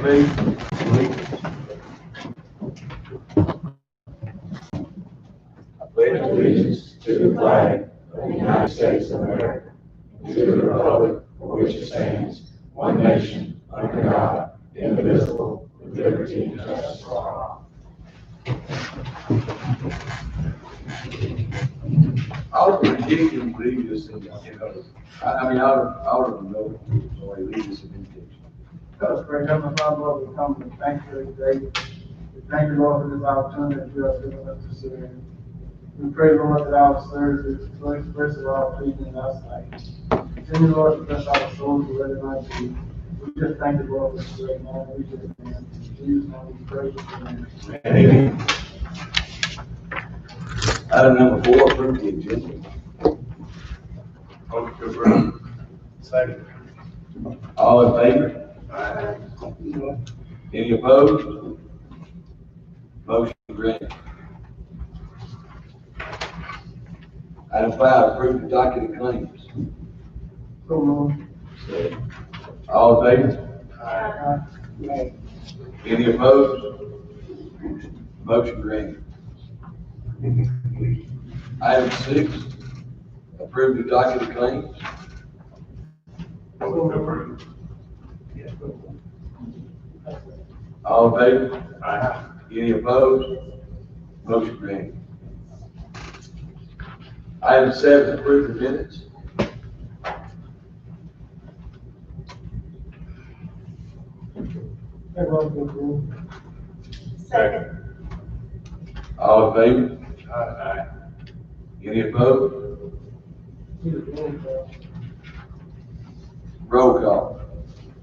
please. I pledge allegiance to the flag of the United States of America, and to the republic for which it stands, one nation, under God, indivisible, with liberty and justice for all. Aldermen, you can lead us in, Aldermen know, so he lead us in benediction. Let us pray. Heavenly Father, Lord, we come to thank you today. We thank you, Lord, for this opportunity that you have given us to serve. We pray, Lord, that our service is first of all pleasing in our sight. Continue, Lord, to bless our souls to let it not be. We just thank you, Lord, for this great man. We just in Jesus' name we pray. Amen. Amen. Item number 4, approve the agenda. Motion to approve. Second. All in favor? Aye. Any opposed? Motion granted. Item 5, approve the docket of claims. So, Lord. All in favor? Aye. Any opposed? Motion granted. Item 6, approve the docket of claims. Motion to approve. All in favor? Aye. Any opposed? Motion granted. Item 7, approve the minutes. Second. All in favor? Aye. Any opposed? Roll call.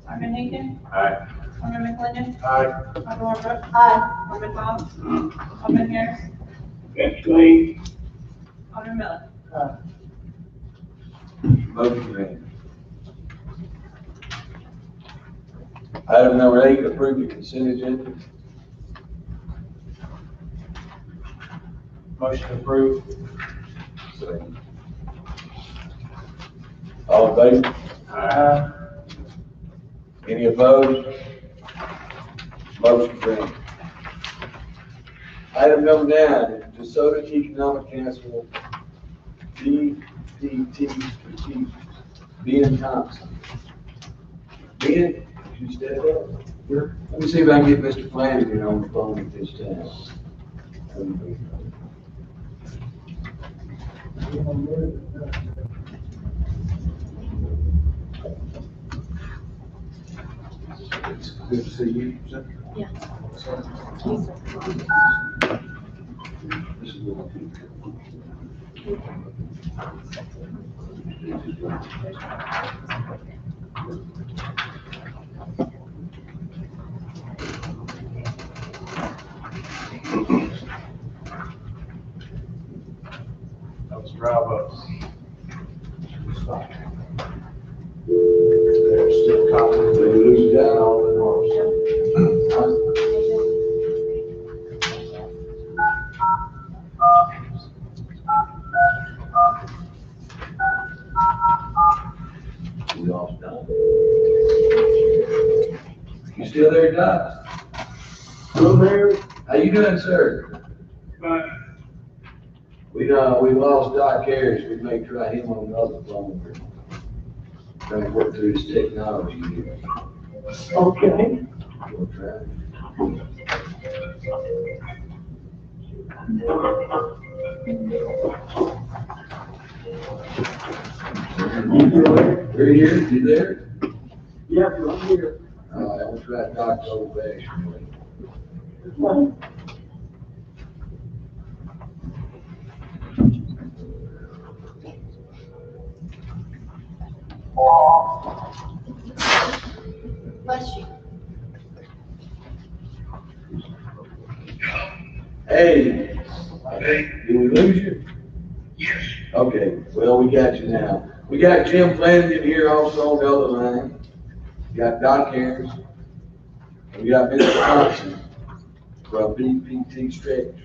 Alderman Hinton. Aye. Alderman McLennan. Aye. Alderman Brooks. Aye. Alderman Fox. Alderman Harris. Abstain. Alderman Miller. Motion granted. Item number 8, approve the consent agenda. Motion to approve. Second. All in favor? Aye. Any opposed? Motion granted. Item number 9, DeSoto Economic Council, DPT Strategic, Ben Thompson. Ben, you step up? Sure. Let me see if I can get Mr. Flanagan on the phone at this time. It's good to see you, sir. Yeah. This is what Let's drive up. There's still copies. They lose down all the north. We lost Don. You still there, Don? Hello, Mayor. How you doing, sir? We lost Doc Harris. We may try him on another phone. We're trying to work through his technology here. Okay. We'll try. We're here. You there? Yes, I'm here. All right, we'll try Doc's old fashioned way. Bless you. Hey, did we lose you? Yes. Okay, well, we got you now. We got Jim Flanagan here also on the other line. We got Doc Harris. And we got Mr. Thompson from BPT Strategies.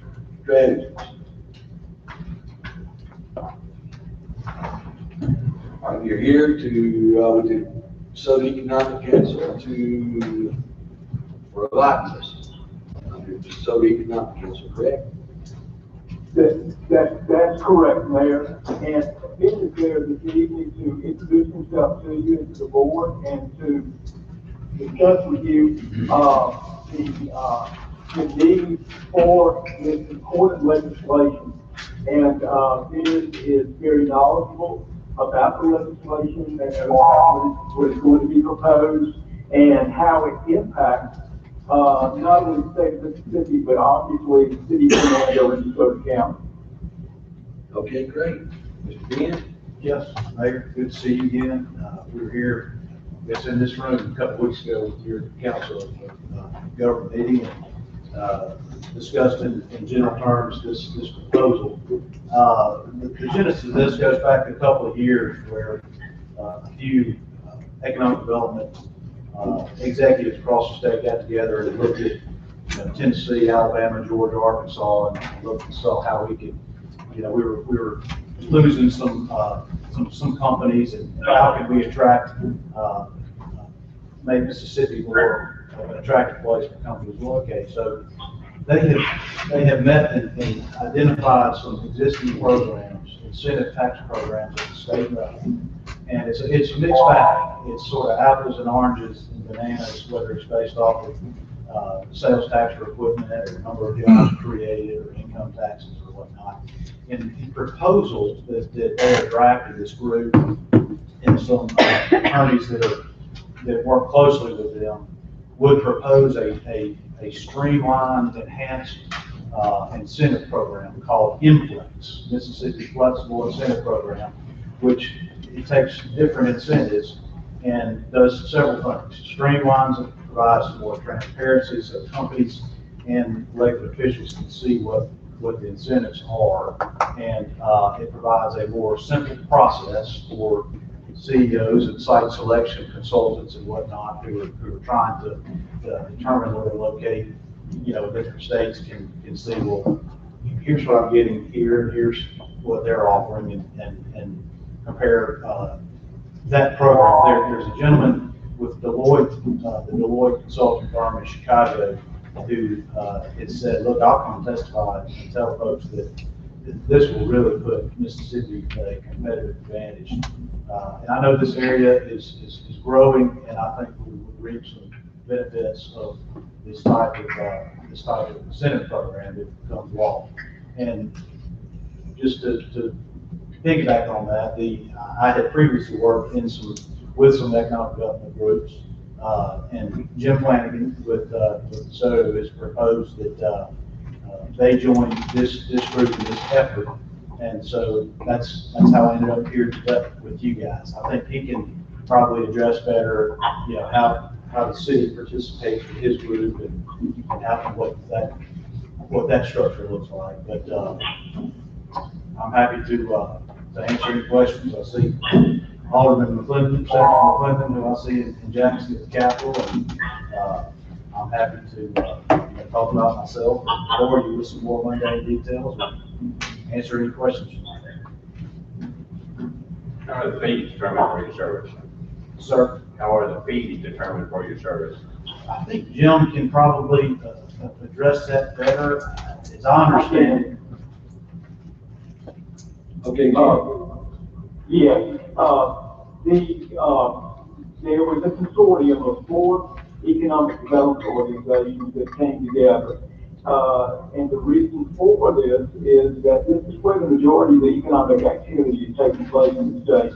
You're here to, with the Southern Economic Council to likeness under socio-economic council, correct? That's correct, Mayor. And Ben is there this evening to introduce himself to you and to the board and to discuss with you, the need for this important legislation. And, Ben is very knowledgeable about the legislation and what is going to be proposed and how it impacts, not only the state of Mississippi, but obviously the city of Hernando and DeSoto County. Okay, great. Mr. Ben? Yes, Mayor, good to see you again. We were here, I guess, in this room a couple weeks ago with your council government meeting and discussed in general terms this proposal. The genesis of this goes back a couple of years where a few economic development executives across the state got together and looked at Tennessee, Alabama, Georgia, Arkansas, and looked and saw how we could, we were losing some companies, and how can we attract, make Mississippi more of an attractive place for companies to locate. So they have met and identified some existing programs, incentive tax programs at the state level. And it's a mixed bag. It's sort of apples and oranges and bananas, whether it's based off of sales tax for equipment or number of jobs created or income taxes or whatnot. And the proposals that they have drafted, this group and some attorneys that work closely with them, would propose a streamlined, enhanced incentive program called MFLEX, Mississippi Flexible Incentive Program, which it takes different incentives and does several things. Streamlines it, provides more transparency so companies and elected officials can see what the incentives are. And it provides a more simple process for CEOs and site selection consultants and whatnot who are trying to determine where to locate, different states can see, well, here's what I'm getting here, and here's what they're offering, and compare that program. There's a gentleman with Deloitte, the Deloitte consulting firm in Chicago, who has said, look, I'll come testify and tell folks that this will really put Mississippi at a competitive advantage. And I know this area is growing, and I think we will reap some benefits of this type of incentive program if it becomes law. And just to piggyback on that, I had previously worked with some economic development groups, and Jim Flanagan with DeSoto has proposed that they join this group in this effort, and so that's how I ended up here today with you guys. I think he can probably address better, how the city participates with his group and what that structure looks like. But I'm happy to answer any questions. I see Alderman McClendon, Senator McClendon, who I see in Jackson at the Capitol, and I'm happy to talk about myself or bore you with some more mundane details or answer any questions you might have. How are the fees determined for your service? Sir, How are the fees determined for your service? I think Jim can probably address that better, as I understand it. Okay, Yes, there was a consortium of 4 economic development organizations that came together. And the reason for this is that this is where the majority of the economic activity is taking place in the state.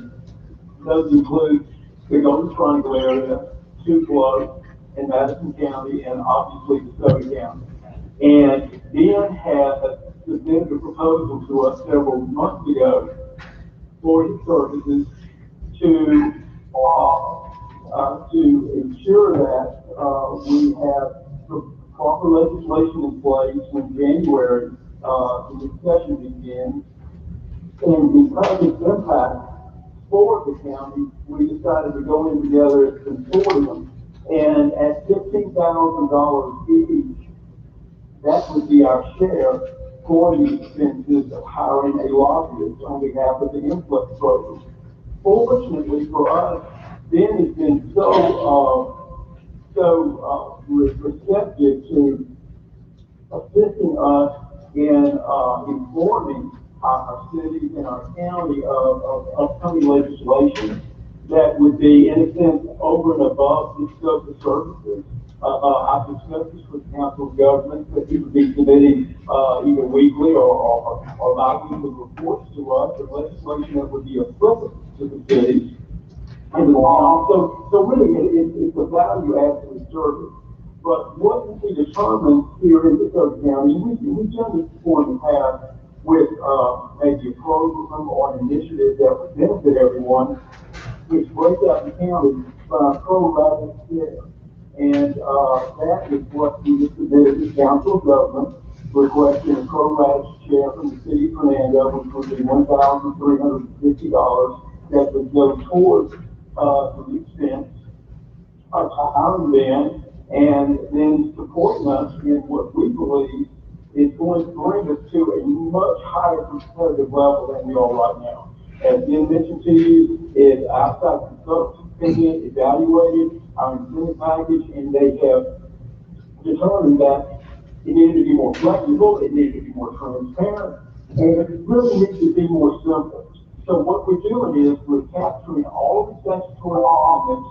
Those include the Golden Triangle area, Tupelo, and Madison County, and obviously DeSoto County. And Ben had submitted a proposal to us several months ago for his services to ensure that we have the proper legislation in place when January the discussion begins. And because it impacts 4 of the counties, we decided to go in together as a consortium, and at $15,000 each, that would be our share for the expenses of hiring a lobbyist on behalf of the influx program. Fortunately for us, Ben has been so so, we're receptive to assisting us in, informing our cities and our county of upcoming legislation that would be, in a sense, over and above the scope of services. I've discussed this with council of government, that he would be submitting, either weekly or bi-weekly reports to us, of legislation that would be applicable to the cities and the town. So really, it's a value add to the service. But what we determined here in DeSoto County, we've done this before in the past with, maybe a program or an initiative that would benefit everyone, which breaks out the county by pro-rata share. And, that is what we submitted to council of government, requesting a pro-rata share from the city of Hernando, which would be $1,350 that would go towards, the expense of hiring them, and then supporting us in what we believe is going to bring us to a much higher competitive level than we are right now. As Jim mentioned to you, is outside consultants opinion evaluated our incentive package, and they have determined that it needed to be more flexible, it needed to be more transparent, and it really needs to be more simple. So what we're doing is we're capturing all the statutory elements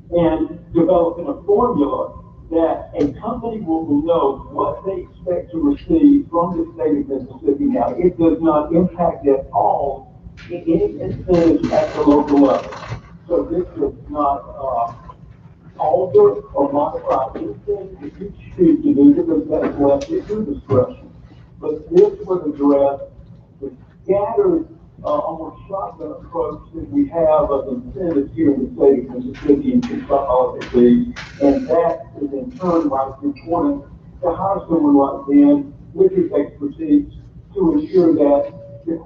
and developing a formula that a company will know what they expect to receive from the state of Mississippi. Now, it does not impact at all any incentives at the local level. So this does not alter or modify anything that you choose to do, because that's left at your discretion. But this would address the scattered, almost shotgun approach that we have of incentives here in the state of Mississippi and consolidated, and that is in turn why it's important to hire someone like Ben with his expertise to ensure that this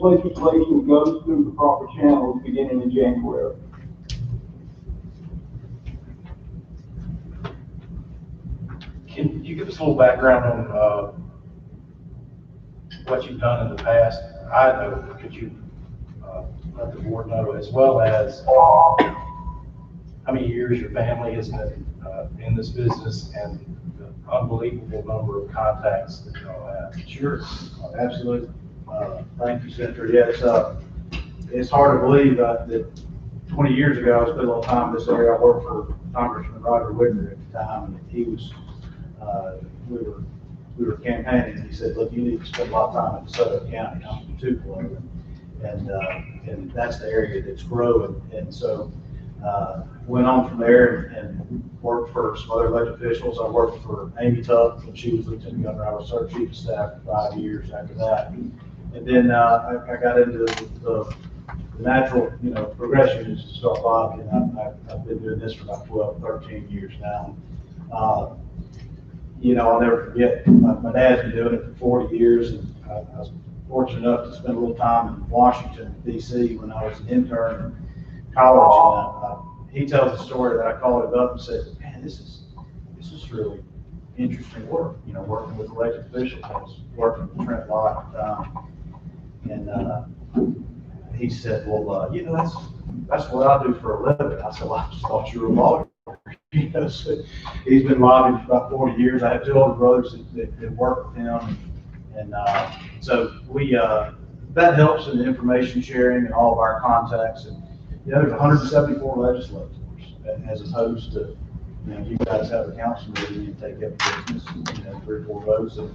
legislation goes through the proper channels beginning in January. Can you give us a little background on what you've done in the past? I know, but could you let the board know, as well as how many years your family has been in this business and the unbelievable number of contacts that you all have? Sure, absolutely. Thank you, Senator. Yeah, it's hard to believe that 20 years ago, I spent a little time in this area. I worked for Congressman Roger Whitner at the time, and he was, we were campaigning, and he said, look, you need to spend a lot of time in DeSoto County, I'm from Tupelo, and that's the area that's growing. And so, went on from there and worked for some other elected officials. I worked for Amy Tuck when she was lieutenant governor. I was her chief of staff for 5 years after that. And then, I got into the natural, progression is to start lobbying. I've been doing this for about 12, 13 years now. I'll never forget, my dad's been doing it for 40 years, and I was fortunate enough to spend a little time in Washington, D.C. when I was an intern in college. And he tells a story that I called him up and said, man, this is really interesting work, working with elected officials. I was working with Trent Lott at the time. And he said, well, that's what I do for a living. I said, well, I just thought you were a lawyer. So he's been lobbying for about 40 years. I have two older brothers that work with him. And so that helps in the information sharing and all of our contacts. And there's 174 legislators, as opposed to, you guys have a council meeting and take up business, 3 or 4 votes. And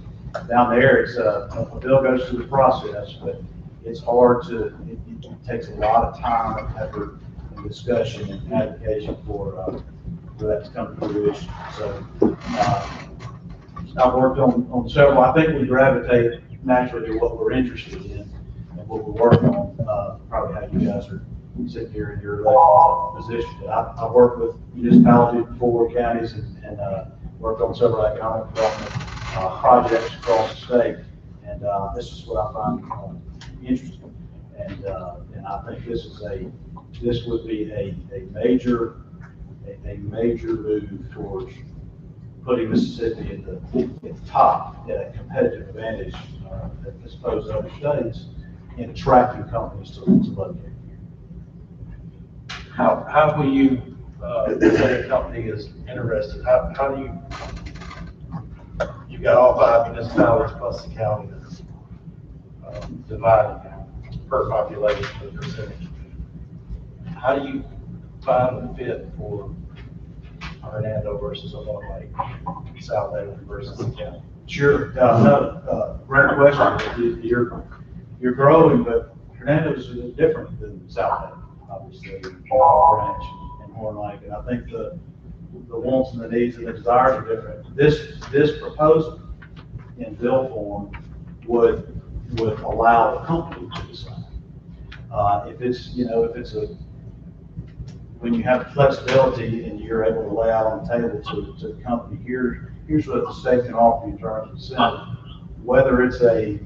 down there, it's a bill goes through the process, but it's hard to, it takes a lot of time and effort and discussion and advocacy for that to come to fruition. So I've worked on several. I think we gravitate naturally to what we're interested in and what we're working on, probably how you guys are sitting here in your position. I've worked with municipalities before, counties, and worked on several economic development projects across the state. And this is what I find interesting. And I think this would be a major move towards putting Mississippi at the top, at a competitive advantage as opposed to other states, in attracting companies to locate here. How will you say a company is interested, how do you've got all 5 municipalities plus the county, divided per population, per percentage. How do you find the fit for Hernando versus someone like South Haven versus the county? Sure, no, great question. You're growing, but Hernando's is different than South Haven, obviously, Branch and Horn Lake, and I think the wants and the needs and the desires are different. This proposal in bill form would allow the company to decide. If it's when you have flexibility and you're able to lay out on the table to the company, here's what the state can offer you in terms of incentive, whether it's a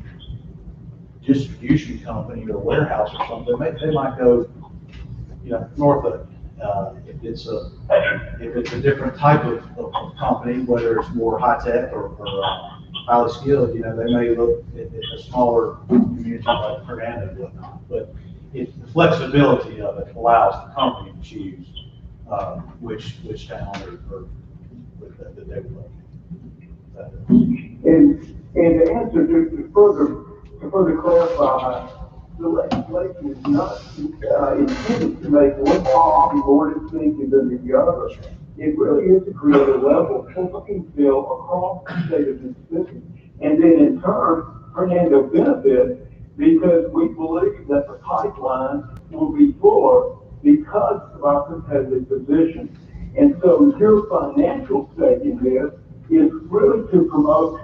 distribution company or warehouse or something, they might go, north of it. If it's a different type of company, whether it's more high tech or highly skilled, they may look at a smaller community like Hernando and whatnot. But if the flexibility of it allows the company to choose which town or that they would like. And to answer, to further clarify, the legislation is not intended to make one policy more distinctive than the other. It really is to create a level playing field across the state of Mississippi. And then in turn, Hernando benefits because we believe that the pipeline will be fuller because of our competitive position. And so your financial stake in this is really to promote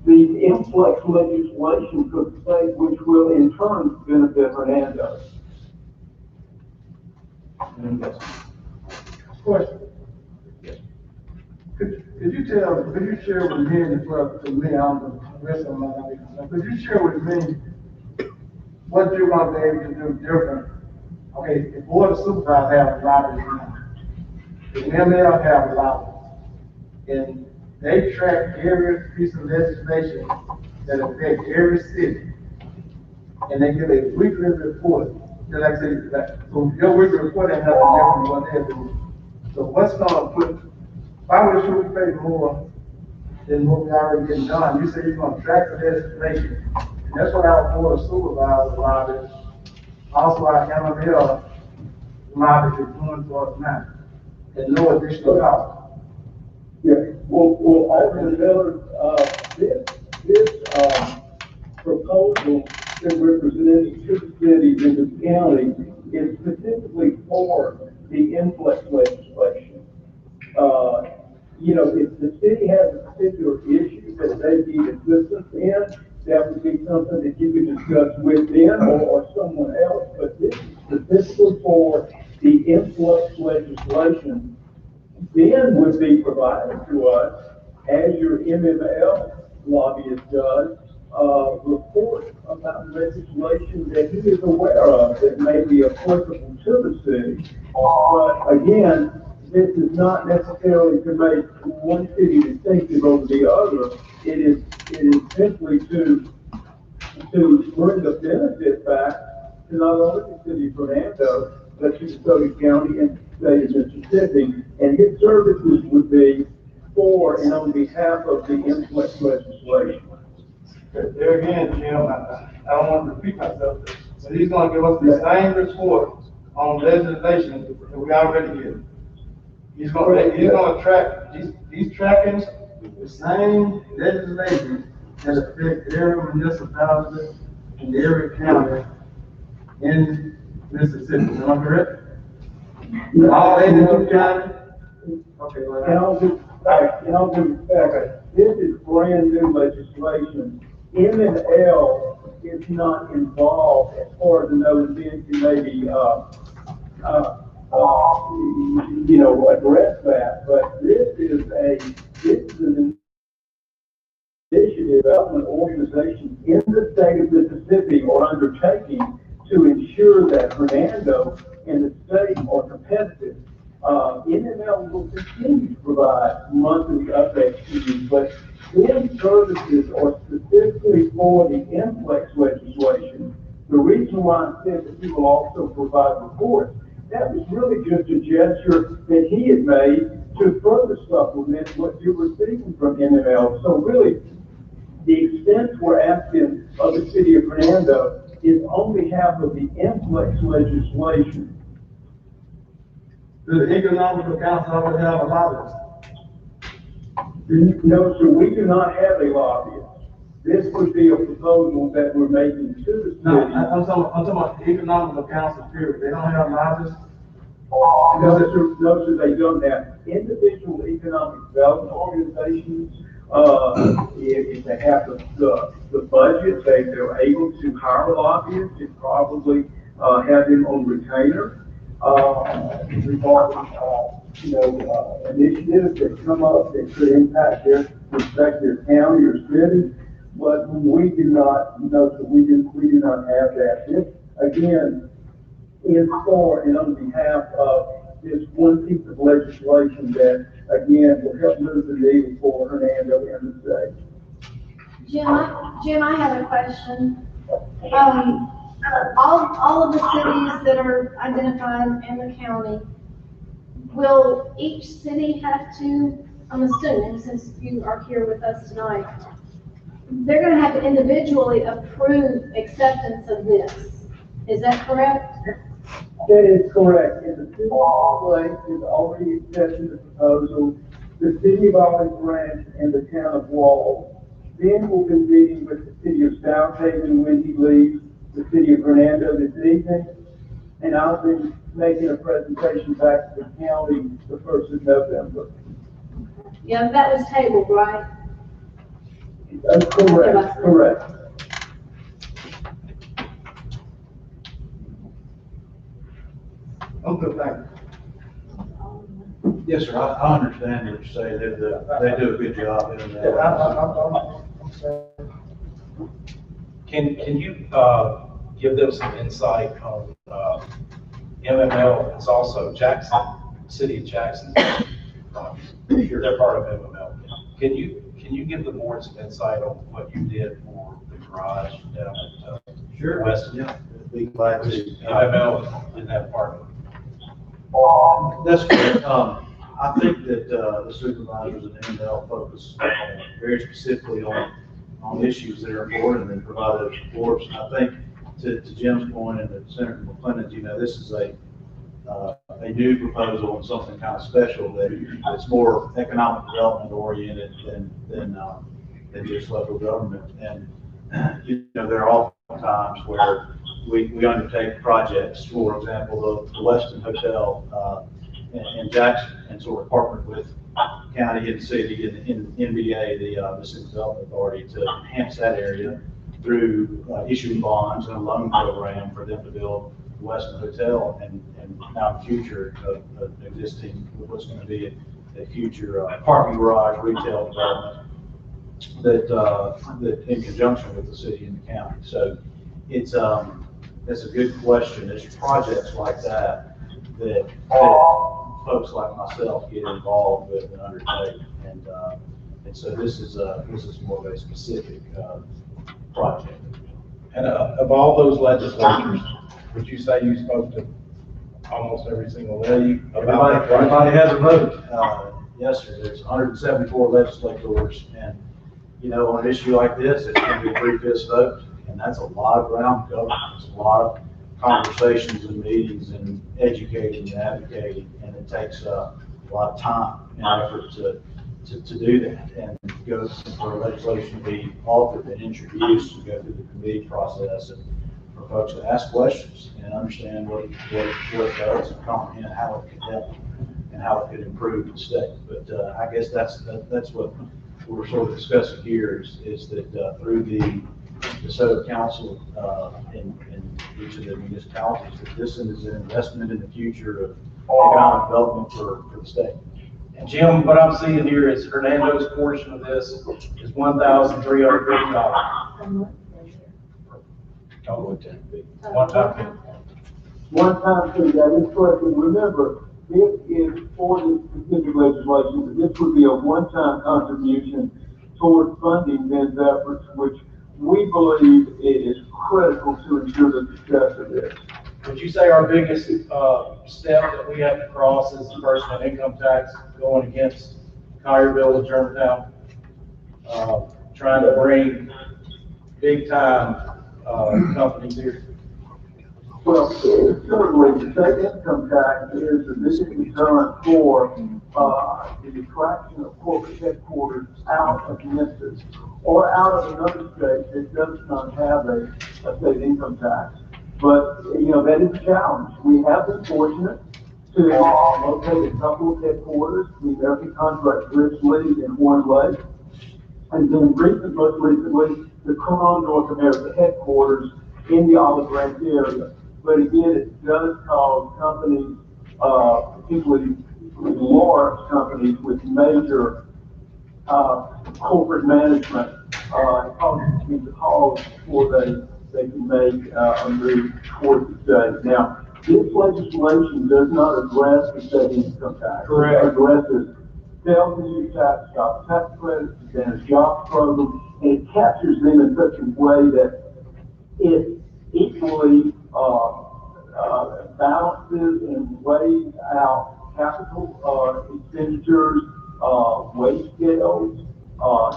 the influx legislation for the state, which will in turn benefit Hernando. Question. Could you share with me, and well, to me, I'm the rest of my, could you share with me what you're going to be able to do different? Okay, the board of supervisors have lobbies now. The ML have lobbies. And they track every piece of legislation that affects every city. And they give a weekly report. Just like I said, so your weekly report ain't nothing different from what they're doing. So what's going to put, why would you pay more than what we already getting done? You say you're going to track the legislation. And that's what our board of supervisors lobbies, also our ML lobbies is doing for us now. And no additional cost. Yeah, well, Alderman Miller, this proposal that we're presenting to the city and the county is specifically for the influx legislation. If the city has a particular issue that they need assistance in, that would be something that you could discuss with them or someone else. But this is specifically for the influx legislation. Then would be provided to us, as your MML lobbyist does, report about legislation that he is aware of that may be applicable to the city. But again, this is not necessarily to make one city distinctive over the other. It is simply to bring the benefit back to not only the city of Hernando, but to DeSoto County and the state of Mississippi. And his services would be for and on behalf of the influx legislation. There again, Jim, I don't want to repeat myself, but he's going to give us the same report on legislation that we already get. He's going to track, he's tracking the same legislation that affects every municipality and every county in Mississippi. Am I correct? All 82 counties? Okay, And I'll give respect, this is brand new legislation. MNL is not involved as far as the notice to maybe, address that, but this is an initiative development organization in the state of Mississippi are undertaking to ensure that Hernando and the state are competitive. MML will continue to provide monthly updates to you, but these services are specifically for the influx legislation. The reason why I said that you will also provide reports that was really just a gesture that he had made to further supplement what you're receiving from MML. So really, the expense we're asking of the city of Hernando is only half of the influx legislation. Does the economical council already have a lobbyist? No, sir, we do not have a lobbyist. This would be a proposal that we're making to the city. No, I'm talking about the economical council period. They don't have lobbyists? No, sir, they don't have. Individual economic development organizations, if they have the budget, they're able to hire lobbyists and probably, have them on retainer. Regarding, initiatives that come up that could impact their respective county or city. But we do not, so we do not have that. This, again, is for and on behalf of this one piece of legislation that, again, will help move the needle for Hernando and the state. Jim, I have a question. All of the cities that are identified in the county, will each city have to, I'm assuming, since you are here with us tonight, they're gonna have to individually approve acceptance of this. Is that correct? That is correct. And the city of Olive is already accepting the proposal. The city of Olive Branch and the town of Wall. Then we'll be meeting with the city of South Haven when he leaves, the city of Hernando this evening. And I'll be making a presentation back to the county the 1st of November. Yeah, that was tabled, right? Correct. I'm good, thank you. Yes, sir, I understand what you're saying, they do a good job in Yeah, that. I'm sorry. Can you, give them some insight on, MML is also Jackson, City of Jackson. They're part of MML. Can you give the board some insight on what you did for the garage down at, Sure. West? Yeah, be glad to. MML didn't have part of it. That's correct. I think that, the supervisors and ML focus very specifically on issues that are important and provide those reports. And I think to Jim's point and to Senator McClennan's, this is a new proposal and something kind of special that it's more economic development oriented than just local government. And, there are often times where we undertake projects, for example, the Weston Hotel in Jackson, and so we're partnered with county and city and NBA, the City Development Authority, to enhance that area through issuing bonds and a loan program for them to build the Weston Hotel and now in the future existing what's going to be a future parking garage retail development that in conjunction with the city and the county. So it's a good question. There's projects like that that folks like myself get involved with and undertake. And so this is more of a specific project. And of all those legislatures, would you say you spoke to almost every single one? Everybody has a vote. Yes, sir. There's 174 legislators, and on an issue like this, it's going to be a 3/5 vote, and that's a lot of ground covered. It's a lot of conversations and meetings and educating and advocating, and it takes a lot of time and effort to do that, and go for legislation to be authored and introduced and go through the committee process, and for folks to ask questions and understand what it does and comprehend how it could help and how it could improve the state. But I guess that's what we're sort of discussing here is that through the DeSoto Council in each of the municipalities, that this is an investment in the future of economic development for the state. And Jim, what I'm seeing here is Hernando's portion of this is $1,350. One time. One time thing, that is correct. And remember, this is for this specific legislation, but this would be a one-time contribution toward funding these efforts, which we believe it is critical to ensure the success of this. would you say our biggest, step that we have to cross is the personal income tax going against Collierville and Germantown? Trying to bring big time, companies here. Well, certainly, the state income tax is a big deterrent for, the attraction of corporate headquarters out of Memphis or out of another state that does not have a state income tax. But, that is a challenge. We have been fortunate to locate a couple of headquarters, the American Contract Bridge League in Horn Lake, and then most recently, the Crown North America headquarters in the Olive Branch area. But again, it does cause companies, particularly large companies with major corporate management, causes calls before they can make a move towards the state. Now, this legislation does not address the state income tax. Correct. It addresses sales and use tax, job tax credits, advanced jobs program, and it captures them in such a way that it equally balances and weighs out capital expenditures, wage scales,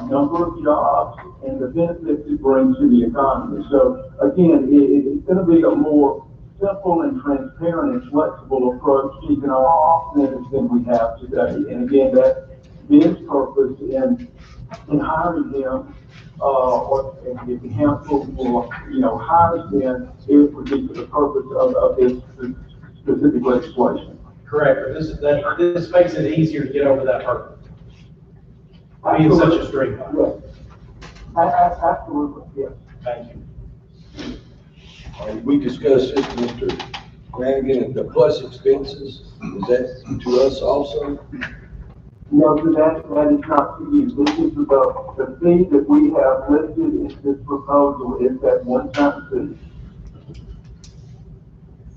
number of jobs, and the benefits it brings to the economy. So again, it's going to be a more simple and transparent and flexible approach to economic incentives than we have today. And again, that Ben's purpose in hiring him, or if the council will, hires Ben, it would be for the purpose of this specific legislation. Correct. This makes it easier to get over that hurdle. Being such a streamline. Yes. Absolutely, yes. Thank you. We discussed this, Mr. Flanagan, the plus expenses, is that to us also? No, so that is not to you. This is the fee that we have listed in this proposal is that one-time fee.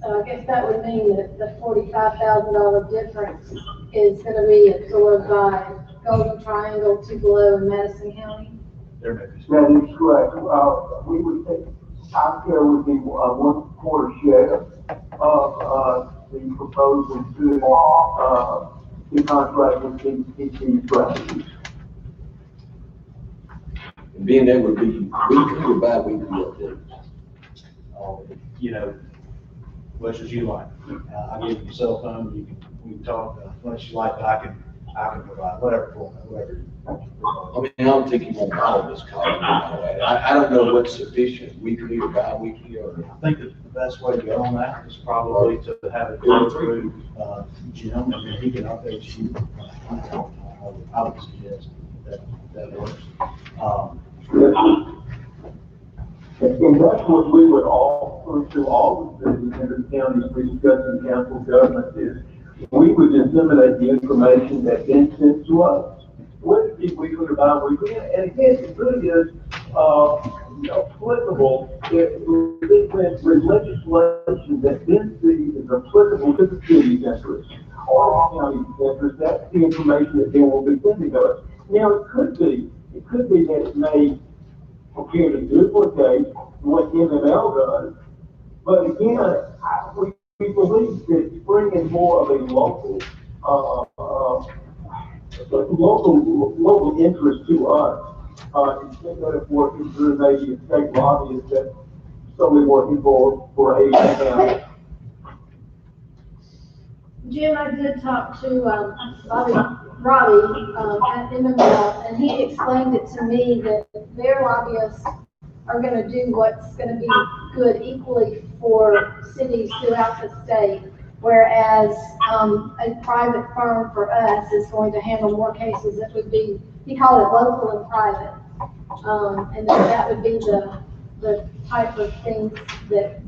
So I guess that would mean that the $45,000 difference is gonna be absorbed by Golden Triangle, Tupelo, and Madison County? There may be. That is correct. We would take, our share would be 1/4 share of the proposal to the contract with these strategies. And being there would be weekly or bi-weekly updates? Much as you like. I'll give you a cell phone, we can talk, much you like, but I can provide whatever format, whatever. I mean, I don't think you want all of this call. I don't know what's sufficient, weekly or bi-weekly, or. I think that the best way to go on that is probably to have it go through, Jim, and then he can update you. I would suggest that works. And that's what we would offer to all of the cities and the counties we discuss in council government is we would disseminate the information that Ben sent to us. Whether it be weekly or bi-weekly, and again, it really is, applicable with legislation that Ben sees is applicable to the city's interests or the county's interests. That's the information that Ben will be sending to us. Now, it could be that it may appear to duplicate what MML does, but again, we believe that it's bringing more of a local interest to us, instead of working through maybe a state lobbyist that's solely working for a county. Jim, I did talk to, Robbie, at MML, and he explained it to me that their lobbyists are gonna do what's gonna be good equally for cities throughout the state, whereas, a private firm for us is going to handle more cases that would be, he called it local and private. And that would be the type of things that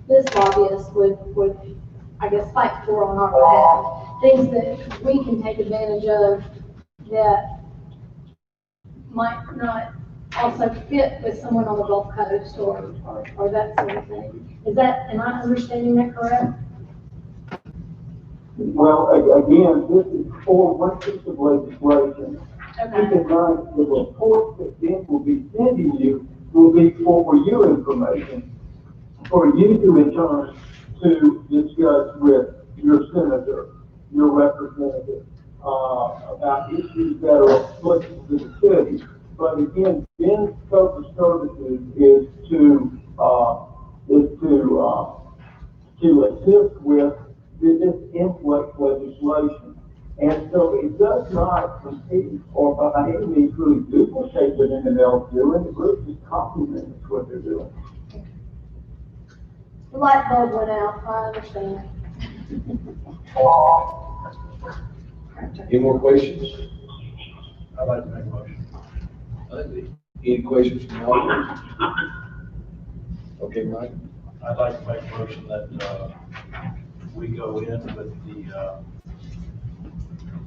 this lobbyist would, I guess, fight for on our behalf. Things that we can take advantage of that might not also fit with someone on the Gulf Coast or that sort of thing. Am I understanding that correct? Well, again, this is for one piece of legislation. Okay. Keep in mind, the report that Ben will be sending you will be for your information. for you to return to discuss with your senator, your representative, about issues that are applicable to the city. But again, Ben's scope of services is to assist with this influx legislation. And so it does not compete or by any means really duplicate what anyone else doing. The group just complements what they're doing. The light bulb went out, I understand. Any more questions? I'd like to make a motion. Any questions from the audience? Okay, Mike? I'd like to make a motion that, we go in with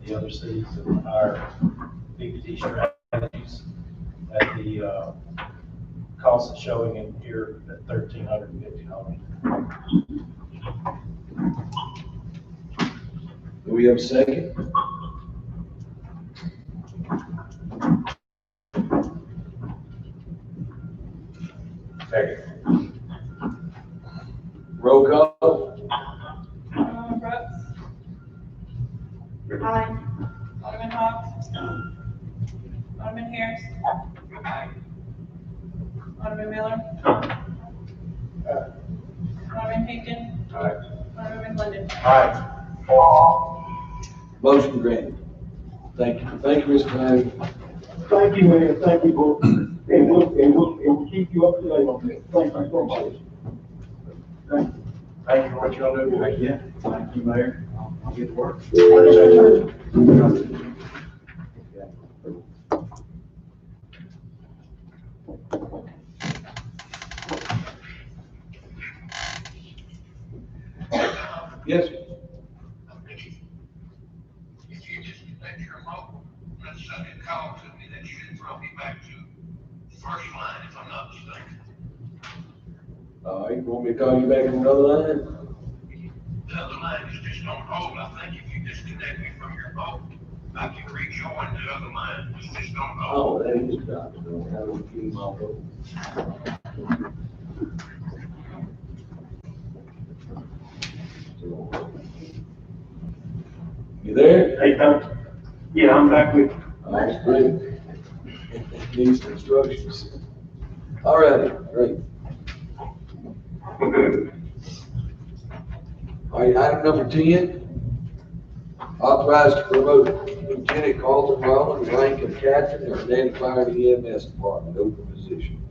the other cities and our PPT strategies at the, cost of showing in here at $1,350. Do we have a second? Second. Roll call? Alderman Brooks. Aye. Alderman Hawks. Alderman Harris. Alderman Miller. Alderman Hinkton. Aye. Alderman Glendon. Aye. Motion granted. Thank you. Thank you, Mr. Hernando. Thank you, Mayor. Thank you both. And we'll keep you up to date on this. Thank you so much. Thank you. Thank you for what y'all do. Thank you. Thank you, Mayor. I'll get to work. Yes, sir. If you just let your remote, when somebody called to me, that should throw me back to the first line, if I'm not mistaken. All right, want me to call you back on another line? The other line is just on hold. I think if you disconnect me from your phone, I can rejoin the other line. It's just on hold. Oh, that is Dr. Bill. How do we keep him off of? You there? Hey, Tom. Yeah, I'm back with you. All right, great. These instructions. All righty, great. All right, item number 10. Authorized to promote Lieutenant Carlton Rollins, rank of captain, or identified EMS department, open position.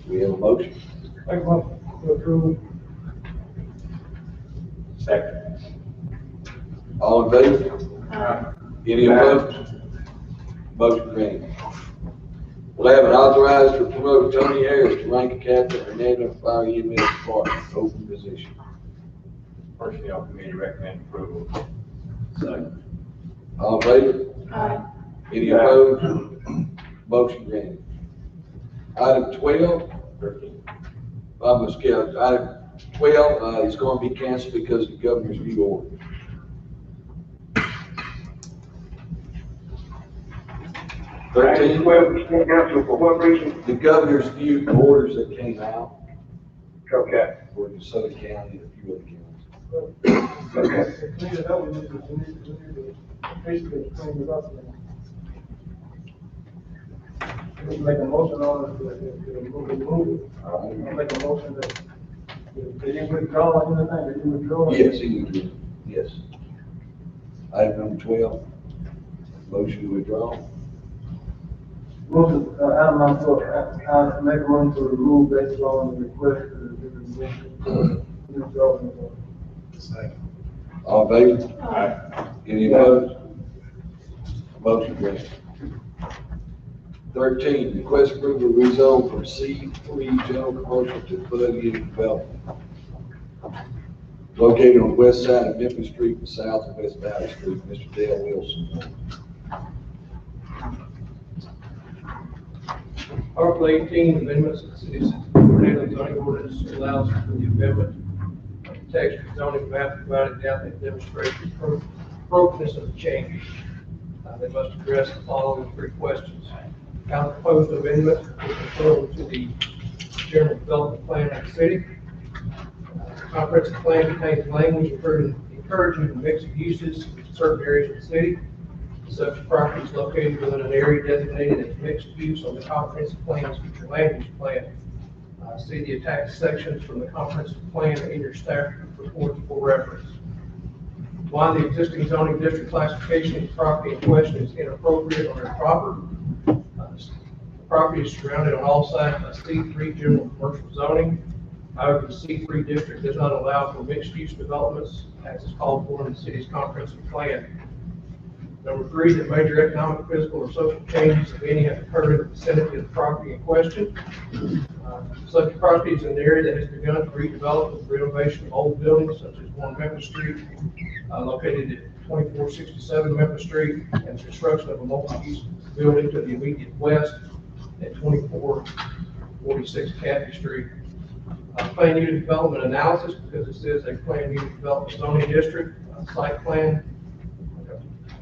We have a motion. Make a motion to approve. Second. All in favor? Any opposed? Motion granted. We'll have it authorized to promote Tony Harris to rank of captain, or identified EMS department, open position. Personnel committee recommend approval. Second. All in favor? Aye. Any opposed? Motion granted. Item 12, 13. I must count, item 12, is going to be canceled because of the governor's new order. Item 13, 12, you can't cancel for what reason? the governor's new orders that came out Okay. for DeSoto County and a few other counties. Okay. To clean it up, we need to basically clean it up. We can make a motion on it, to remove it. All I'll make a motion that, did you withdraw anything, did you withdraw? right. Yes, he would, yes. Item number 12, motion to withdraw. Motion, Adam, I make a motion to remove based on the request to withdraw. Second. All in favor? Aye. Any opposed? Motion granted. 13, request approval to rezone from C3 general commercial to flood unit development. Located on the west side of Memphis Street and south of West Valley Street, Mr. Dale Wilson. Article 18, amendments to the city's Hernando zoning ordinance allows for the amendment of the text of zoning map provided down that demonstrates the appropriateness of the changes. They must address the following three questions. How the proposed amendment is conformed to the general development plan of the city. The comprehensive plan contains language encouraging mixed uses in certain areas of the city. Such property is located within an area designated as mixed use on the comprehensive plan's future land use plan. See the attached sections from the comprehensive plan in your staff report for reference. While the existing zoning district classification of the property in question is inappropriate or improper, the property is surrounded on all sides by C3 general commercial zoning. However, the C3 district does not allow for mixed-use developments as is called for in the city's comprehensive plan. Number 3, that major economic, physical, or social changes, if any, have occurred in the vicinity of the property in question. Such property is in the area that has begun to redevelop with renovation of old buildings such as 1 Memphis Street, located at 2467 Memphis Street, and the construction of a multi-use building to the immediate west at 2446 Cathy Street. Plan unit development analysis, because this is a plan unit development zoning district, site plan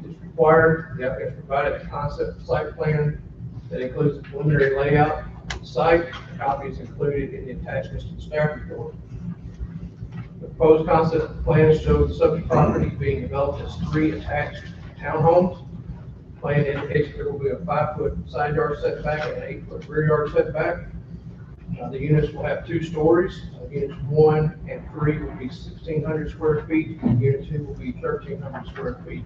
is required. The applicant has provided a concept site plan that includes the preliminary layout of the site. A copy is included in the attachments to the staff report. The proposed concept plan shows the subject property being developed as 3 attached townhomes. The plan indicates there will be a 5-foot side yard setback and an 8-foot rear yard setback. The units will have 2 stories. Units 1 and 3 will be 1,600 square feet, and unit 2 will be 1,300 square feet.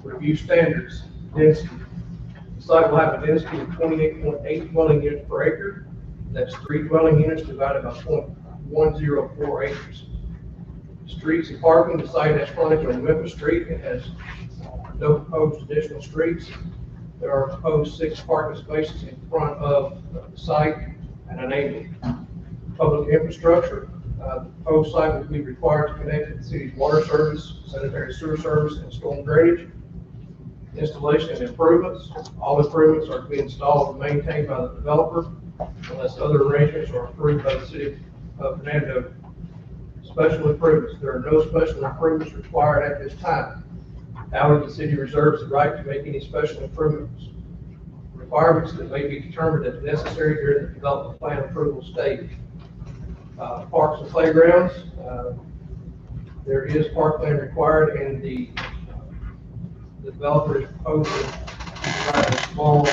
Review standards, density. The site will have a density of 28.8 dwelling units per acre. That's 3 dwelling units divided by 0.104 acres. Streets and parking, the site has frontage on Memphis Street. It has no proposed additional streets. There are proposed 6 parking spaces in front of the site and an angle. Public infrastructure, the proposed site will be required to connect to the city's water service, sanitary sewer service, and storm drainage. Installation and improvements, all improvements are to be installed and maintained by the developer unless other arrangements are approved by the city of Hernando. Special improvements, there are no special improvements required at this time. However, the city reserves the right to make any special improvements requirements that may be determined as necessary during the development plan approval stage. Parks and playgrounds, there is park plan required, and the developer is proposing to provide a small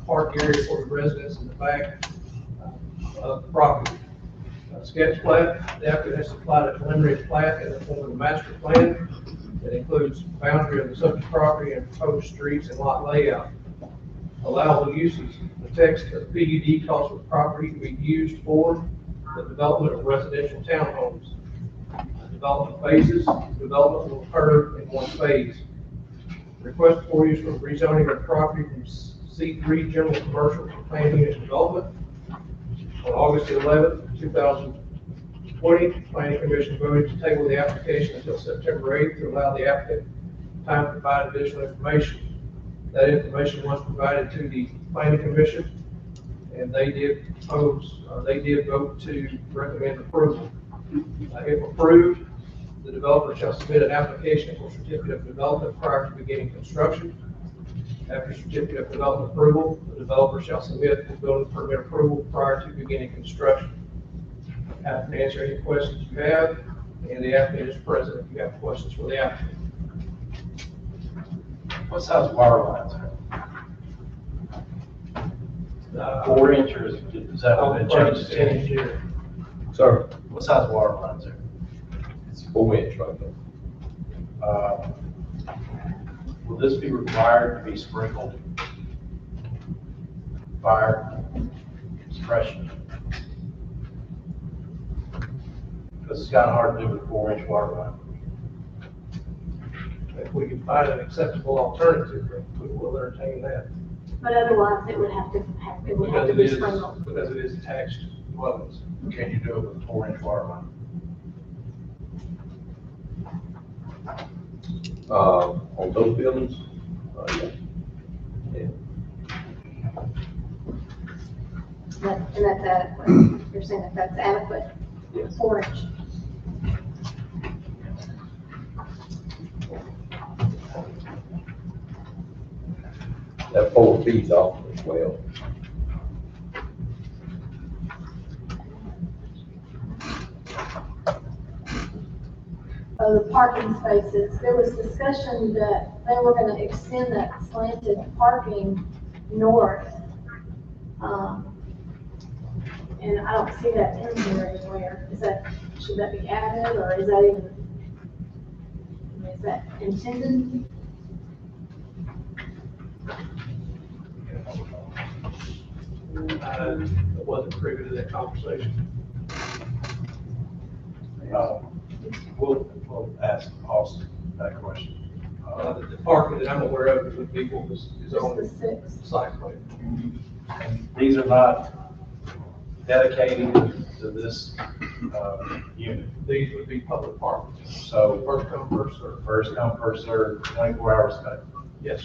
park area for the residents in the back of the property. Sketch plat, the applicant has supplied a preliminary plat in the form of a master plan that includes boundary of the subject property and proposed streets and lot layout. Allowable uses, the text of the PUD calls for the property to be used for the development of residential townhomes. Development phases, development will occur in 1 phase. Request for use for rezoning of property from C3 general commercial to planned unit development. On August 11th, 2020, the Planning Commission voted to table the application until September 8th to allow the applicant time to provide additional information. That information was provided to the Planning Commission, and they did vote to recommend approval. If approved, the developer shall submit an application for certificate of development prior to beginning construction. After certificate of development approval, the developer shall submit the building permit approval prior to beginning construction. I can answer any questions you have, and the applicant is present if you have questions for the applicant. What size water lines are 4 inches? Is that what it changes to? 10 inch. Sir, What size water lines are? it's 4 inch right there. Will this be required to be sprinkled? Fire suppression? Because it's kind of hard to do with 4 inch water line. If we can find an acceptable alternative, we will entertain that. But otherwise, it would have to Because be it is, sprinkled. because it is attached dwellings. Can you do it with a 4 inch water line? On those buildings, yeah. And that's adequate. You're saying that that's adequate? Yes. 4 inch. That 4 feet off. 12. The parking spaces, there was discussion that they were gonna extend that slanted parking north. And I don't see that in here anywhere. Should that be added, or is that intended? I wasn't privy to that conversation. We'll ask Austin that question. The parking that I'm aware of with people is Just on the the 6. site plan. And these are not dedicated to this, unit. These would be public parking. So First come, first served. first come, first served, 24 hours a day. Yes.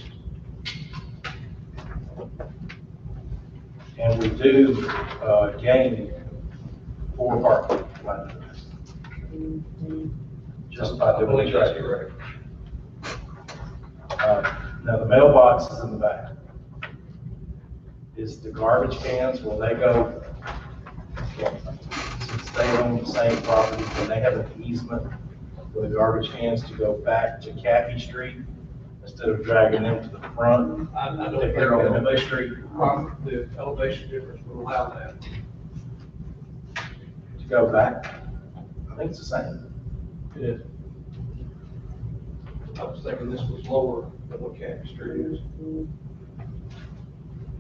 And we do, gain 4 parking by doing this. Just by I doing believe that's it. correct. Now, the mailbox is in the back. Is the garbage cans, will they go, since they own the same property, will they have an easement for the garbage cans to go back to Cappy Street instead of dragging them to the front? I don't If think they're on Middle elevation, Street the elevation difference would allow that. to go back? I think it's the same. It is. I was thinking this was lower than what Cappy Street is.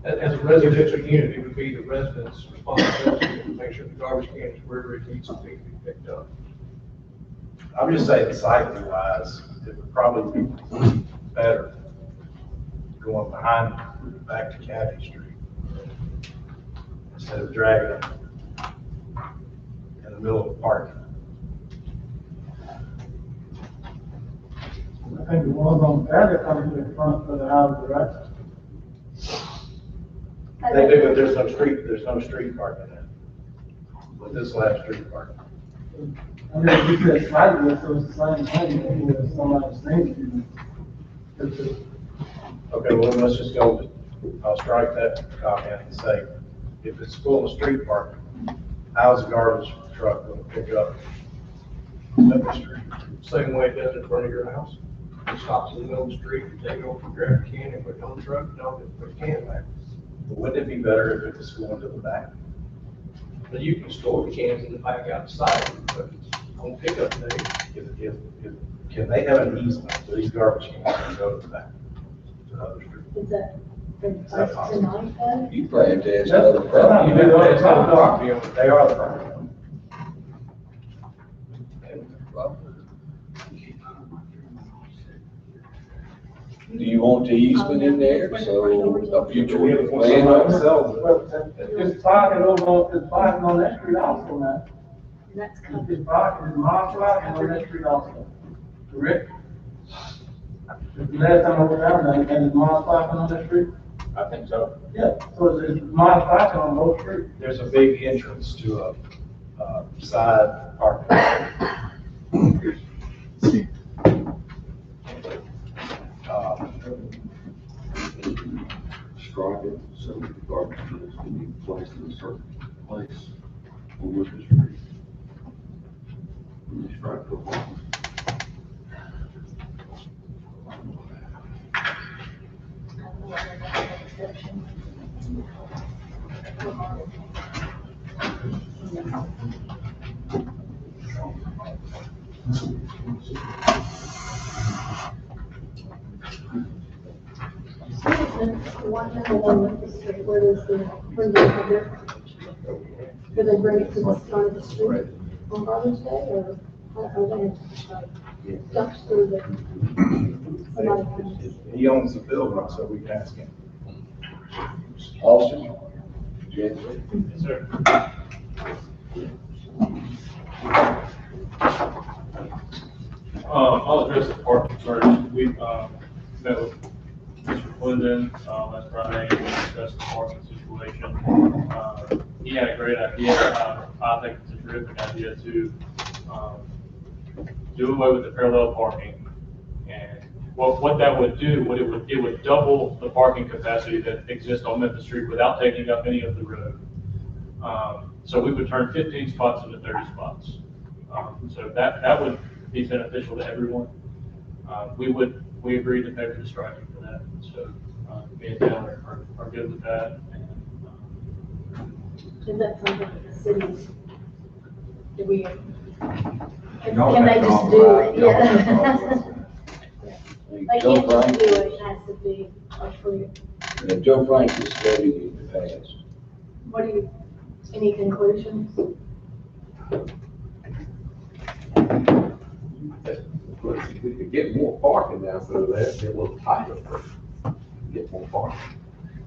As a residential unit, it would be the resident's responsibility to make sure the garbage can is wherever it needs to be picked up. I'm just saying, slightly wise, it would probably be better going behind, back to Cappy Street instead of dragging them in the middle of the park. I think the ones on Valley coming to the front of the house, right? They do, but there's no street parking there. But this will have street parking. I mean, you said slightly, so it's the same thing, if somebody's saying to you. Okay, well, let's just go, I'll strike that comment and say, if it's full of street parking, how's the garbage truck going to pick up at the street? Same way it does in front of your house. It stops in the middle of the street, they go for grab a can and put it on the truck, no, they put a can back. But wouldn't it be better if it was going to the back? But you can store the cans in the back outside, but on pickup day, Can they have an easement for these garbage cans to go to the back? To other street? Is that Is that possible? tonight then? You probably have to ask other That's property. not- They are the property owner. Do you want the easement in there, so a future If plan? somebody sells it, But it's parking over, it's parking on that street also now. That's covered. It's parking, it's marked parking on that street also, correct? The last time I was down there, and it's marked parking on that street? I think so. Yeah, so it's marked parking on both streets. There's a big entrance to a side parking. Strike it, so the garbage trucks can be placed in a certain place on Woodruff Street. When you strike the one. The one with the street, where is where do they bring it to the front of the street on garbage day, or are they dumpster that somebody comes? He owns the building, so we can ask him. Austin? Yes, Yes, sir. I'll address the parking first. We, met with Mr. Clinton, last Friday, and we discussed the parking situation. He had a great idea. I think it's a terrific idea to, do away with the parallel parking and Well, what that would do, it would double the parking capacity that exists on Memphis Street without taking up any of the road. So we would turn 15 spots into 30 spots. So that would be beneficial to everyone. We agreed to pay for the striping for that, so, me and Dale are good with that. Is that something that the city, do we, Y'all can they have to just do authorize- it? y'all have to Yeah. authorize They Joe can't just Frank, do it, it has to be approved. and Joe Frank has studied in the past. What do you, any conclusions? We could get more parking now for that, get a little tighter, get more parking.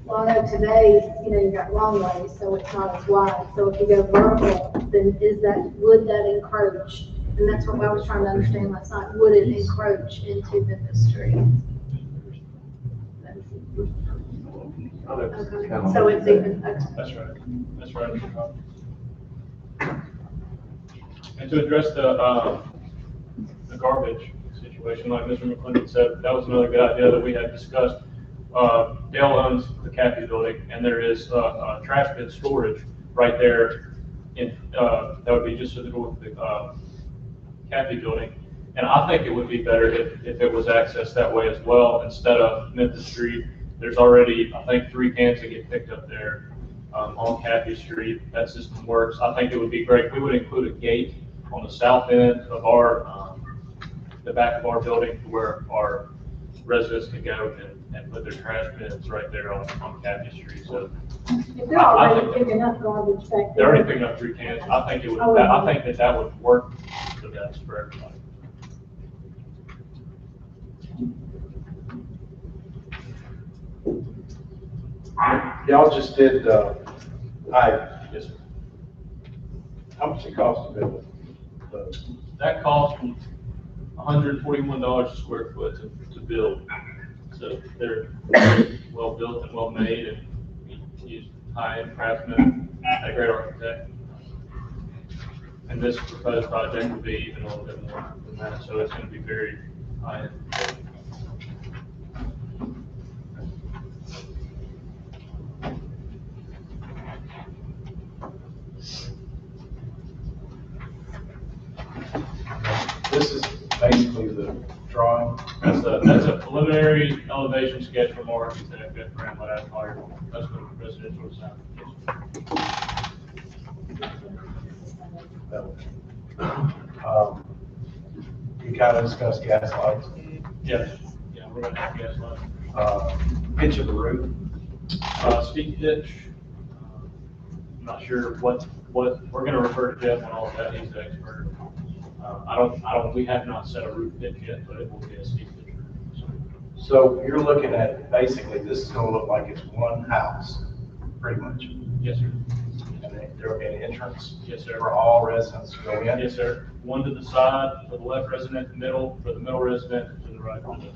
Well, I know today, you've got long ways, so it's not as wide, so if you go vertical, then would that encroach? And that's what I was trying to understand last night, would it encroach into Memphis Street? Okay, so it's even, okay. That's right. And to address the garbage situation, like Mr. McClendon said, that was another good idea that we had discussed. Dale owns the Cafe building, and there is a trash bin storage right there that would be just to the north of the Cafe building. And I think it would be better if it was accessed that way as well, instead of Memphis Street. There's already, I think, 3 cans that get picked up there on Cafe Street. That system works. I think it would be great. We would include a gate on the south end of the back of our building, where our residents can go and put their trash bins right there on Cafe Street. So If they're already picking up garbage back there. they're already picking up 3 cans. I think that would work the best for everybody. Y'all just did, Yes, sir. how much it cost to build it? That cost $141 a square foot to build. So they're well built and well made, and we use high-end craftsmen, a great architect. And this proposed project will be even a little bit more than that, so it's going to be very high-end. This is basically the drawing. That's a preliminary elevation sketch from our architect, Grant Lab, that's the residential design. You kind of discussed gas lights, Yes, yeah, we're going to have gas lights. pitch of the roof. Steep pitch. I'm not sure what, we're gonna refer to Jeff on all of that, he's the expert. We have not set a roof pitch yet, but it will be a steep pitch roof. So you're looking at, basically, this is gonna look like it's one house, pretty much. Yes, sir. And there will be an entrance. Yes, sir. For all residents to go in. Yes, sir. One to the side, for the left resident, middle, for the middle resident, and to the right resident.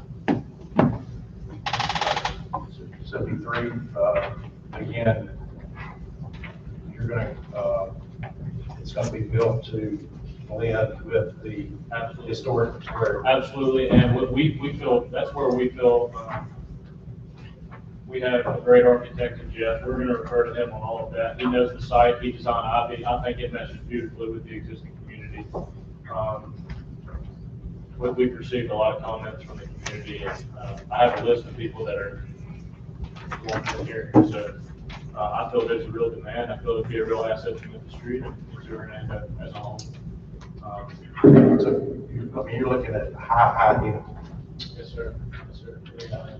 So it'd be 3, again, you're gonna, it's gonna be built to blend with the historic square. Absolutely, and we feel, that's where we feel, we have a great architect in Jeff. We're gonna refer to him on all of that. He knows the site, he designed Ivy. I think it meshes beautifully with the existing community. We've received a lot of comments from the community, and I have a list of people that are wanting to hear. So I feel there's a real demand. I feel it'd be a real asset to Memphis Street and to Hernando as a whole. So, you're looking at high unit. Yes, sir. Yes, sir. Really high.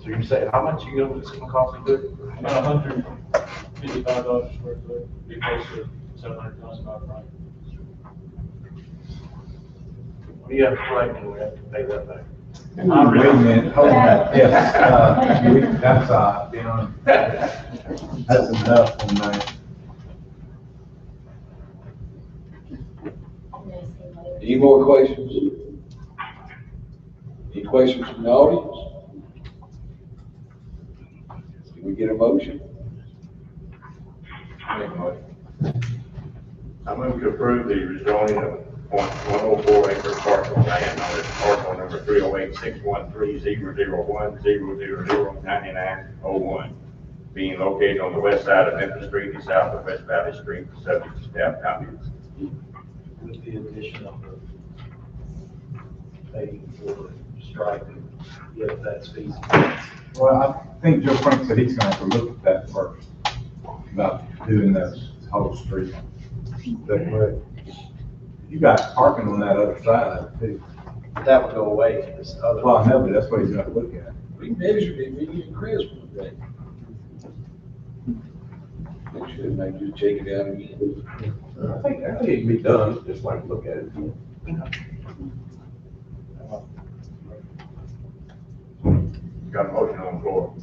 So you're saying, how much it's gonna cost to do? About $155 a square foot, be close to $700,000 project. What do you have to play when we have to pay that back? Wait a minute, hold on, yes, that's, beyond, that's enough on that. Any more questions? Any questions from the audience? Can we get a motion? I move to approve the rezoning of .104 acre parcel of land known as parcel number 308-613-001-000-9901, being located on the west side of Memphis Street and south of West Valley Street, subject to staff comments. With the addition of the paying for striping, if that's feasible. Well, I think Joe Frank said he's gonna have to look at that first, about doing those whole street. Is that correct? You got parking on that other side too. That would go away in this other. Well, I know, but that's what he's gonna look at. We measured it, we used Chris one day. Make sure they make you check it out again. I think it can be done, just like look at it. Got a motion on the floor.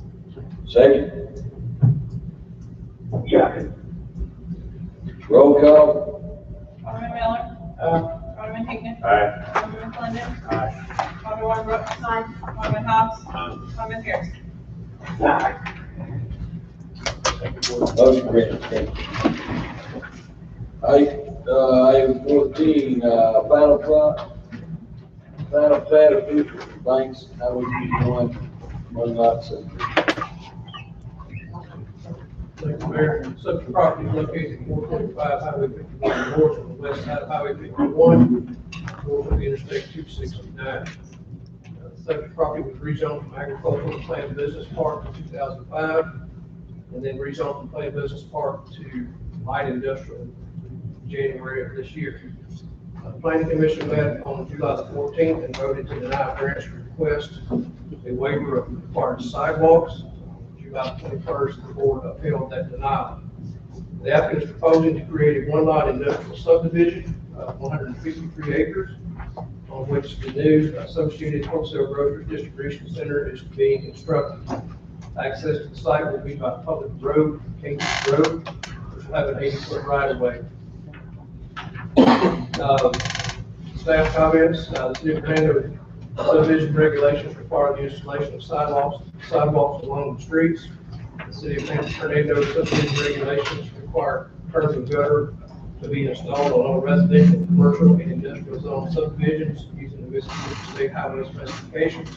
Second, Yeah. roll call. Alderman Miller. Alderman Higgins. Aye. Alderman Clendon. Aye. Alderman Brooks. Aye. Alderman Hobbs. Alderman Harris. Motion granted. Item 14, final plat approval for Banks, Highway 51, one lot subdivision. Thank you, Mayor. Subject property is located at 425 Highway 51 north on the west side of Highway 51, north of Interstate 269. Subject property was rezoned from agricultural to planned business park in 2005, and then rezoned from planned business park to light industrial in January of this year. The Planning Commission met on July the 14th and voted to deny Grant's request a waiver of required sidewalks. July 21st, the board upheld that denial. The applicant is proposing to create a one-lot industrial subdivision of 153 acres, on which the new Associated Wholesale Grocers Distribution Center is being constructed. Access to the site will be by public road, Kingston Road, which will have an 80-foot right-of-way. Staff comments, the city of Hernando subdivision regulations require the installation of sidewalks along the streets. The city of Hernando subdivision regulations require curb and gutter to be installed on all residential, commercial, and industrial zone subdivisions using the Mississippi State Highway specifications.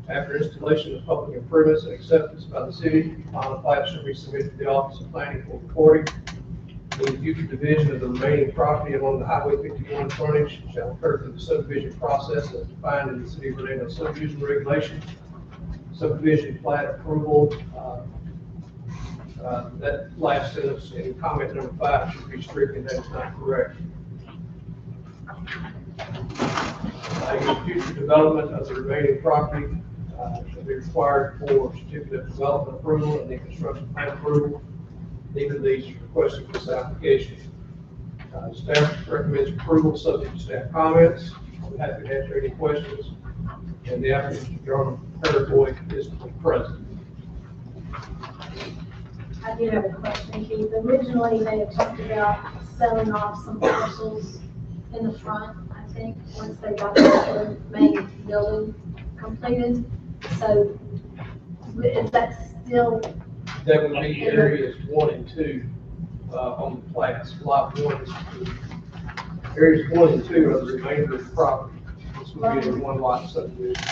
After installation of public improvements and acceptance by the city, final plat shall be submitted to the Office of Planning for recording. The future division of the remaining property along the Highway 51 frontage shall occur through the subdivision process as defined in the City of Hernando subdivision regulations. Subdivision plat approval, that last sentence in comment number 5 should be stricken, that is not correct. Future development of the remaining property shall be required for certificate of development approval and the construction plan approval. Neither of these requested for this application. Staff recommends approval subject to staff comments. I'm happy to answer any questions. And the applicant, John Herboy, is present. I do have a question, Keith. Originally, they had talked about selling off some parcels in the front, I think, once they got the main building completed. So is that still? That would be areas 1 and 2 on the plats. Lot 1 is areas 1 and 2 are the remainder of the property. This would be a one lot subdivision.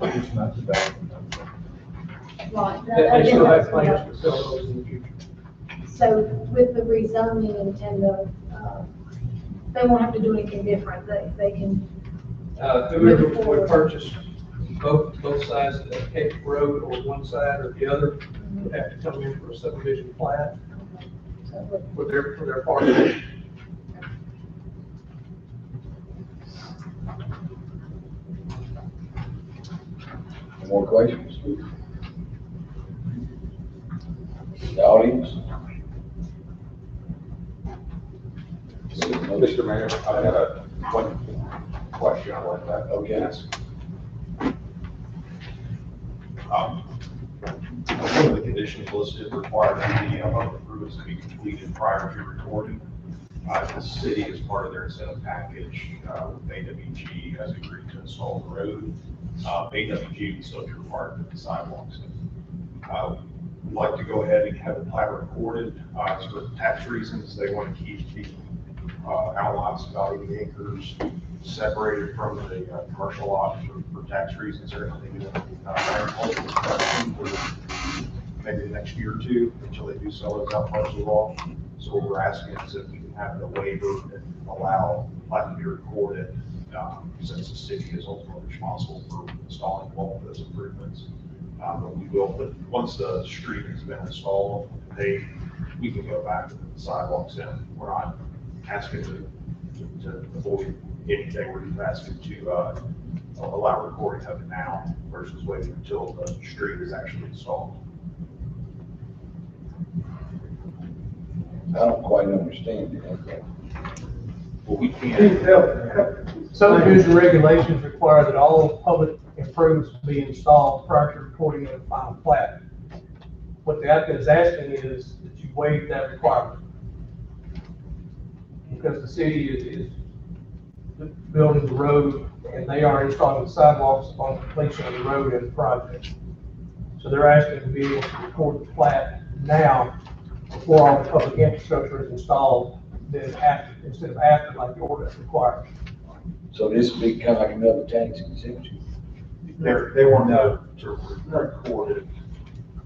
It's not too bad. Right. They still have plans to sell those in the future. So with the rezoning and the, they won't have to do anything different. They can. Whoever would purchase both sides of the Cape Road or one side or the other would have to come in for a subdivision plat for their part of it. More questions? The audience? Mr. Mayor, I had one question I wanted to ask. One of the conditions listed required the above improvements to be completed prior to recording. The city, as part of their incentive package, AWG has agreed to install the road. AWG is still required for the sidewalks. We'd like to go ahead and have the plat recorded, for tax reasons. They want to keep the outlots about 80 acres separated from the commercial lot for tax reasons. They're going to do agricultural production for maybe the next year or two until they do sell those out parcels off. So what we're asking is if we can have the waiver that allow plat to be recorded, since the city is ultimately responsible for installing all of those improvements. But we will, but once the street has been installed, we can go back to the sidewalks in. We're not asking to avoid anything. We're just asking to allow recording of it now versus waiting until the street is actually installed. I don't quite understand it. Okay. Well, we can't. Subdivision regulations require that all public improvements be installed prior to recording of the final plat. What the applicant is asking is that you waive that requirement. Because the city is building the road and they are installing the sidewalks upon completion of the road and the project. So they're asking to be able to record the plat now before all the public infrastructure is installed, then after, instead of after like the ordinance requires. So this would be kind of like another tax exemption. They want to record it.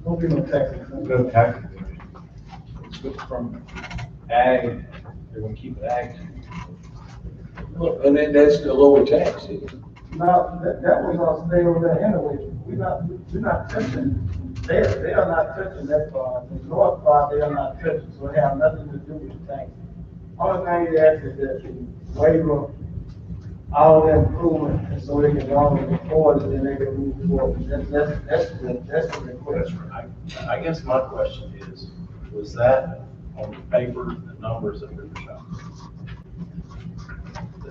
Don't be no taxes. No tax exemption. It's good from ag, they're gonna keep it ag. And then that's the lower tax, isn't it? Now, that was on stay over there anyway. We're not touching, they are not touching that part. The north part, they are not touching, so they have nothing to do with the tank. Only thing they ask is that you waiver all that improvement, and so they can go on and record it, and they can move forward. That's the request. That's right. I guess my question is, was that on the paper, the numbers that we were showing?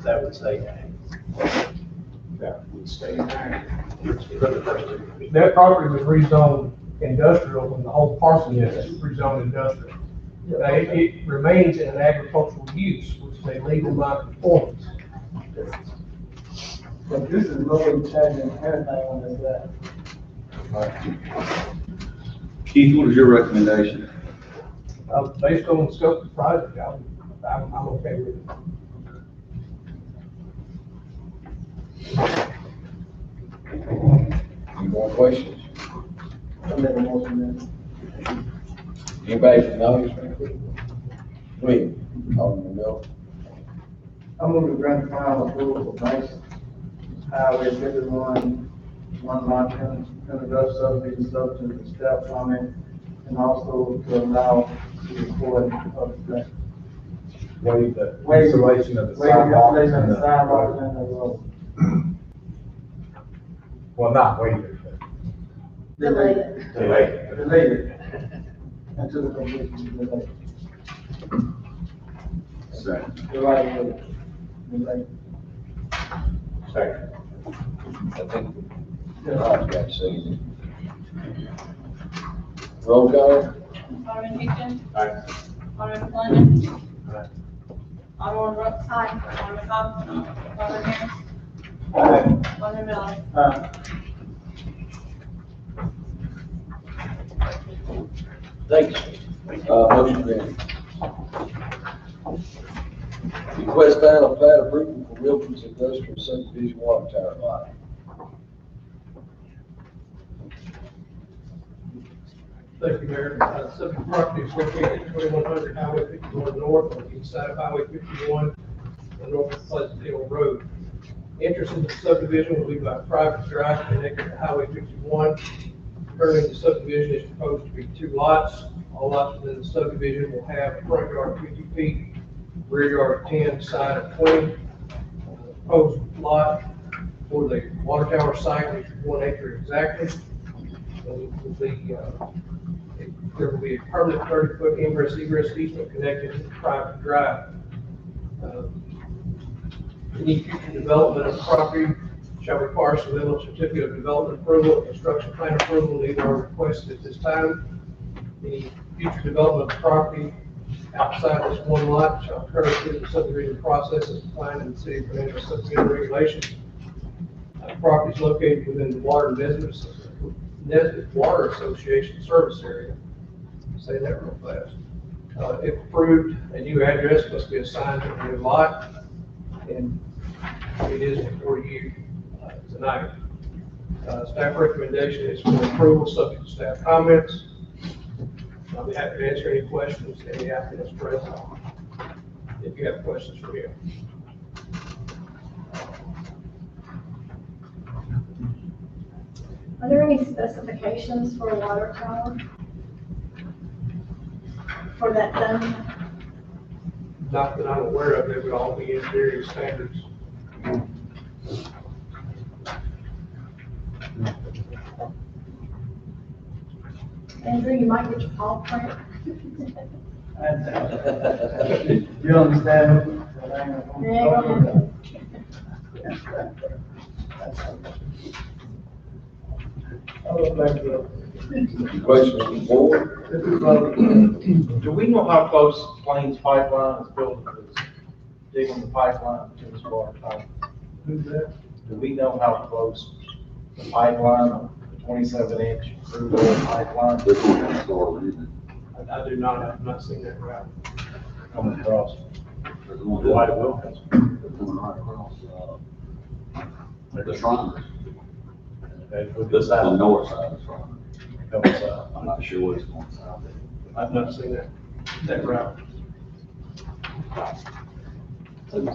That would say ag. That would stay in there. That property was rezoned industrial when the whole parcel is rezoned industrial. Now, it remains in an agricultural use, which may leave in non-conformance. But this is no way changing anything on that. Keith, what is your recommendation? Based on the scope of the project, I'm okay with it. Any more questions? I make a motion Anybody from the audience? Please, Alderman Miller. I move to grant final approval for Banks Highway 51, one lot, Hernando subdivision, subject to staff comment, and also to allow the recording of the Waive the Waive- installation of the waive the sidewalks installation of and the sidewalks the, and the road. well, not waive it, but Delay it. delay it. Delay it until the completion of the delay. Second. Delay. Second. I think, I've got to say it. Roll call? Alderman Houston. Aye. Alderman Flanagan. Aye. Alderman Brooks. Aye. Alderman Cobb. Alderman Harris. Aye. Alderman Miller. Thank you. Motion granted. Request final plat approval for Wilkins Industrial Subdivision Water Tower Lot. Thank you, Mayor. Subject property is located at 2100 Highway 51 North on the east side of Highway 51 on North Pleasantville Road. Entrance into the subdivision will be by private drive connected to Highway 51. Currently, the subdivision is proposed to be 2 lots. All lots within the subdivision will have a front yard of 50 feet, rear yard of 10, side of 20. The proposed lot for the water tower site is 1 acre exactly. There will be a permanent 30-foot ingress egress easement connected to the private drive. Any future development of the property shall require submittal certificate of development approval and construction plan approval. Neither are requested at this time. Any future development of the property outside this 1 lot shall occur through the subdivision process as defined in the city of Hernando subdivision regulations. The property is located within the Nesbitt Water Association service area. Say that real fast. If approved, a new address must be assigned to the new lot, and it is before you tonight. Staff recommendation is for approval, subject to staff comments. I'll be happy to answer any questions any applicants present, if you have questions for him. Are there any specifications for a water tower? For that zone? Not that I'm aware of, it would all be engineering standards. Andrew, you might get your paw print. You understand? Questions from the board? Do we know how close Plains Pipeline is built to this, digging the pipeline to this water tower? Who's that? Do we know how close the pipeline, the 27-inch crude oil pipeline I do not, I've not seen that route. coming across? Why do Wilkins? The Shrine. This is the north side of the Shrine. Comes out. I'm not sure where it's going south. I've not seen that route. I'm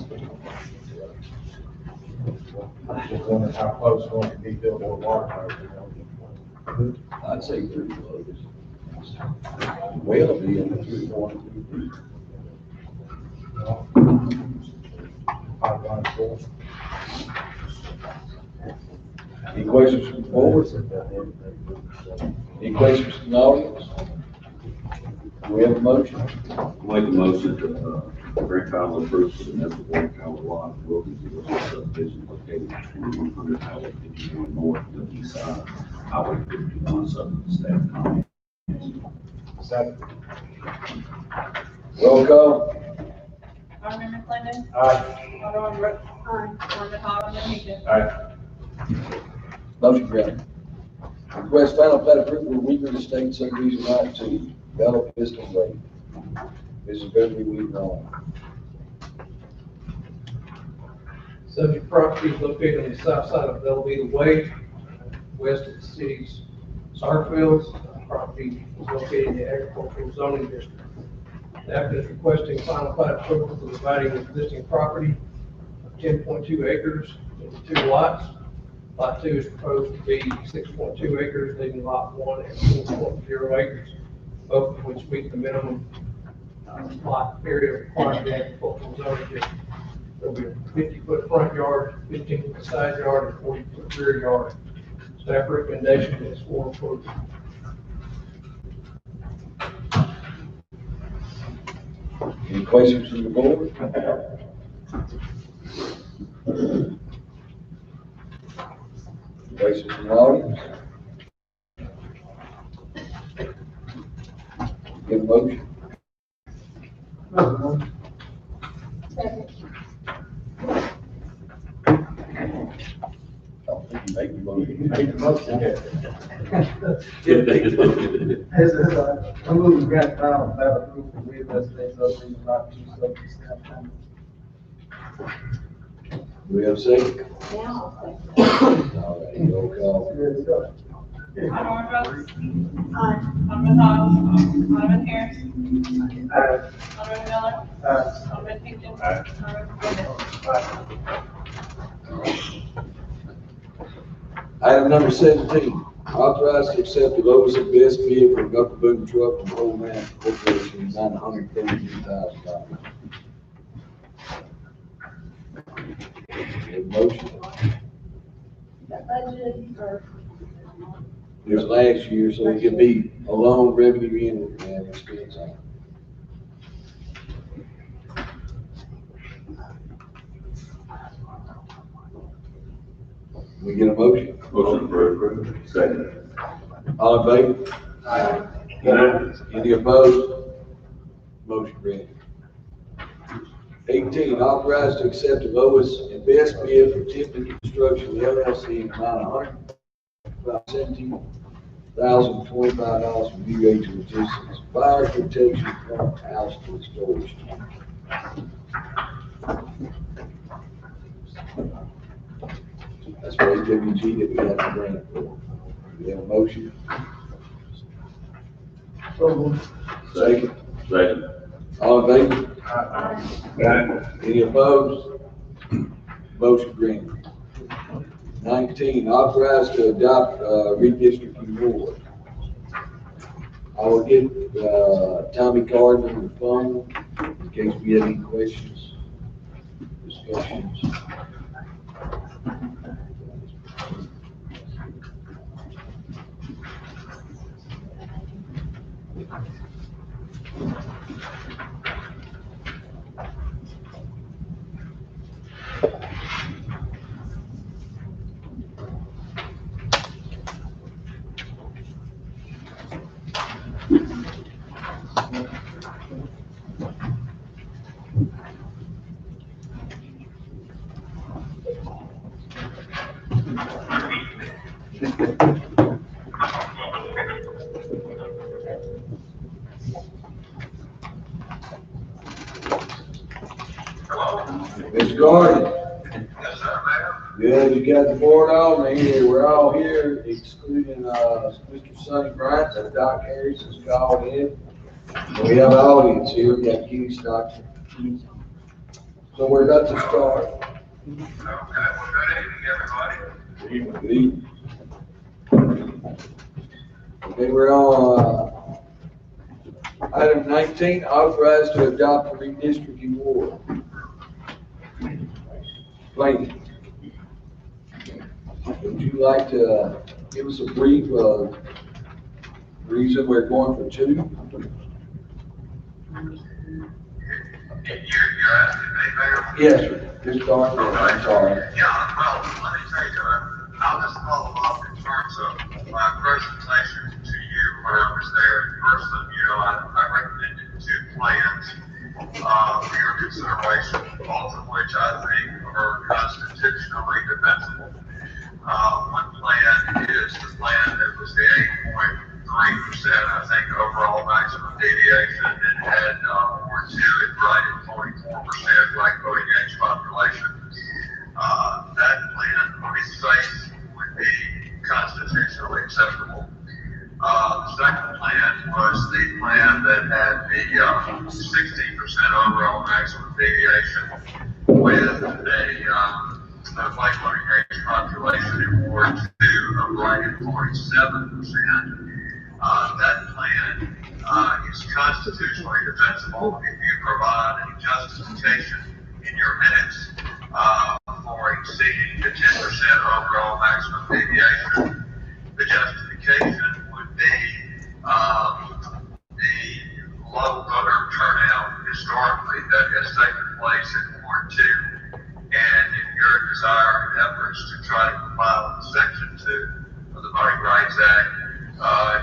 just wondering how close one could be built to a water tower. I'd say pretty close. Well, be in the 3.2. Pipeline full. Any questions from the board? Any questions from the audience? Do we have a motion? Make a motion to, grant final approval to the Nestor Water Tower lot, Wilkins, subdivision located between 100 Highway 51 north and the east side, Highway 51 south of the staff comment. Second. Roll call. Alderman McClendon. Aye. Alderman Brooks. Alderman Hall. Alderman Houston. Aye. Motion granted. Request final plat approval of Weaver Estate subdivision lot 2, Bella Vista Way. This is Beverly Weaver on. Subject property is located on the south side of Belvita Way, west of the city's soccer fields. Property is located in the agricultural zoning district. The applicant is requesting final plat approval for dividing the existing property of 10.2 acres into 2 lots. Lot 2 is proposed to be 6.2 acres, leaving lot 1 at 4.0 acres, both of which meet the minimum lot area required in the agricultural zoning district. There'll be a 50-foot front yard, 15-foot side yard, and 40-foot rear yard. Staff recommendation is for approval. Any questions from the board? Questions from the audience? Give a motion. Second. I think you make the motion. Make the motion. Yeah, make the motion. I move to grant final plat approval for Weaver Estate subdivision lot 2 subject to staff comments. Do we have a second? Now I'll second. All right, roll call. Alderman Brooks. Aye. Alderman Hall. Alderman Harris. Aye. Alderman Miller. Aye. Alderman Houston. Aye. Alderman McClendon. Item number 17, authorized to accept the lowest and best bid for Upper Boone Truck and Old Man Corporation in $933,000. Motion. That budget or It was last year, so it could be a loan revenue in and expense out. We get a motion? Motion for approval. Second. All in favor? Any opposed? Motion granted. 18, authorized to accept the lowest and best bid for Tiffany Construction LLC in the amount of $1,025 for new age logistics, fire protection pump house to storage. That's for AWG that we have to grant for. We have a motion? Second? Second. All in favor? Aye. Any opposed? Motion granted. 19, authorized to adopt, redistricting board. I will get, Tommy Carden on the phone in case we have any questions, discussions. Mr. Gordon? Yes, sir, ma'am. Good, you got the board on here, we're all here excluding, Mr. Sonny Bryant, that Doc Harris has called in. And we have an audience here, we got Kenny Stockton. So we're about to start. Okay, well, good evening, everybody. Good evening. Okay, we're on, item 19, authorized to adopt a redistricting board. Planning. Would you like to give us a brief, reason we're going for two? You're asking me, Mayor? Yes, sir. Just start there, I'm sorry. Yeah, well, let me tell you, I'll just follow up in terms of my presentation to you when I was there in person. You know, I recommended two plans, for your consideration, both of which I think are constitutionally defensible. One plan is the plan that was the 8.3%, I think, overall maximum deviation, and had, or two, it right at 44% black voting age population. That plan, on its face, would be constitutionally acceptable. The second plan was the plan that had the 60% overall maximum deviation with a black voting age population in Ward 2 of right at 47%. That plan is constitutionally defensible if you provide a justification in your minutes for exceeding the 10% overall maximum deviation. The justification would be the low voter turnout historically that has taken place in Ward 2, and in your desire and efforts to try to comply with Section 2 of the Voting Rights Act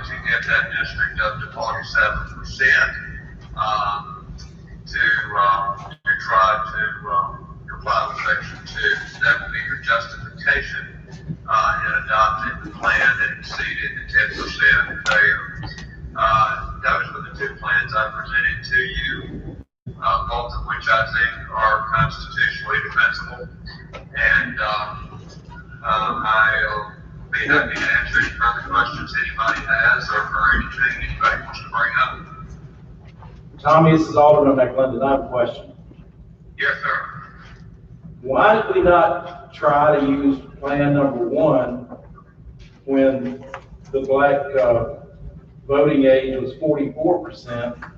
to get that district up to 47%, to try to comply with Section 2. That would be your justification in adopting the plan that exceeded the 10% there. Those were the two plans I presented to you, both of which I think are constitutionally defensible. And I'll be happy to answer any further questions anybody has or anything anybody wants to bring up. Tommy, this is Alderman McClendon. I have a question. Yes, sir. Why did we not try to use plan number one when the black voting age was 44%,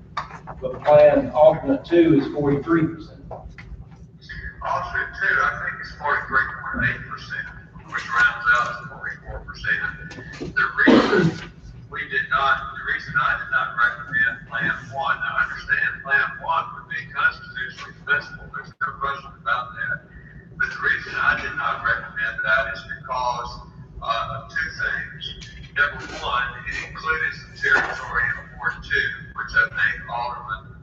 but plan alternate 2 is 43%? Alternate 2, I think, is 43.8%, which rounds out to 44%. The reason I did not recommend plan 1, now I understand plan 1 would be constitutionally defensible, there's no question about that. But the reason I did not recommend that is because of two things. Number one, it included some territory in Ward 2, which I think Alderman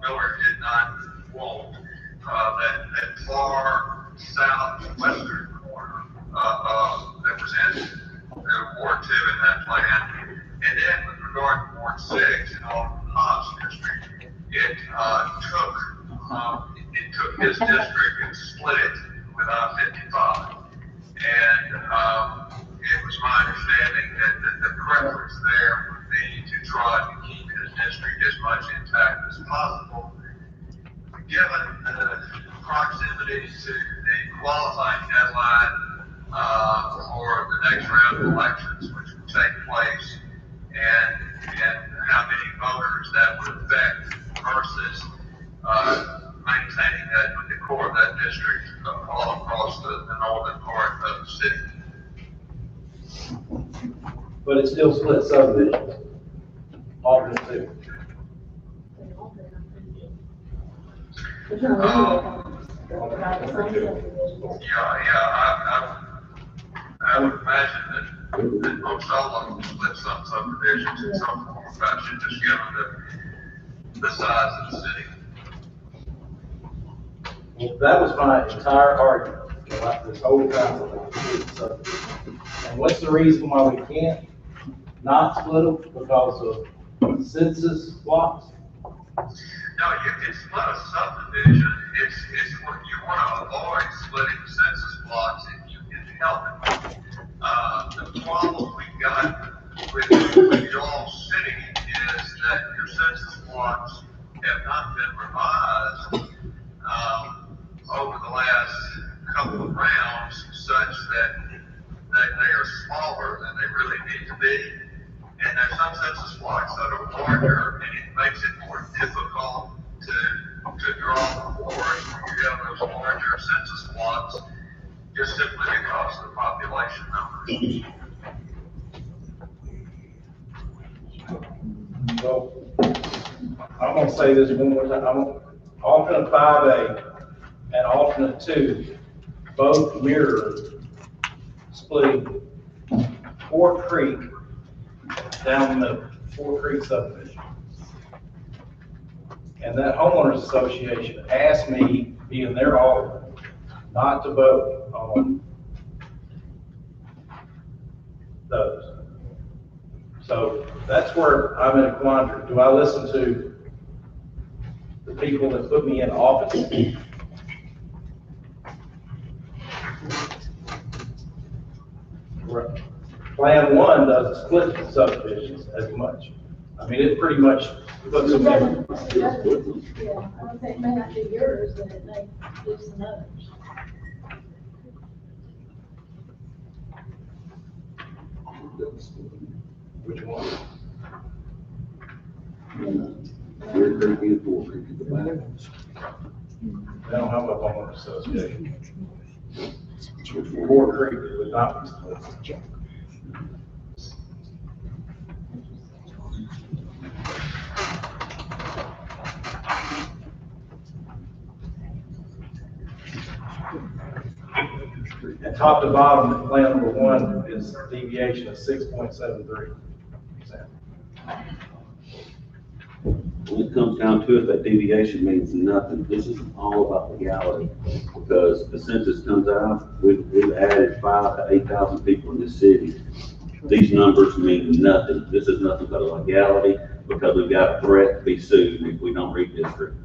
Miller did not want. That far southwestern corner that was in Ward 2 in that plan Ward 6 in Alderman Hobbs' district, it took his district and split it with I-55. And it was my understanding that the preference there would be to try to keep his district as much intact as possible. Given the proximity to the qualifying deadline for the next round of elections, which will take place, and how many voters that would affect versus maintaining that the core of that district all across the northern part of the city. But it's still split subdivisions, alternate two. I would imagine that most all of them split some subdivisions in some form or fashion, just given the size of the city. Well, that was my entire argument, about this whole time about split subdivisions. And what's the reason why we can't not split them? Because of census blocks? No, you can split a subdivision. It's what you want to avoid splitting census blocks if you can help it. The problem we've got with your own city is that your census blocks have not been revised over the last couple of rounds such that they are smaller than they really need to be. And there's some census blocks that are larger, and it makes it more difficult to draw reports when you have those larger census blocks, just simply because of the population numbers. So, I'm gonna say this one more time. Alternate 5A and alternate 2 both mirror splitting Fort Creek down the Fort Creek subdivision. And that homeowners association asked me, being their alderman, not to vote on those. So that's where I'm in a quandary. Do I listen to the people that put me in office? Plan 1 doesn't split the subdivisions as much. I mean, it pretty much puts them in. Yeah, I would say it may not be yours, but it may do some others. Which one? We're going to be for the back. They don't have a homeowner association. Fort Creek would not be split. And top to bottom, plan number 1 is a deviation of 6.73%. When it comes down to it, that deviation means nothing. This is all about legality. Because the census comes out, we've added 5,000 to 8,000 people in this city. These numbers mean nothing. This is nothing but a legality, because we've got a threat to be sued if we don't redistrict.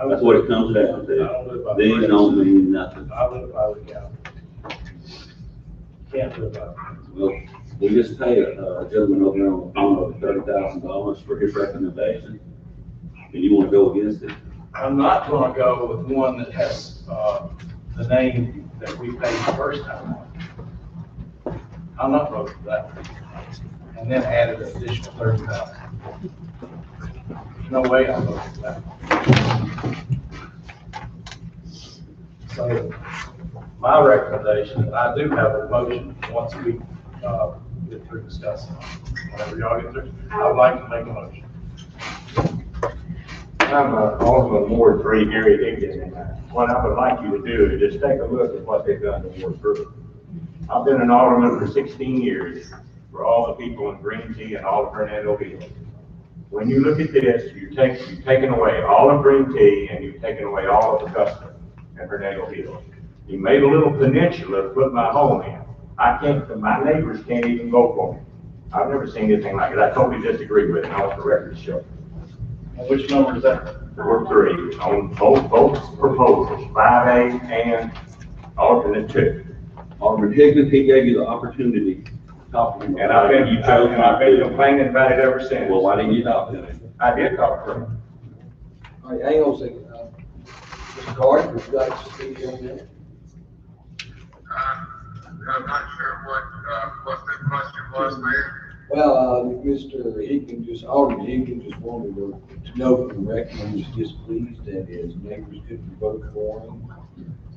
That's what it comes down to. These don't mean nothing. I live by legality. Can't live by it. Well, we just paid a gentleman over there on the phone over $30,000 for his recommendation, and you want to go against it? I'm not gonna go with one that has, the name that we paid the first time on. I'm not voting for that. And then added an additional 30,000. No way I'm voting for that. So, my recommendation, and I do have a motion once we, get through discussing, whenever y'all get through, I would like to make a motion. I'm Alderman Ward 3, Gary Higgins, and what I would like you to do is just take a look at what they've done in Ward 3. I've been an alderman for 16 years for all the people in Green Tea and all of Hernando Hills. When you look at this, you've taken away all of Green Tea and you've taken away all of the custom in Hernando Hills. You made a little peninsula to put my home in. My neighbors can't even go for me. I've never seen anything like it. I totally disagree with it. I want the record to show. Which number is that? Ward 3, on both proposals, 5A and alternate 2. Alderman Higgins, he gave you the opportunity to talk to him. And I've been, You chose I've not been to. complaining about it ever since. Well, why didn't you talk to him? I did talk to him. All right, hang on a second. Mr. Carter, would you like to speak on that? I'm not sure what the question was, Mayor. Well, Mr. Higgins Alderman Higgins just wanted to know for the record, he was displeased that his neighbors couldn't vote for him.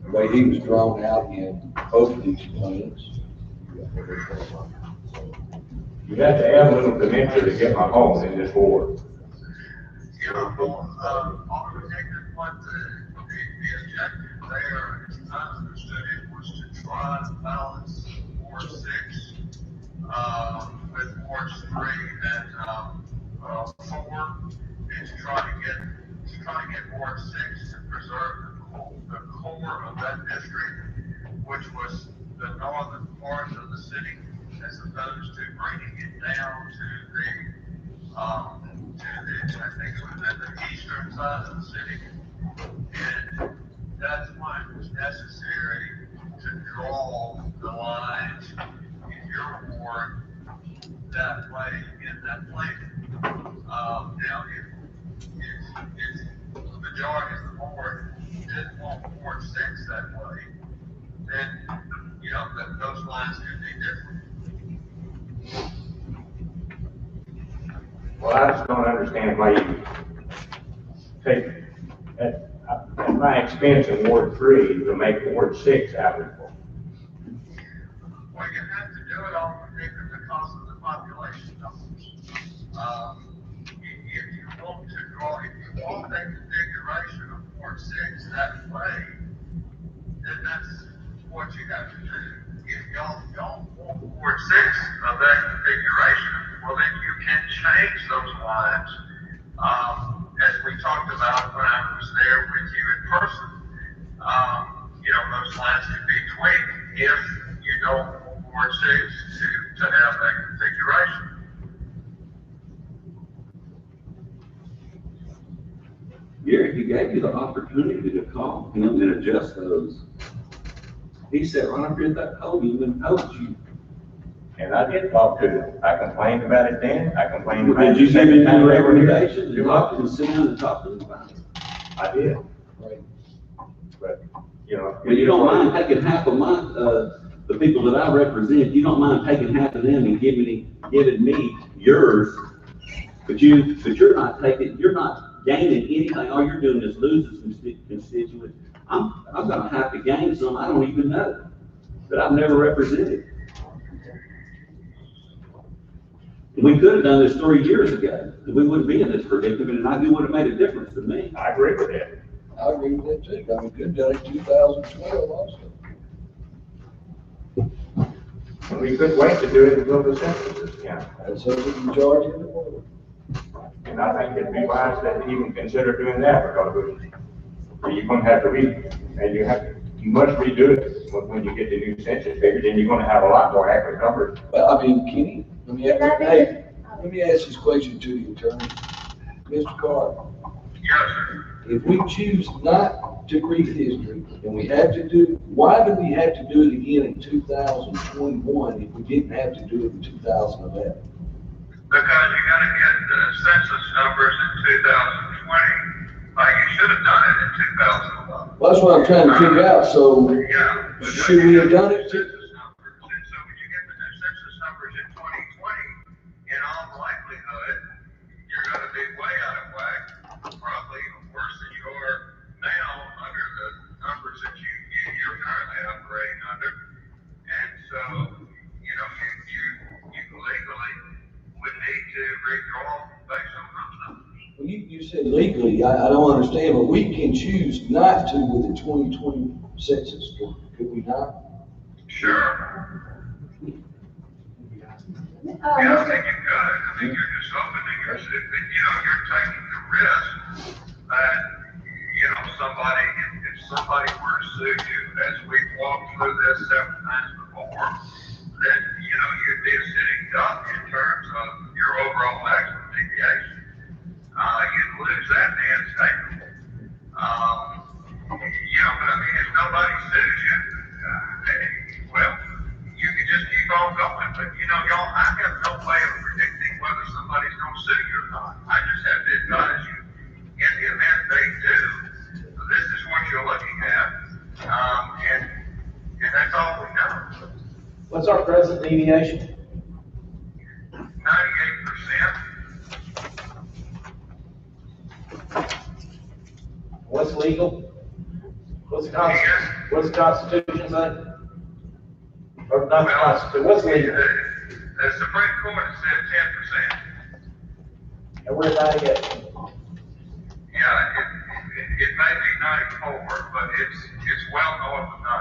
The way he was drawn out in both of these plans. You have to add a little dementia to get my home in this ward. Yeah, well, Alderman Higgins, what the objective there, as I understood it, was to try to balance Ward 6, with Wards 3 and, 4, and to try to get Ward 6 to preserve the core of that district, which was the northern part of the city, as opposed to bringing it down to I think it was at the eastern side of the city. And that's why it was necessary to draw the lines in your ward that way in that plan. Now, if the majority of the board didn't want Ward 6 that way, then, you know, those lines could be different. Well, I just don't understand why you take, at my expense in Ward 3 to make Ward 6 applicable. Well, you have to do it all because of the population numbers. If you want that configuration of Ward 6 that way, then that's what you have to do. If y'all don't want Ward 6 of that configuration, well, then you can change those lines, as we talked about when I was there with you in person. You know, those lines can be tweaked if you don't want Ward 6 to have that configuration. Gary, he gave you the opportunity to call him and adjust those. He sat right up here at that podium and told you. And I did talk to them. I complained about it then. I complained about it. Did you give him any recommendations? You're You talked to him, sit down and talk to him about it. I did. Right. But, you know. But you don't mind taking half of my, the people that I represent, you don't mind taking half of them and giving me yours. But you're not gaining anything. All you're doing is losing some constituents. I'm gonna have to gain some I don't even know, that I've never represented. We could have done this 3 years ago, and we wouldn't be in this predicament, and I knew it would have made a difference to me. I agree with that. I agree with that too. I mean, could have done it in 2012 also. And we couldn't wait to do it until the census is counted. That's up to the majority of the board. And I think it'd be wise to even consider doing that, because you're gonna have to and you must redo it when you get the new census figures, and you're gonna have a lot more accurate numbers. Well, I mean, Kenny, let me ask this question to the attorney. Mr. Carter, Yes, sir. if we choose not to create history, and we have to do, why do we have to do it again in 2021 if we didn't have to do it in 2011? Because you gotta get the census numbers in 2020, like you should have done it in 2011. Well, that's what I'm trying to figure out, so Yeah. should we have done it? Census numbers, and so when you get the new census numbers in 2020, in all likelihood, you're gonna be way out of whack, probably worse than you are now under the numbers that you're currently operating under. And so, you know, you legally would need to redraw based on those numbers. Well, you said legally, I don't understand, but we can choose not to with the 2020 census, could we not? Sure. Yeah, I Mr. think you could. I think you're just opening yourself, you know, you're taking the risk that, you know, if somebody were to sue you, as we've walked through this several times before, then, you know, you'd be a sitting duck in terms all going, but you know, y'all, I have no way of predicting whether somebody's gonna sue you or not. I just have to advise you, in the event they do, this is what you're looking at, and that's all we know. What's our present deviation? 98%. What's legal? What's the Constitution say? Or not the Constitution, what's legal? The Supreme Court has said 10%. And we're 98. Yeah, it may be 94, but it's well north of 90.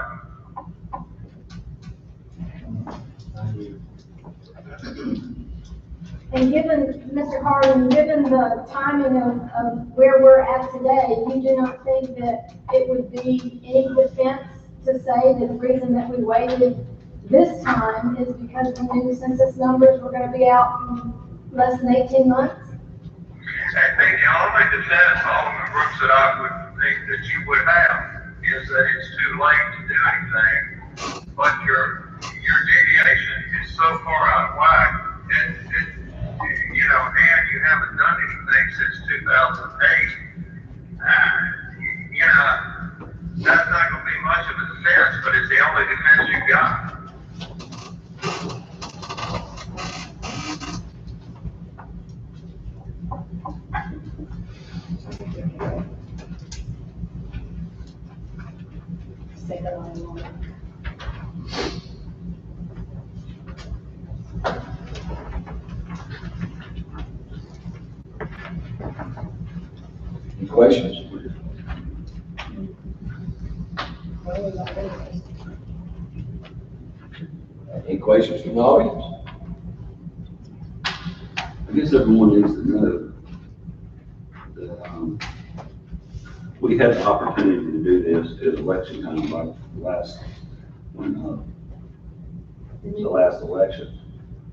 And given, Mr. Hardin, given the timing of where we're at today, you do not think that it would be any defense to say that the reason that we waited this time is because we knew census numbers were going to be out in less than 18 months? I think the only defense, Alderman Brooks, that I would think that you would have is that it's too late to do anything, but your deviation is so far out of whack, and you know, and you haven't done anything since 2008. You know, that's not going to be much of a defense, but it's the only defense you've got. Say that on the line. Any questions? Any questions from the audience? I guess everyone needs to know that, we had the opportunity to do this at election time, like the last election.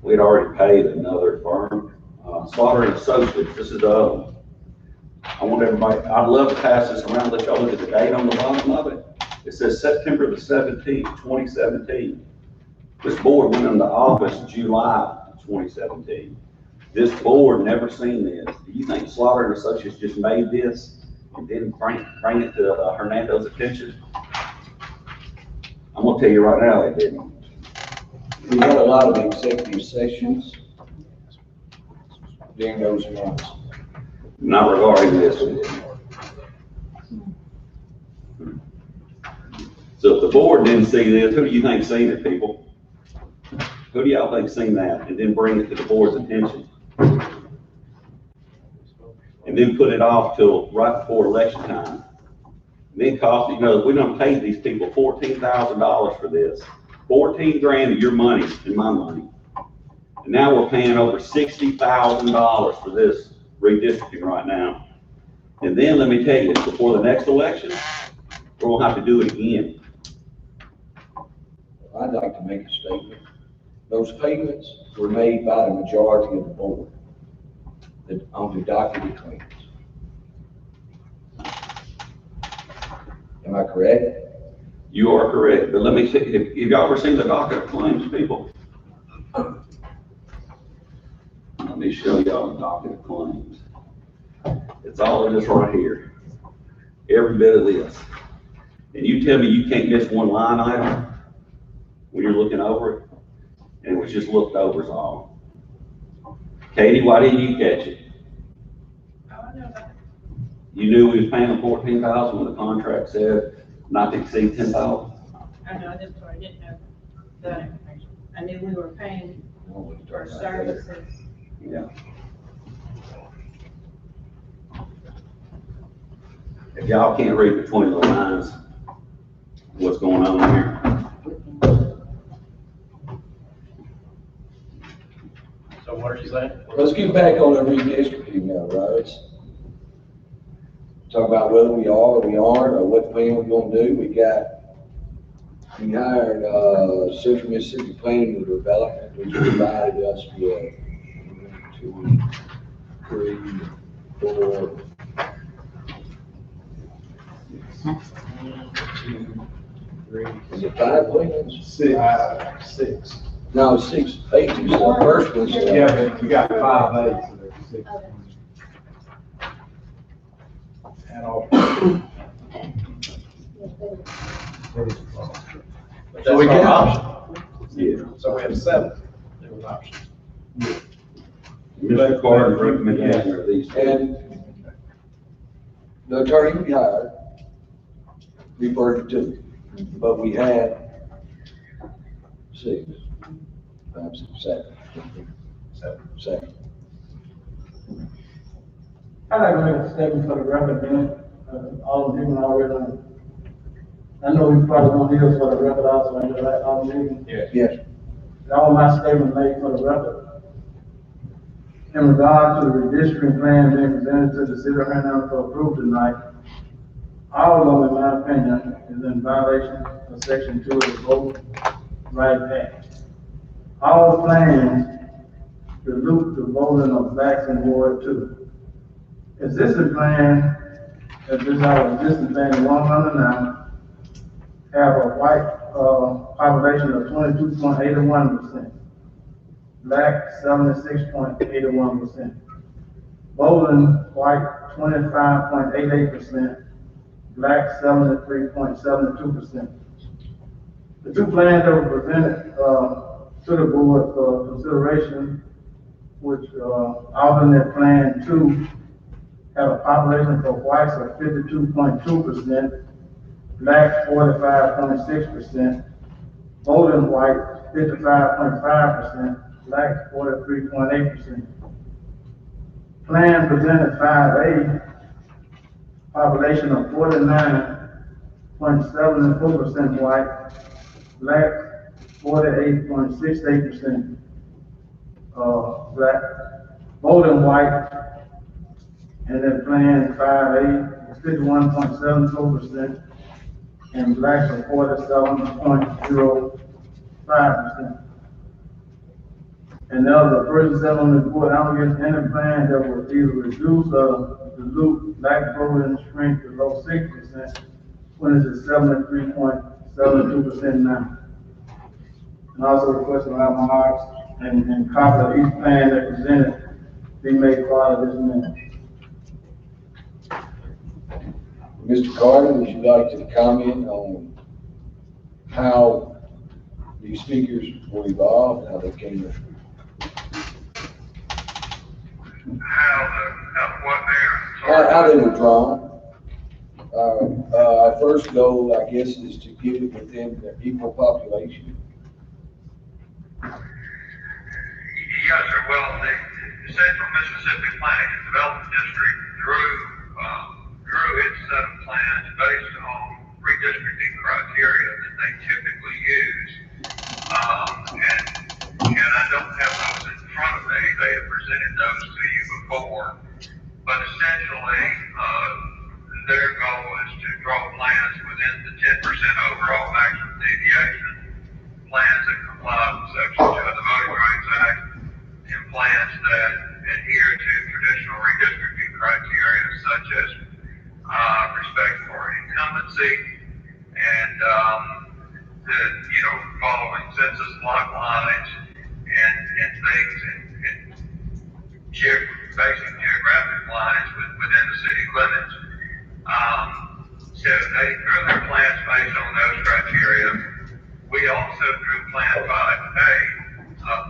We had already paid another firm, Slaughter and Associates, this is the other one. I want everybody, I'd love to pass this around, let y'all look at the date on the bottom of it. It says September the 17th, 2017. This board went into office July 2017. This board never seen this. Do you think Slaughter and Associates just made this and didn't bring it to Hernando's attention? I'm gonna tell you right now, they didn't. We had a lot of executive sessions during those months. Not regarding this one. So if the board didn't see this, who do you think seen it, people? Who do y'all think seen that and then bring it to the board's attention? And then put it off till right before election time. And then cost, you know, we done paid these people $14,000 for this. 14 grand of your money and my money. And now we're paying over $60,000 for this redistricting right now. And then let me tell you, before the next election, we're gonna have to do it again. I'd like to make a statement. Those payments were made by the majority of the board on the document claims. Am I correct? You are correct, but let me see, if y'all ever seen the docket of claims, people? Let me show y'all the docket of claims. It's all of this right here. Every bit of this. And you tell me you can't miss one line item when you're looking over it? And it was just looked over is all. Katie, why didn't you catch it? Oh, I know that. You knew we was paying them 14,000 when the contract said not to exceed 10,000? I know, that's why I didn't know that information. I knew we were paying for services. Yeah. If y'all can't read between the lines, what's going on here? So what are you saying? Let's get back on the redistricting now, Rose. Talk about whether we are or we aren't, or what plan we're gonna do. We hired, Central Mississippi Planning and Development, which provided us with 1, 2, 3, 4, 2, 3, is it 5 plans? 6. No, 6 pages, the first one's. Yeah, but you got 5 A's, so there's 6. And all. But So we that's can- our option. Yeah. So we have 7 different options. Mr. Carter's recommendation are these. And the attorney we hired referred to 2, but we had 6, 5, 6, 7. I'd like to make a statement for the record, man. All of you already know. I know we probably don't hear us for the record also, and like all of you. Yes. All my statement made for the record. In regard to the redistricting plan being presented to the city of Hernando for approval tonight, all of them, in my opinion, is in violation of section 2 of the Vote Right Act. All plans dilute the voting of blacks in Ward 2. Existing plan, as this our existing plan, 109, have a white, population of 22.81%. Black, 76.81%. Voting white, 25.88%. Black, 73.72%. The 2 plans that were presented, to the board for consideration, which, alternate plan 2, have a population for whites of 52.2%, blacks 45.6%, voting white 55.5%, black 43.8%. Plan presented 5A, population of 49.74% white, black 48.68%, black, voting white. And then plan 5A is 51.74%, and blacks are 47.05%. And there was a person said on the board, I don't get any plan that will either reduce or dilute black voting strength below 6%, when it's at 73.72% now. And also requesting our marks and copy of each plan that presented be made part of this minute. Mr. Carter, would you like to comment on how these figures were evolved, how they came up? How they were drawn? Our first goal, I guess, is to get it within the equal population. Yes, sir. Well, the Central Mississippi Planning and Development District drew its set of plans based on redistricting criteria that they typically use. And I don't have those in front of me. They have presented those to you before. But essentially, their goal is to draw plans within the 10% overall maximum deviation, plans that comply with Section 2 of the Voting Rights Act, and plans that adhere to traditional redistricting criteria such as respect for incumbency and following census block lines and things and basic geographic lines within the city limits. So they drew their plans based on those criteria. We also drew Plan 5A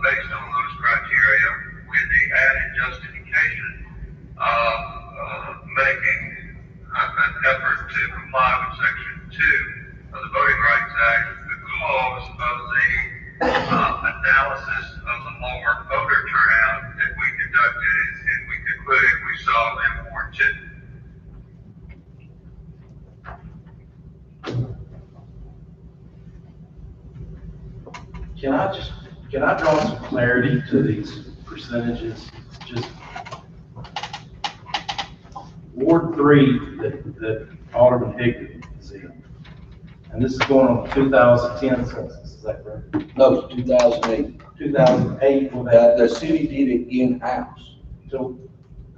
based on those criteria with the added justification of making an effort to comply with Section 2 of the Voting Rights Act because of the analysis of the lower voter turnout that we conducted and we concluded we saw unwarranted. Can I draw some clarity to these percentages? Just Ward 3 that Alderman Higdon is in. And this is going on the 2010 census, is that correct? No, it's 2008. 2008, The city did it in-house. so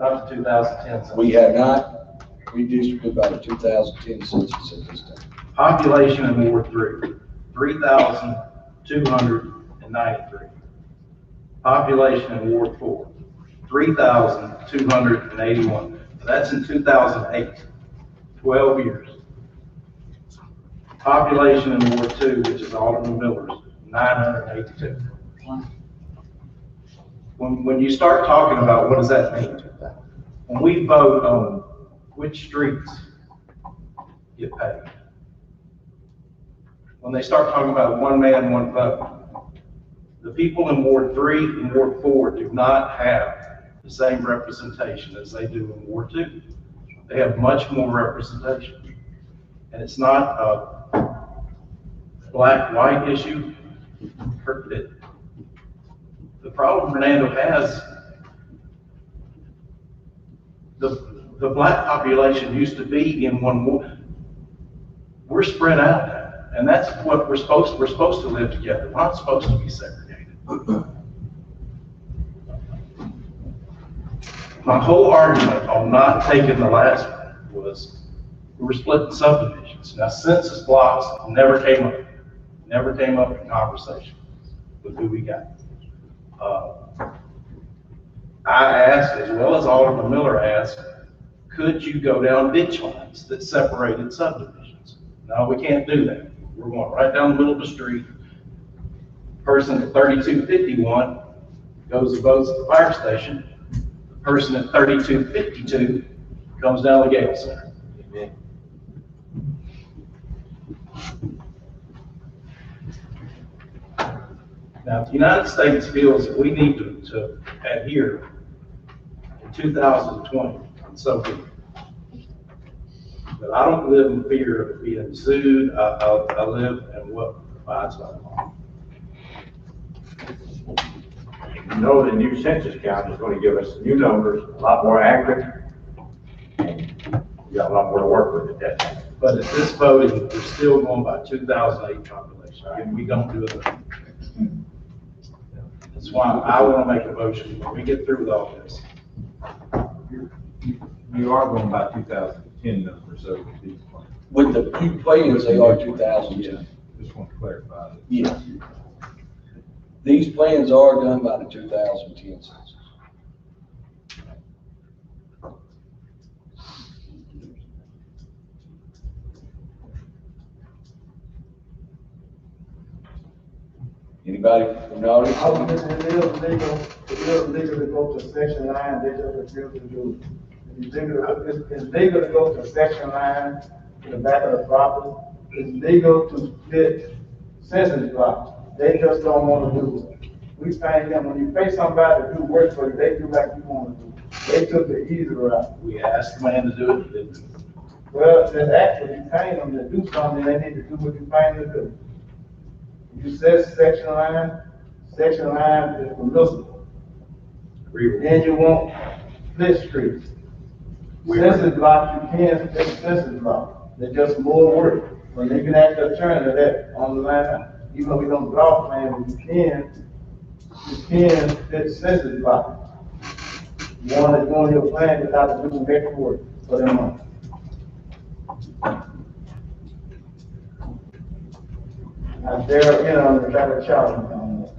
not the 2010 census. We have not redistricted by the 2010 census at this time. Population in Ward 3, 3,287. in 93. Population in Ward 4, 3,281. That's in 2008, 12 years. Population in Ward 2, which is Alderman Miller's, 982. When you start talking about what does that mean, when we vote on which streets get paid, when they start talking about one man, one vote, the people in Ward 3 and Ward 4 do not have the same representation as they do in Ward 2. They have much more representation. And it's not a black-white issue. The problem Hernando has, the black population used to be in one ward. We're spread out now, and that's what we're supposed to live together. We're not supposed to be segregated. My whole argument on not taking the last one was we were splitting subdivisions. Now, census blocks never came up in conversation with who we got. I asked, as well as Alderman Miller asked, could you go down ditch lines that separated subdivisions? No, we can't do that. We're going right down the middle of the street. Person at 3251 goes and votes at the fire station. The person at 3252 comes down the Gale Center. Amen. Now, if the United States feels that we need to adhere in 2020, and so be it. But I don't live in fear of being sued. I live in what abides by the law. You know, the new census count is going to give us new numbers, a lot more accurate. We got a lot more to work with at that time. But at this voting, we're still going by 2008 population, and we don't do it. That's why I want to make a motion when we get through with all this. You are going by 2010 numbers, so these plans. With the few plans, they are 2010. Just want to clarify that. Yes. These plans are done by the 2010 census. Anybody from the audience? It is legal to go to section line, they just refuse to do it. It's legal to go to section line to the back of the property. It's legal to split census blocks. They just don't want to do it. We find them, when you pay somebody to do work for you, they do like you want to do. They took the easy route. We asked the man to do it, he didn't do it. Well, then actually, you paying them to do something, they need to do what you paying them to do. You said section line is permissible. Then you want split streets. Census blocks, you can split census blocks. They're just more work. When they can ask the attorney that on the line, even though we don't draw plan, but you can split census blocks. You want to go on your plan without doing extra work for them money. They're, they're trying to challenge me on that.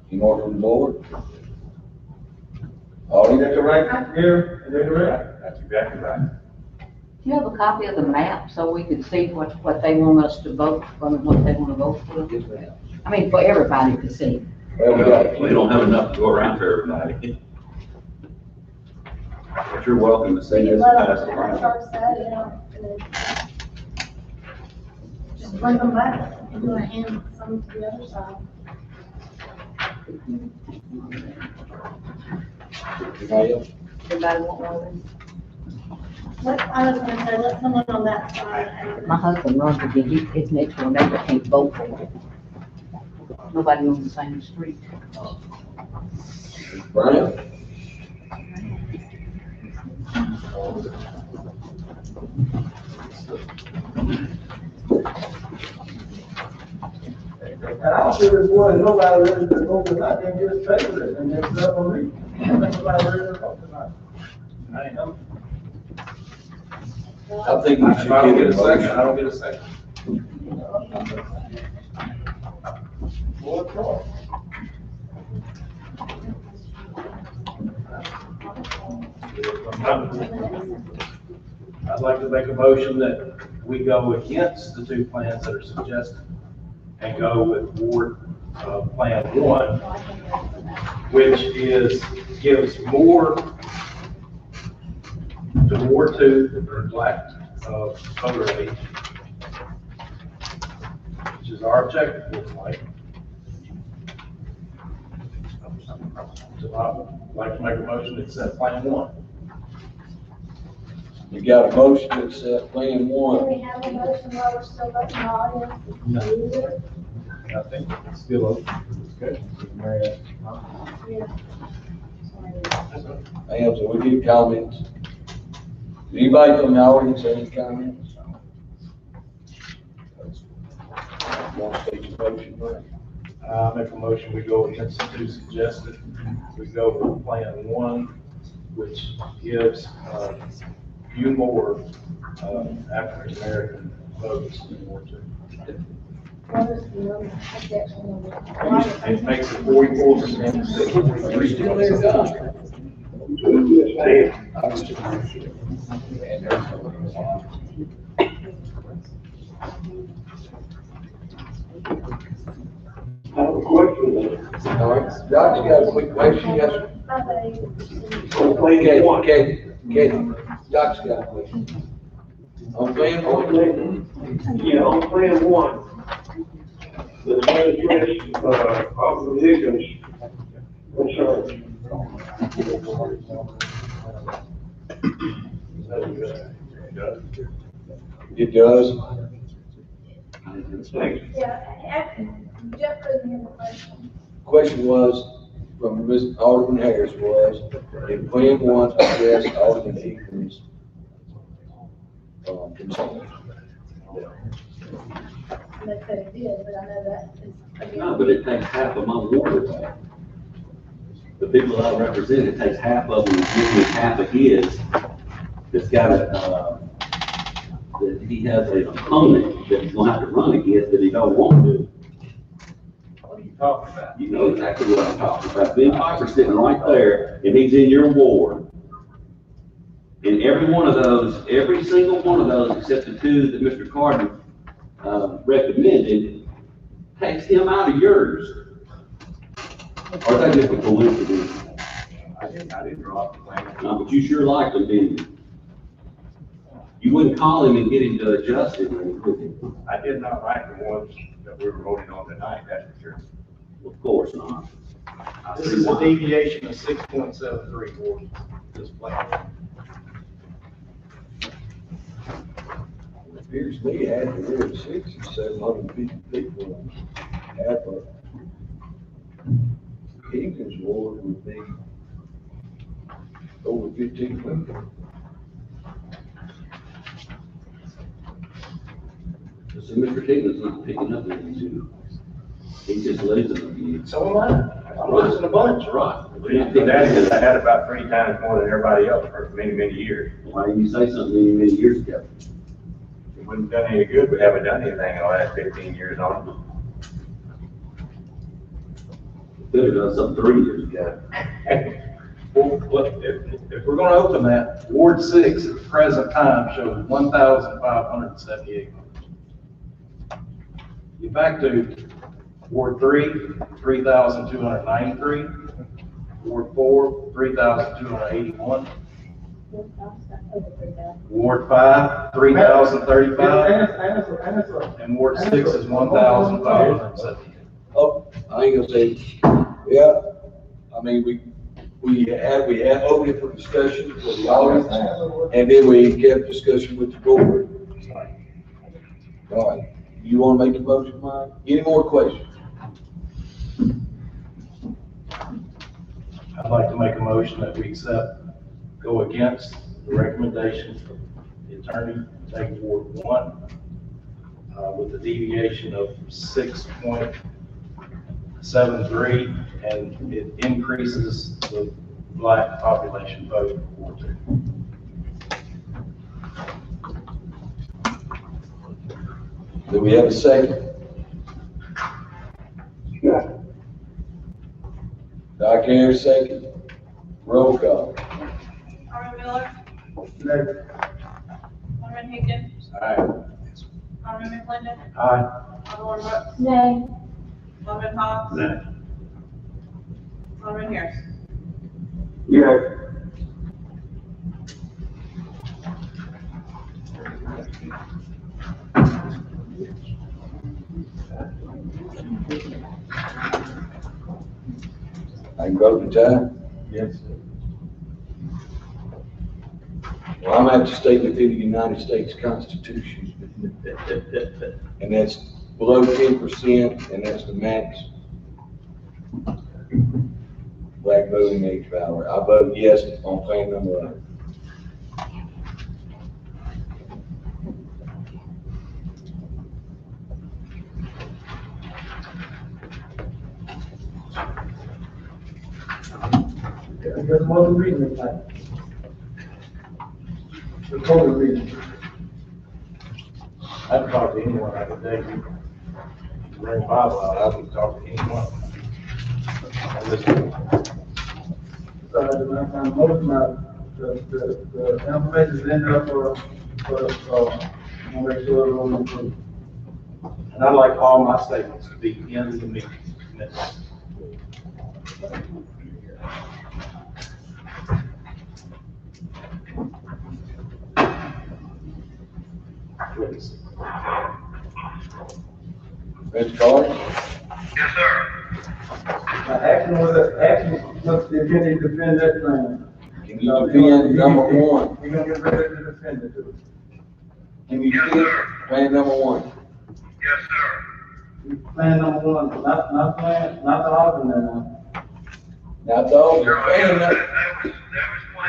Any more from the board? Audience? Is that right here? Is that right? That's exactly right. Do you have a copy of the map so we could see what they want us to vote for and what they want to vote for? I mean, for everybody to see. Well, We don't have enough to go around for everybody. But you're welcome to say this. Pass it around. Just bring them back. I'm gonna hand some to the other side. Anybody else? Everybody want one of them? What, I was gonna say, let someone on that side. My husband runs again, his next door neighbor can't vote for him. Nobody on the same street. Brian? And I don't feel this boy, nobody ready to vote tonight, they can just table it and just stuff on me. Nobody ready to vote tonight. I ain't know. I think we If should I don't get a get second, a I don't get a second. I'd like to make a motion that we go against the two plans that are suggested and go with Ward, Plan 1, which gives more to Ward 2 for black, voter age, which is our objective, looks like. So I'd like to make a motion to accept Plan 1. You got a motion to accept Plan Can 1. we have a motion while we're still voting on the audience? I think it's still open for discussion. So Mary asked, Yeah. Ma'am, so we need comments. Anybody from the audience have any comments? Want to state your motion, right? I make a motion, we go against the two suggested. We go with Plan 1, which gives few more African American votes in Ward 2. What is the number, objection number? It makes it 44% instead of 43%. I have a question. All right, Doc, you got a quick question, yes, sir? Plan 1. Katie, Doc's got a question. On Plan 1? Yeah, on Plan 1, the administration, of positions concerned. It does. Yeah, Jeff couldn't hear the question. Question was, from Ms. Alderman Harris was, in Plan 1, address Alderman Ingram's concern. They said it did, but I know that is, again. No, but it takes half of my ward. The people that I represent, it takes half of them, and gives me half of his, that's got a, that he has an opponent that he's gonna have to run against that he don't want to. What are you talking about? You know exactly what I'm talking about. Ben Piper's sitting right there, and he's in your ward. And every one of those, every single one of those, except the two that Mr. Carter, recommended, takes him out of yours. Or is that just a coincidence? I didn't draw up the plan. No, but you sure liked him, didn't you? You wouldn't call him and get him to adjust it, would you? I did not like the ones that we were voting on tonight, that's for sure. Of course not. This is a deviation of 6.73 Ward, this plan. It appears to me half of Ward 6 is 750 people. Half of Ingram's ward would be over 1,500. So Mr. Higgins not picking up anything. He's just losing them. So am I. I'm losing a bunch. Right. But that is, I had about 3 times more than everybody else for many, many years. Why didn't you say something many, many years ago? It wouldn't have done any good, we haven't done anything in the last 15 years on it. Could have done something 3 years ago. Well, if we're gonna open that, Ward 6 at the present time shows 1,578 votes. You back to Ward 3, 3,293. Ward 4, 3,281. Ward 5, 3,035. And Ward 6 is 1,578. Oh, I ain't gonna say, yeah, I mean, we had opened it for discussion with the audience, and then we kept discussion with the board. All right, you wanna make a motion, Mike? Any more questions? I'd like to make a motion that we go against the recommendations of the attorney, take Ward 1, with the deviation of 6.73, and it increases the black population vote in Ward 2. Do we have a second? Doc Harris, second. Roll call. Alderman Miller, Negative. Alderman Higgins, Aye. Alderman McClendon, Aye. Alderman Brooks, Nay. Alderman Hobbs, Nay. Alderman Harris. Yes. I can vote the time. Yes. Well, I'm going to have to state within the United States Constitution. And that's below 10%, and that's the max black voting age power. I vote yes on plan number 8. I guess more reading it like. The total reading. I can talk to anyone, I can tell you, bring the Bible out, I would talk to anyone. I'm listening. So the information is in there we'll make sure everyone approves. And I'd like all my statements to be in the meeting minutes. Please. Mr. Carter? Yes, sir. Now, action was the attorney to defend that claim. Can you defend number 1? You're gonna get ready to defend it too. Can you Yes, defend sir. plan number 1? Yes, sir. Plan number 1, not the Alderman now. Now, those Sure, are yeah, plan that number, was plan 1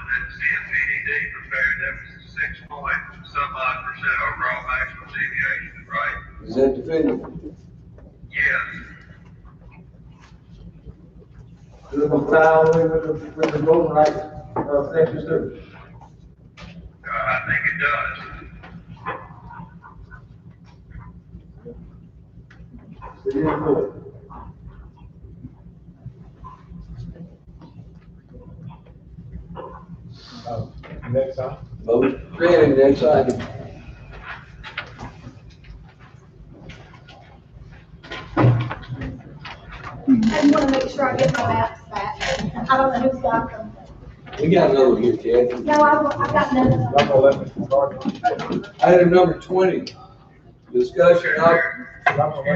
that CMPDD prepared. That was 6.some-odd% overall maximum deviation, right? is that defendable? Yes. Does it comply with the voting rights, section 2? I think it does. It is good. Next time. Vote granted, next item. I want to make sure I get my maps back. I don't know who's got them. We got another here, Kathy. No, I got none. I'm gonna let Mr. Carter. Item number 20, discussion of, I'm gonna let you. You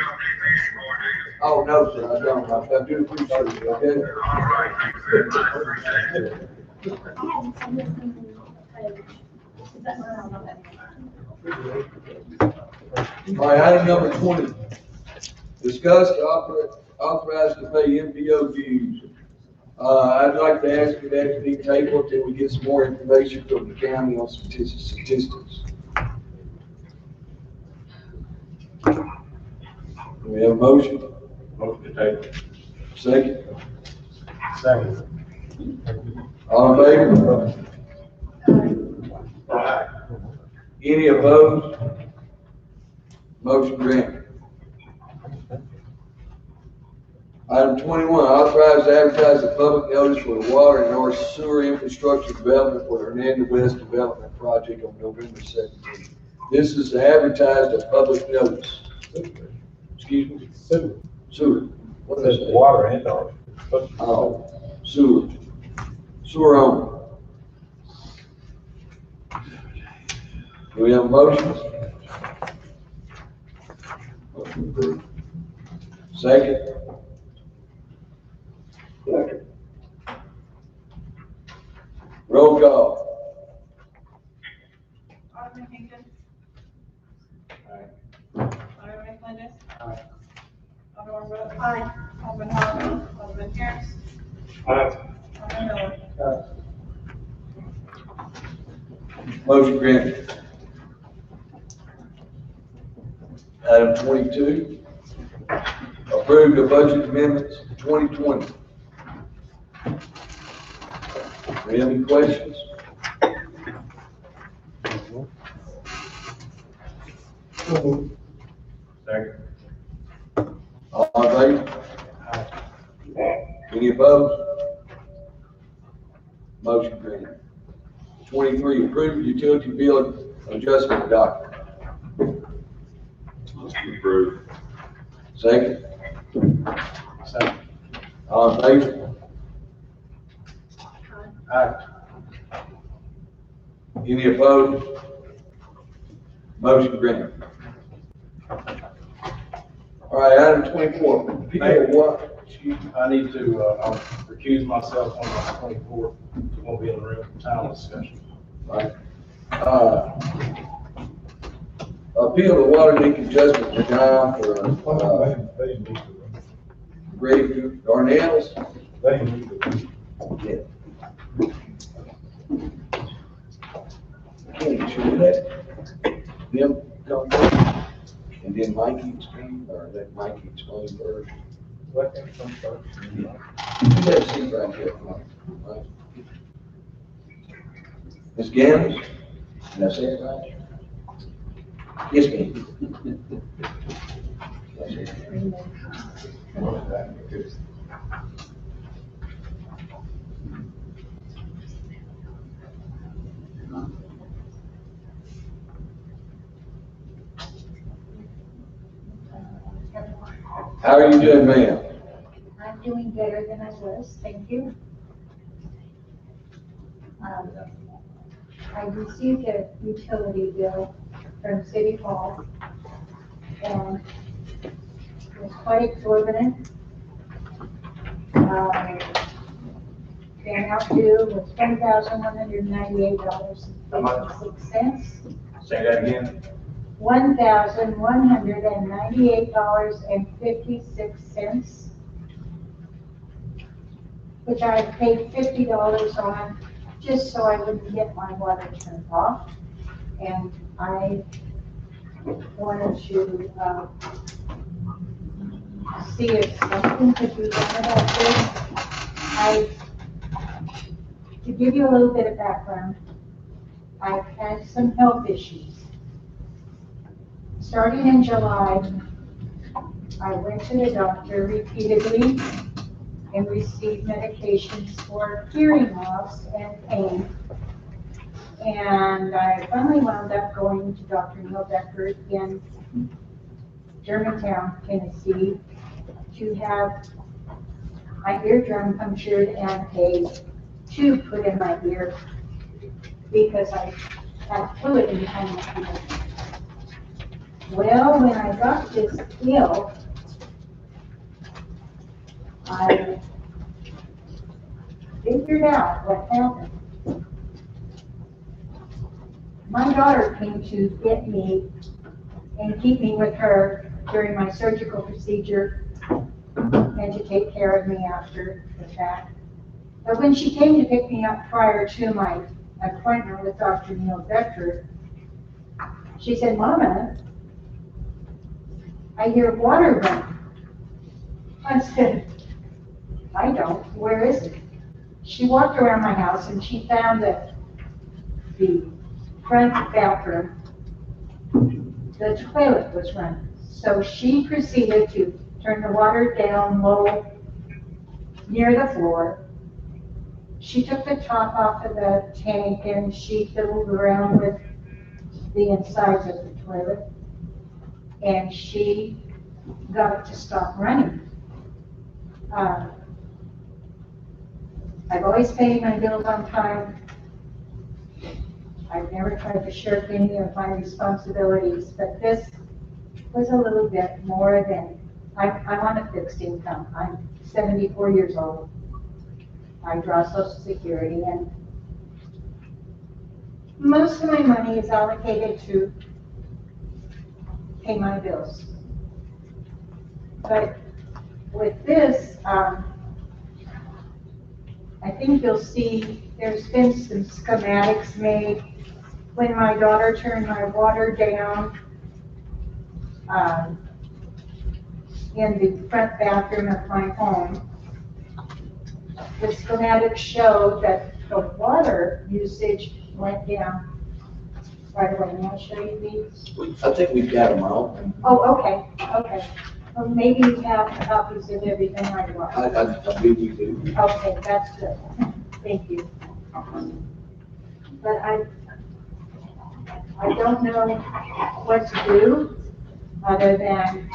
don't need me anymore, do you? oh, no, sir, I don't. I do appreciate it, okay? All right, thank you very much. Appreciate it. I haven't seen this thing on the page. Is that where I'm at? All right, item number 20, discuss to authorize to pay MPO dues. I'd like to ask you that to be tabled until we get some more information from the county on statistics. Do we have a motion? Motion to table. Second? Second. All in favor? Any opposed? Motion granted. Item 21, authorize to advertise a public notice for the water and or sewer infrastructure development for the Hernando West Development Project on November 17th. This is to advertise a public notice. Excuse me? Sewer. What is it? Water and or. Oh, sewer. Sewer only. Do we have a motion? Second? Second. Roll call. Alderman Higgins. Aye. Alderman McClendon. Aye. Alderman Brooks. Aye. Alderman Hobbs. Alderman Harris. Aye. Alderman Miller. Motion granted. Item 22, approve the budget amendments 2020. Do we have any questions? Second. All in favor? Any opposed? Motion granted. 23, approve utility bill adjustment document. Motion approved. Second, Second. all in favor? Any opposed? Motion granted. All right, item 24, people what? I need to, I'll recuse myself on the 24th. Won't be in the room for time discussion. Right. Appeal to water leak adjustment denial for, Grady Darnell's. Yeah. Can you let them come first, and then Mikey explain, or let Mikey explain first? Let them come first. You have a seat right here, right? Ms. Gaines, did I say it right? Yes, ma'am. How are you doing, ma'am? I'm doing better than I was, thank you. I received a utility bill from City Hall, and it was quite exorbitant. The amount due was $10,198.56. Say that again. $1,198.56, which I paid $50 on just so I wouldn't get my water turned off. And I wanted to see if something could be done about this. To give you a little bit of background, I've had some health issues. Starting in July, I went to the doctor repeatedly and received medications for hearing loss and pain. And I finally wound up going to Dr. Neil Becker in Germantown, Tennessee, to have my eardrum punctured and a tube put in my ear because I had fluid behind my ear. Well, when I got this ill, I figured out what happened. My daughter came to get me and keep me with her during my surgical procedure and to take care of me after the fact. But when she came to pick me up prior to my appointment with Dr. Neil Becker, she said, "Mama, I hear water running." I said, "I don't, where is it?" She walked around my house and she found that the front bathroom, the toilet was running. So she proceeded to turn the water down low near the floor. She took the top off of the tank and she fiddled around with the insides of the toilet. And she got it to stop running. I've always paid my bills on time. I've never tried to shirk any of my responsibilities, but this was a little bit more than, I'm on a fixed income. I'm 74 years old. I draw Social Security, and most of my money is allocated to pay my bills. But with this, I think you'll see there's been some schematics made. When my daughter turned my water down in the front bathroom of my home, the schematics showed that the water usage went down right away. May I show you these? I think we've got them all. Oh, okay, okay. Well, maybe you have copies of everything I want. I believe we do. Okay, that's good. Thank you. But I don't know what to do other than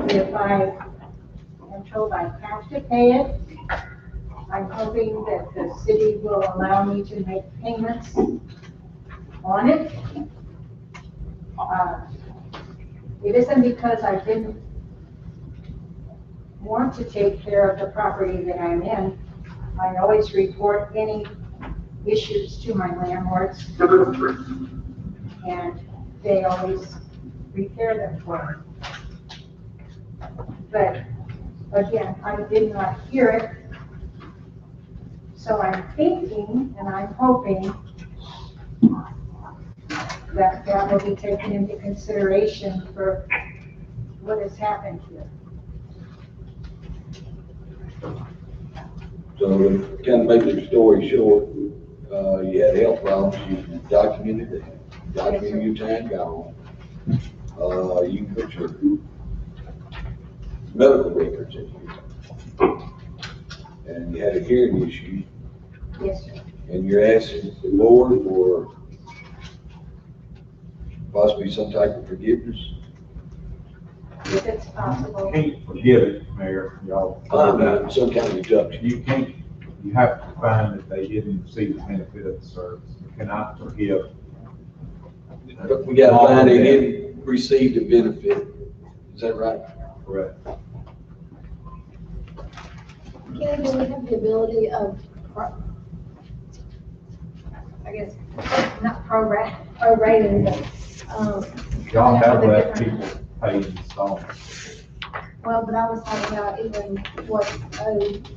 if I am told I have to pay it. I'm hoping that the city will allow me to make payments on it. It isn't because I didn't want to take care of the property that I'm in. I always report any issues to my landlords, and they always repair them for me. But again, I did not hear it. So I'm thinking and I'm hoping that that will be taken into consideration for what has happened here. So to kind of make your story short, you had health problems, you documented it, documented your time gone. You put your medical records in here. And you had a hearing issue. Yes, sir. And you're asking the board for possibly some type of forgiveness. If it's possible. You can't forgive it, Mayor, y'all. Some kind of reduction. You can't, you have to find that they didn't receive the benefit of the service. You cannot forgive. But we got to find they didn't receive the benefit. Is that right? Correct. Kenny, do we have the ability of, I guess, not prorating, but, Y'all have the let different- people pay installments. well, but I was talking about even what,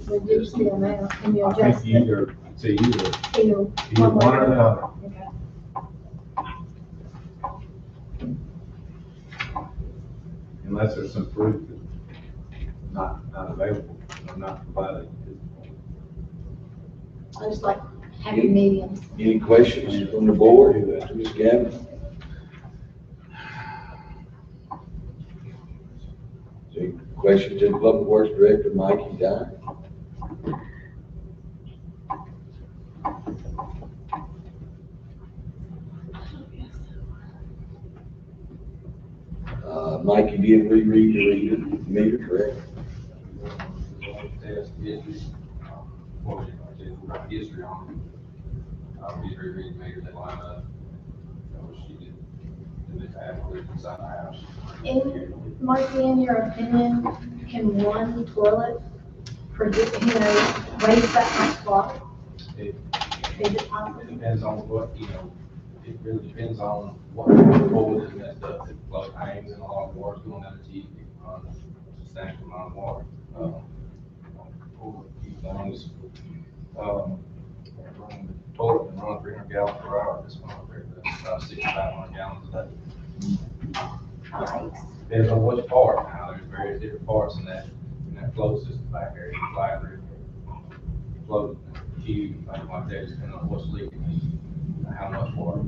reduce the amount, can you I adjust think it? either, it's either, Either one or the other. Okay. Unless there's some proof that not available, or not provided. I just like happy mediums. Any questions from the board to Ms. Gavin? Any questions to the Public Works Director, Mikey Dye? Mike, you did reread your meter, correct? Test history on it. Did reread meters that line up. She did this after inside the house. In, Marky, in your opinion, can one toilet produce, waste that much water? Is it possible? It depends on what, it really depends on what the toilet is messed up. If plug hangs and a lot of water's going down the teeth, it can run a substantial amount of water. Things, run the toilet can run 300 gallons per hour. This one up there, that's about 6,500 gallons a day. Depends on which part. Now, there's various different parts in that flow system back there. You fly through, float, tube, things like that, depending on what's leaking, and how much water.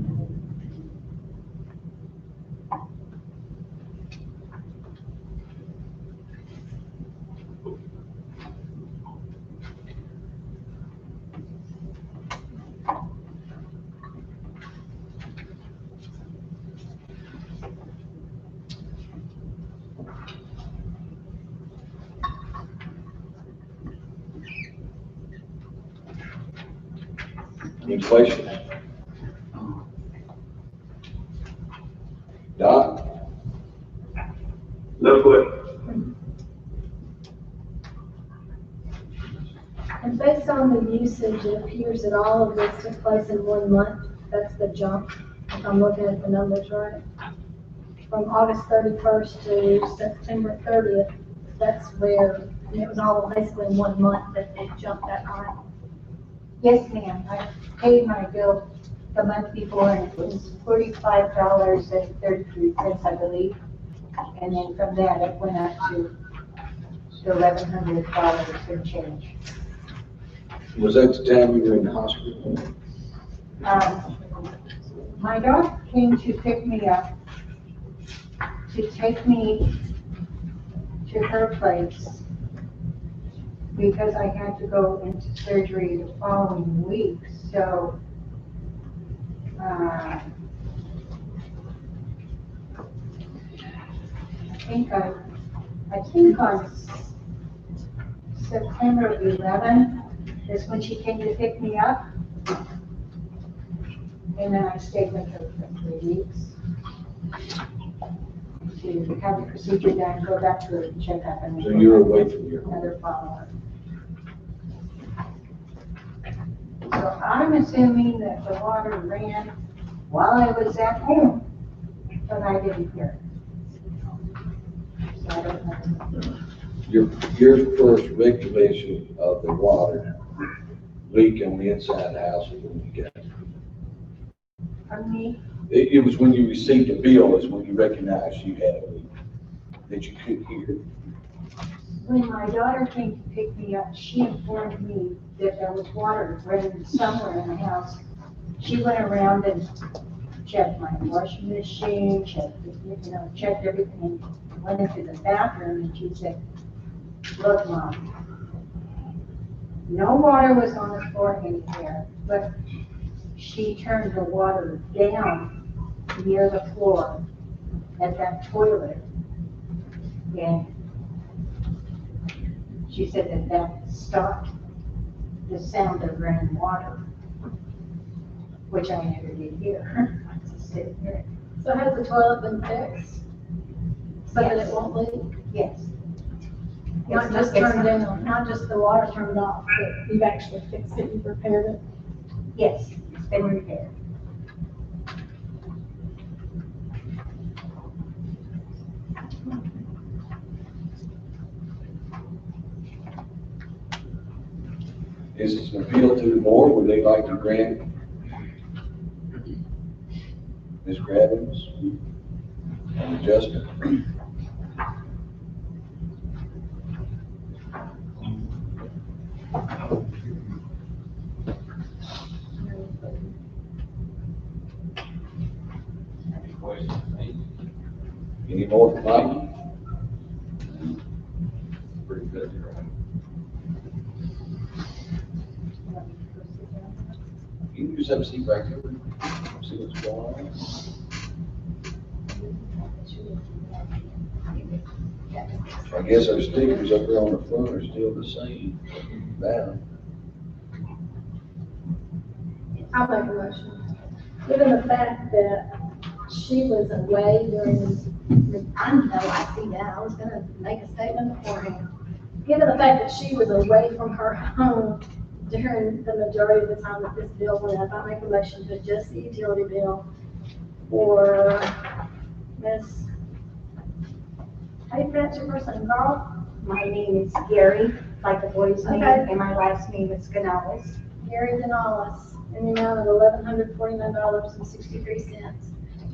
Any questions? Doc? No question. And based on the usage, it appears that all of this took place in 1 month. That's the jump, if I'm looking at the numbers right. From August 31st to September 30th, that's where, and it was all basically in 1 month that it jumped that high. Yes, ma'am. I paid my bill the month before, and it was $45.33, I believe. And then from that, it went up to $1,100 and change. Was that the time you were in the hospital? My daughter came to pick me up, to take me to her place, because I had to go into surgery the following week, so, I think on September 11th is when she came to pick me up. And then I stayed with her for 3 weeks to have the procedure done, go back to a checkup and. So you were away from your. Another follow-up. So I'm assuming that the water ran while I was at home, but I didn't hear it. So I don't know. Your first recollection of the water leak on the inside of the house was when you got it. Pardon me? It was when you received the bill, is when you recognized you had a leak, that you couldn't hear. When my daughter came to pick me up, she informed me that there was water running somewhere in the house. She went around and checked my washing machine, checked everything, and went into the bathroom, and she said, "Look, Mom, no water was on the floor anywhere, but she turned the water down near the floor at that toilet, and she said that stopped the sound of running water, which I never did hear." I just didn't hear it. So has the toilet been fixed? So that it won't leak? Yes. Not just turned down, not just the water turned off, but you've actually fixed it, you've repaired it? Yes, it's been repaired. Is this an appeal to the board? Would they like to grant Ms. Grabbins an adjustment? Any more from Mike? Pretty good here. You can just have a seat right here, see what's going on. I guess our stickers up there on the front are still the same, down. I'll make a motion. Given the fact that she was away during, I know, I see that, I was gonna make a statement beforehand. Given the fact that she was away from her home during the majority of the time that this bill went up, I make a motion to adjust the utility bill for Miss, how do you pronounce your first name, Carl? My name is Gary, like the boy's name, Okay. and my last name is Canales. Gary Denales, in the amount of $1,149.63.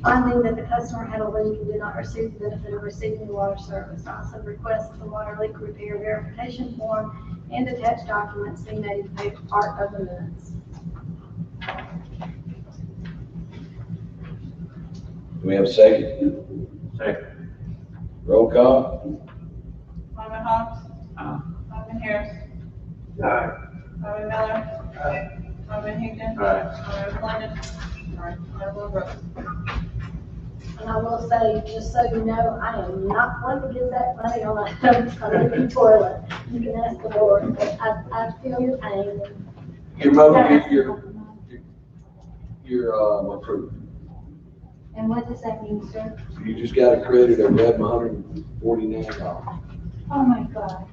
Finding that the customer had a leak and did not receive the benefit of receiving the water service. Also request that the water leak repair verification form and attached documents be made to be part of the minutes. Do we have a second? Second. Roll call. Alderman Hobbs? Alderman Harris? Aye. Alderman Miller? Alderman Higdon? Alderman Flanagan? Alderman Brooks? And I will say, just so you know, I am not going to get that money on a leaky toilet. You can ask the Lord, but I feel your pain. Your motion, your approved. And what does that mean, sir? You just got a credit of $1,149. Oh, my God.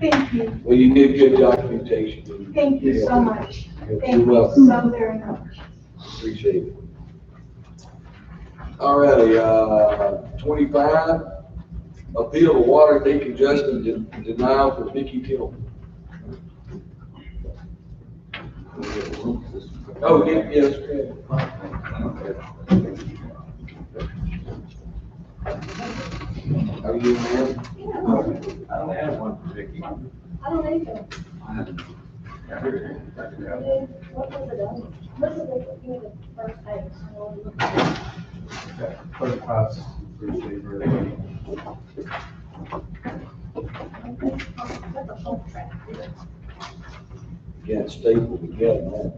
Thank you. Well, you did good documentation. Thank you so much. You're Thank you welcome. so very much. Appreciate it. All righty, 25, appeal of water decongestion denial for Vicky Tillman. Oh, yes. How are you, ma'am? I don't have one for Vicky. I don't either. What was it on? What was it, you the first page? I don't know. 35, 63, really. That's a whole track. Can't staple together, man.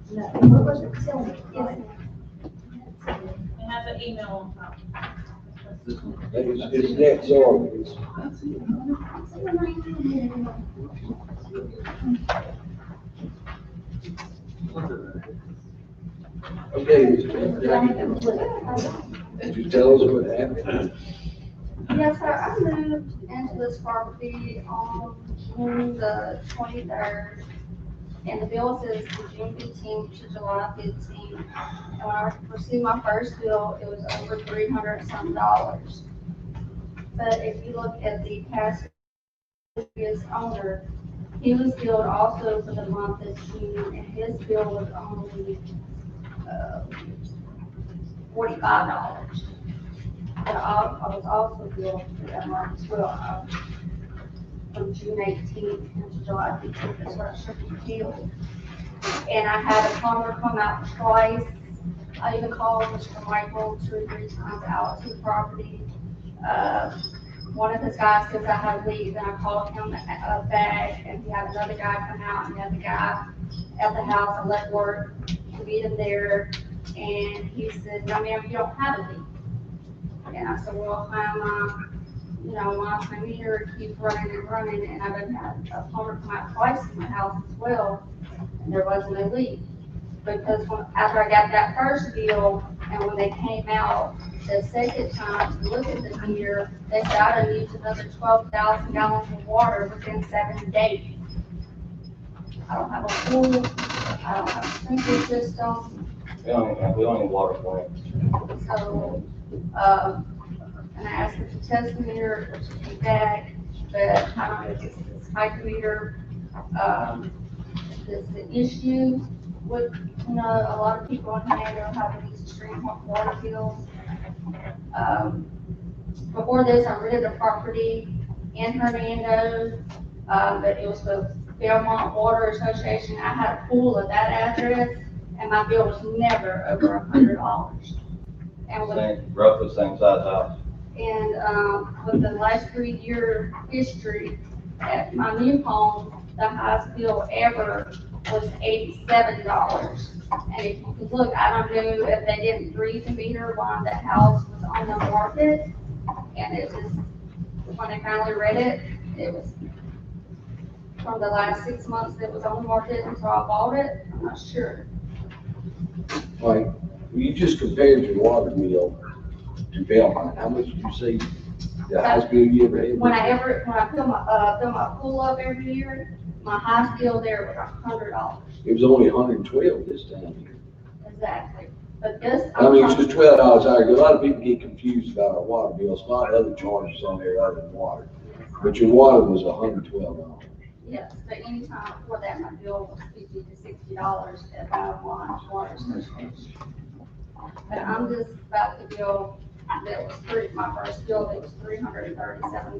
No, what was it? Tell me. Yes. It has an email on top. It's next ordinance. Okay, did you tell us what happened? Yes, sir, I moved into this property on June the 23rd, and the bill says from June 15th to July 15th. And when I received my first bill, it was over $300 and some dollars. But if you look at the past previous owner, he was billed also for the month of June, and his bill was only $45. But I was also billed for that month as well, from June 18th to July 15th, that's what I should be billed. And I had a plumber come out twice. I even called Mr. Michael 2 or 3 times out to the property. One of his guys says I had a leak, and I called him back, and he had another guy come out, and he had the guy at the house. I left work to meet him there, and he said, "No, ma'am, you don't have a leak." And I said, "Well, my meter keeps running and running, and I've been had a plumber come out twice in my house as well, and there wasn't a leak." Because after I got that first bill, and when they came out the second time to look at the meter, they said I'd used another 12,000 gallons of water within 7 days. I don't have a pool, I don't have a sprinkler system. We only water plant. So, and I asked them to test the meter, which came back, but I don't know if it's this micrometer. The issue with, a lot of people in Hernando are having these extreme water bills. Before this, I rented a property in Hernando, but it was the Belmont Water Association. I had a pool at that address, and my bill was never over $100. And with, Roughly same size house. and with the last 3-year history at my new home, the highest bill ever was $87. And if you can look, I don't know if they didn't read the meter while the house was on the market. And it was, when they finally read it, it was from the last 6 months that it was on the market until I bought it. I'm not sure. Like, you just compared your water bill to Belmont, how much did you see the highest bill you ever had? When I fill my pool up every year, my highest bill there was $100. It was only 112 this time. Exactly. But this. I mean, it's just $12 higher. A lot of people get confused about our water bills. A lot of other charges on there other than water. But your water was $112. Yes, but anytime before that, my bill was $50 to $60 at my water association. But I'm just about the bill that was my first bill, that was $337.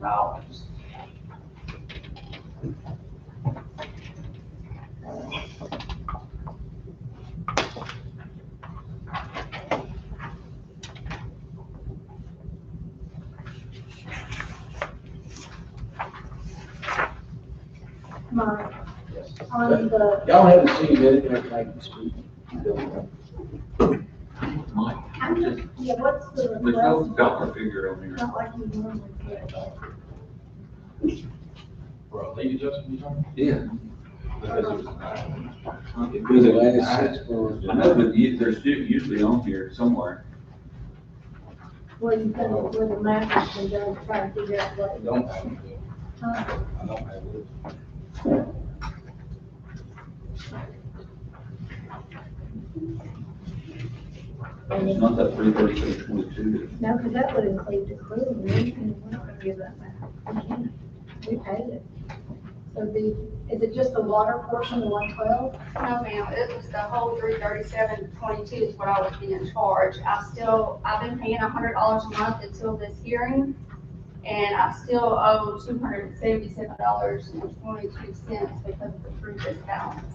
Y'all haven't seen anything like this week. Mike, Yeah, what's the? there's no dollar figure on here. Not like you normally get. For a lead adjustment, you talking? Yeah. Because It was the last 6 months. I know, but they're still usually on here somewhere. Well, you can, where the math has been done, try to figure out what. I don't have it. Huh? I don't have it. It's not that 336.22. No, because that would include the crew, and we're not gonna give that back. We can't. We paid it. Is it just the water portion, the 112? No, ma'am, it was the whole 337.22 is what I was being charged. I've been paying $100 a month until this hearing, and I still owe $277.22 because of the previous balance.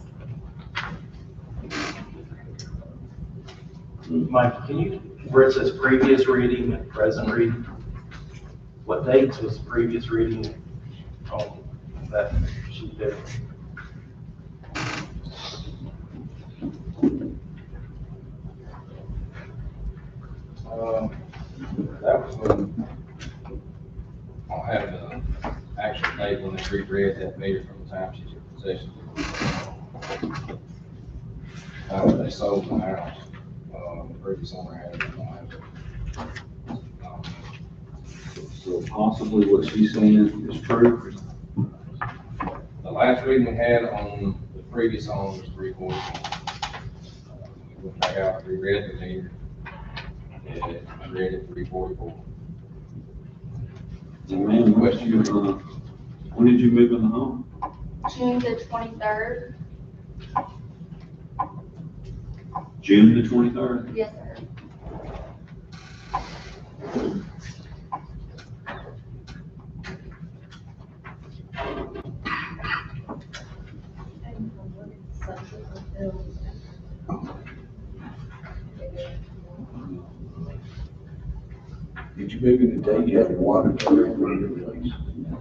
Mike, can you, where it says previous reading and present reading, what dates was the previous reading on that sheet there? That was when, I don't have the actual date when they reread that meter from the time she took possession. When they sold the house, the previous owner had it. I don't have it. So possibly what she's saying is true. The last reading we had on the previous owner was 340. We went back out, reread the meter, and I read it 344. And ma'am, when did you move in the home? June the 23rd. June the 23rd? Yes, sir. Did you move in the day you had the water meter in your place?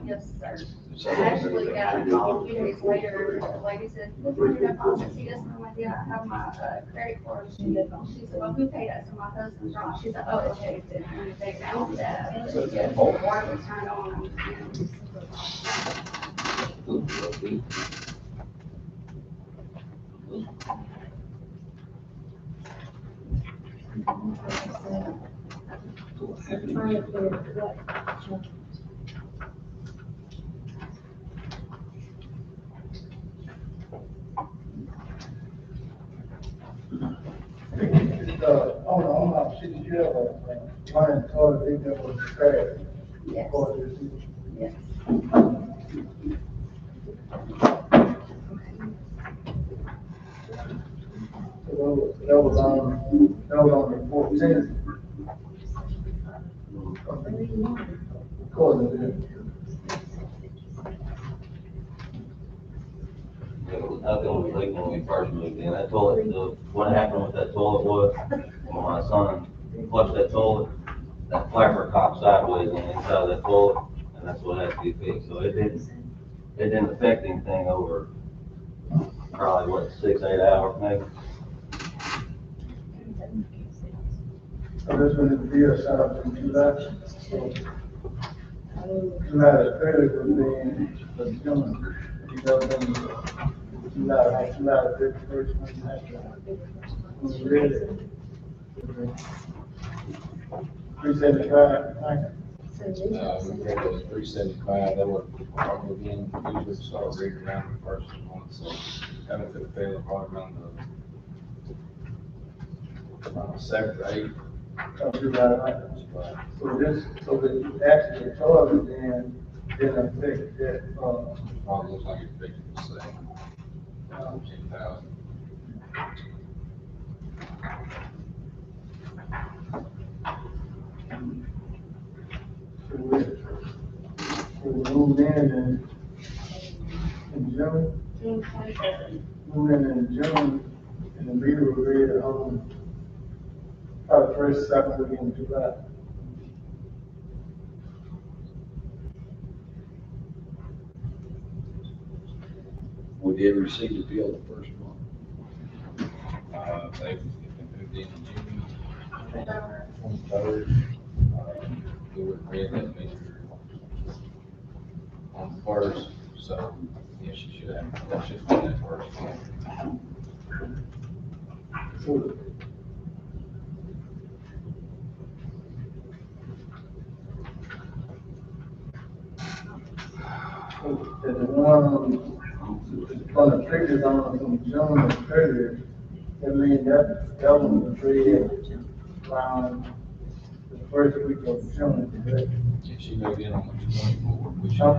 Yes, sir. I actually got a call a few days later, the lady said, "Look at your deposit." She asked me, like, "Yeah, I have my credit card." She said, "Well, who paid that?" So my husband's wrong. She said, "Oh, okay, and they found that." Yeah, the water was turned on. On my city jail, line toilet, they never was trash. Yes. Yes. That was on the 14th. According to them. Nothing was leaking when we first moved in. That toilet, what happened with that toilet was, when my son flushed that toilet, that flapper cocked sideways on the inside of that toilet, and that's what had to be fixed. So it didn't affect anything over probably, 6-8 hours maybe. So this one is the bill set up in July. So July the 30th was being the gentleman. You know, July the 31st. We read it. 375. We read it was 375. That would probably be usually start reading around the first month. So that would have failed probably around the 7th or 8th. So the actual toilet then didn't affect that, Probably looks like it's fixed the same. 10,000. so we moved in June. June 23rd. Moved in June, and the meter was read probably first, second week in July. We did receive the bill the first month. They moved in June 23rd. We would read that meter on the first, so yes, you should have, that should be that first one. And the one on the previous one from June the 30th, that means that one was read around the first week of June, correct? She may be in on the 24th, which. I'm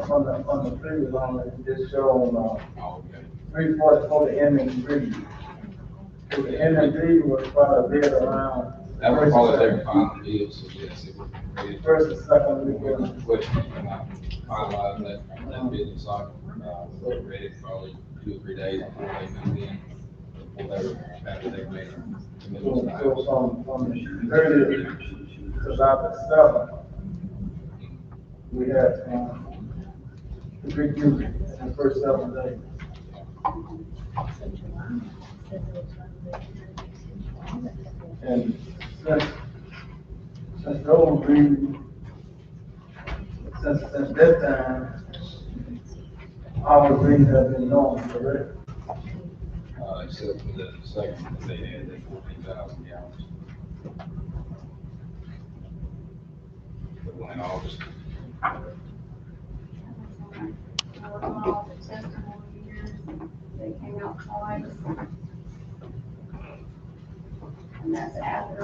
from the previous one, it just showed, Oh, okay. 344, the M&D. So the M&D was probably there around. That was probably their final deal, so yes, it would be ready. First and second week of. Question, and I finalized that business cycle, we're ready probably 2 or 3 days before they move in, before they were, after they made a commitment to the house. So from the 30th to about the 7th, we had, the big music in the first 7 days. And since those meetings, since that time, all the things have been known, correct? Except for the second that they had, they 14,000 gallons. The one in August. All the testimonies, they came out twice. And that's after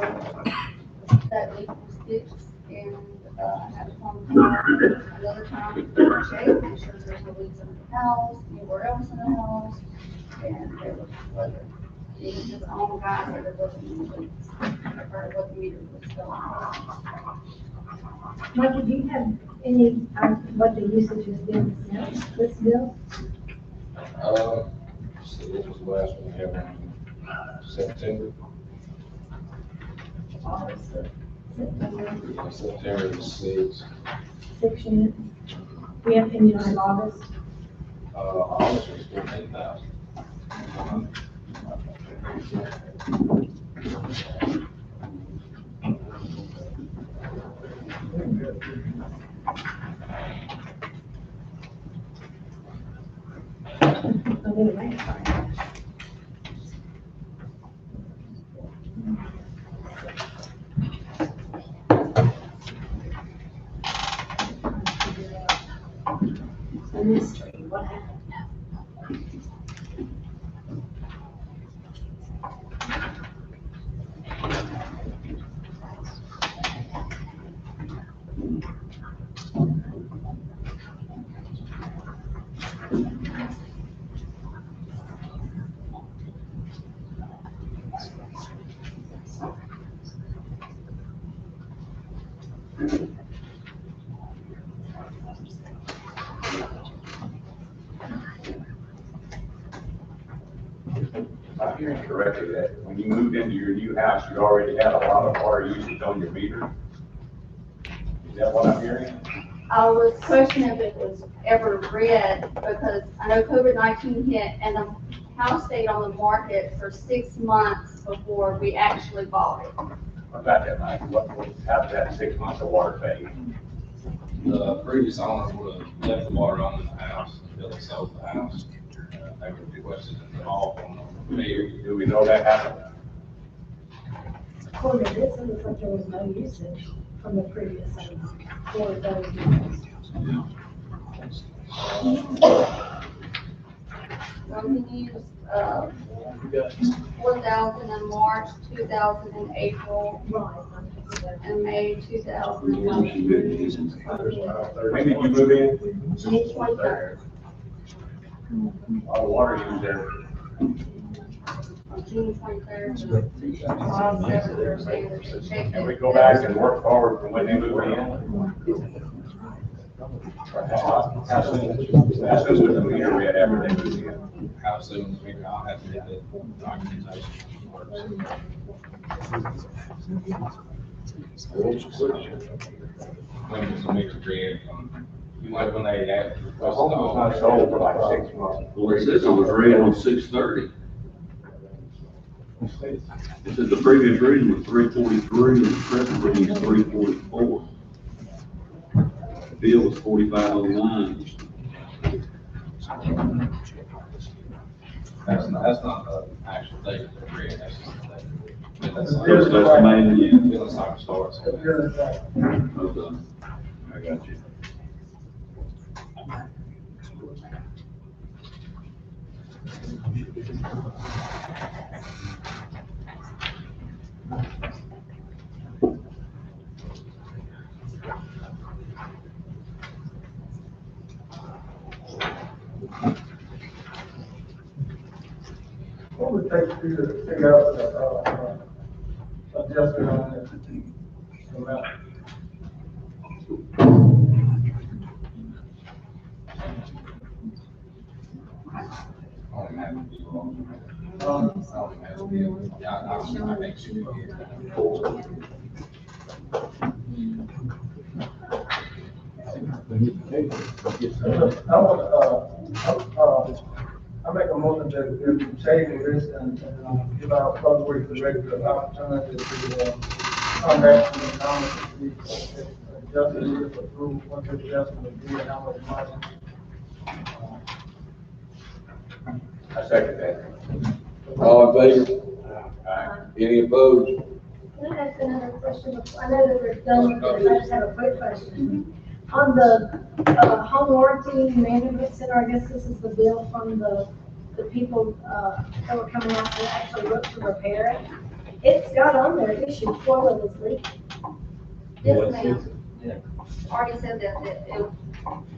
that leak was fixed, and, I had to come another time to check, make sure there's no leaks in the house, anywhere else in the house, and there was weather. Even his own guy said there wasn't any leaks, or what the meter was going on. Mike, do you have any, what the usage has been since this bill? So this was the last one we had in September. August, September, Yeah, September was 6. 6 units. We have any on August? August was 14,000. A mystery, what happened? If I'm hearing correctly, that when you moved into your new house, you already had a lot of water usage on your meter? Is that what I'm hearing? I was questioning if it was ever read, because I know COVID-19 hit, and the house stayed on the market for 6 months before we actually bought it. About that, Mike, how did that 6 months of water fade? The previous owner would have left the water on in the house until they sold the house. They were requested to come off on the meter. Do we know that happened? According to this, it looks like there was no usage from the previous owner for those units. Well, we used, 4,000 in March, 2,000 in April, and May 2001. When did you move in? June 23rd. All the water used there. On June 23rd. Can we go back and work forward from when they moved in? How soon was the meter read after they moved in? How soon, I'll have to get the documentation. When was the meter read? Like when they had. The home was not sold for like 6 months. Well, it says it was read on 6:30. It said the previous reading was 343 and the present reading is 344. The bill was 4509. That's not the actual date of the read, that's just the date. That's the main, yeah. Billing cycle starts. Okay, I got you. take you to figure out the, adjustment on that. Amount. I make a motion that we table this and give our public works director an opportunity to, come back to the comments, adjustment is approved, what the adjustment will be, and how much money. I second that. All in favor? Any opposed? Can I ask another question? I know that we're done with this, I just have a quick question. On the, home warranty management center, I guess this is the bill from the people, that were coming out to actually look to repair it. It's got on there, issue toilet is leaking. Yes, ma'am. Already said that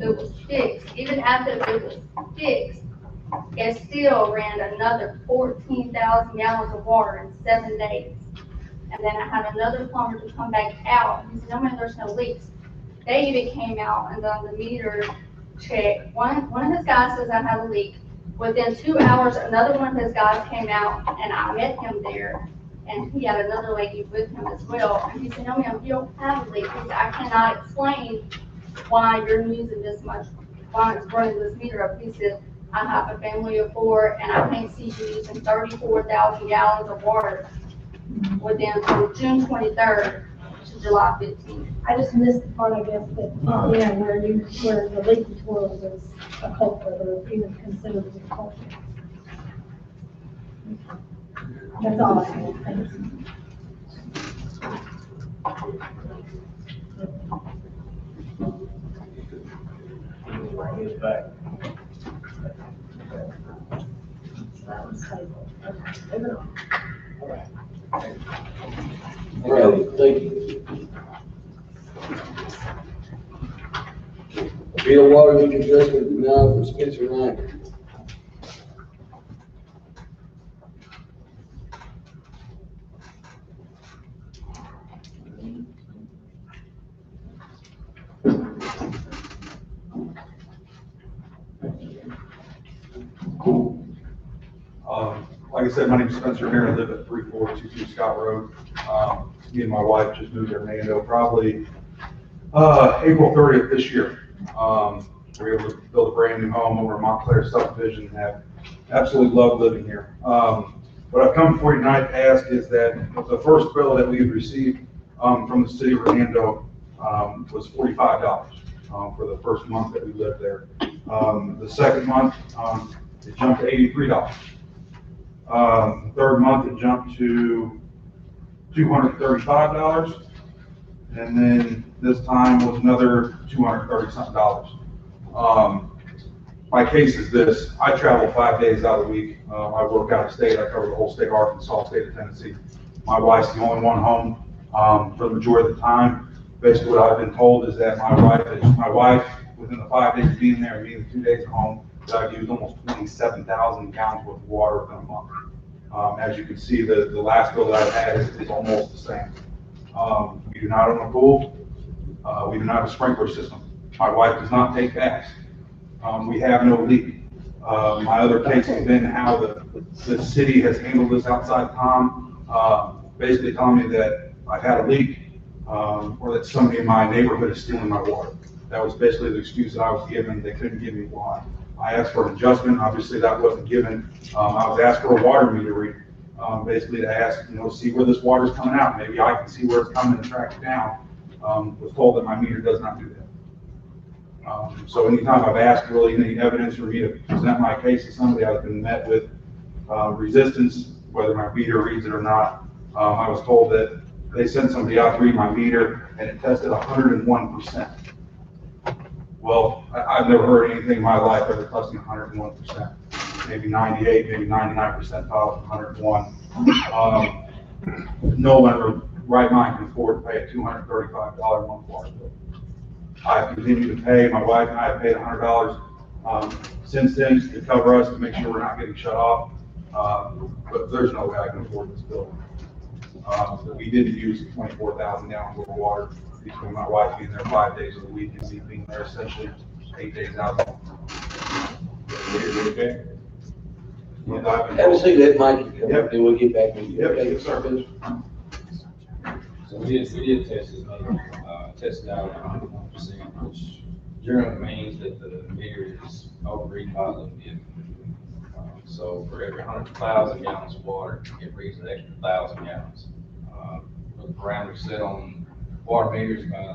it was fixed, even after it was fixed, it still ran another 14,000 gallons of water in 7 days. And then I had another plumber to come back out, he said, no man, there's no leaks. They even came out and done the meter check. One of his guys says I have a leak. Within 2 hours, another one of his guys came out and I met him there. And he had another lady with him as well. And he said, no ma'am, you don't have a leak. He said, I cannot explain why you're using this much, why it's running this meter up. He said, I have a family of 4 and I can't see you using 34,000 gallons of water within from June 23rd to July 15th. I just missed the part, I guess, that, yeah, where the leaky toilet is a culprit, or even considered as a culprit. That's all I have, thanks. That was stable. Okay, moving on. All right, thank you. Bill water leak adjustment now for Spencer Ryan. Like I said, my name's Spencer Mayer. I live at 3422 Scott Road. Me and my wife just moved to Hernando probably April 30th this year. We were able to build a brand new home over in Montclair subdivision and have absolutely loved living here. What I've come before you tonight to ask is that the first bill that we had received from the city of Hernando was $45 for the first month that we lived there. The second month, it jumped to $83. The third month, it jumped to $235. And then this time was another $230-something. My case is this: I travel 5 days out of the week. I work out of state. I cover the whole state of Arkansas, state of Tennessee. My wife's the only one home for the majority of the time. Basically, what I've been told is that my wife, within the 5 days of being there and being 2 days at home, that I've used almost 27,000 gallons worth of water within a month. As you can see, the last bill that I've had is almost the same. We do not own a pool. We do not have a sprinkler system. My wife does not take baths. We have no leak. My other case has been how the city has handled this outside Tom, basically telling me that I've had a leak, or that somebody in my neighborhood is stealing my water. That was basically the excuse that I was given. They couldn't give me why. I asked for an adjustment. Obviously, that wasn't given. I was asked for a water meter reading, basically to ask, see where this water's coming out. Maybe I can see where it's coming and track it down. Was told that my meter does not do that. So anytime I've asked really any evidence for me to present my case to somebody, I've been met with resistance, whether my meter reads it or not. I was told that they sent somebody out to read my meter and it tested 101%. Well, I've never heard anything in my life ever testing 101%. Maybe 98, maybe 99% of 101. No one in their right mind can afford to pay a $235 a month water bill. I've continued to pay. My wife and I have paid $100 since then to cover us, to make sure we're not getting shut off. But there's no way I can afford this building. We didn't use 24,000 gallons of water between my wife being there 5 days of the week and me being there essentially 8 days out of the week. Have a seat, let Mike come up, then we'll get back with you. Yep, Okay, yes, sir. So we did test this, tested out at 100%, which generally means that the meter is overreading by a little bit. So for every 100,000 gallons of water, it reads an extra 1,000 gallons. The parameters set on water meters by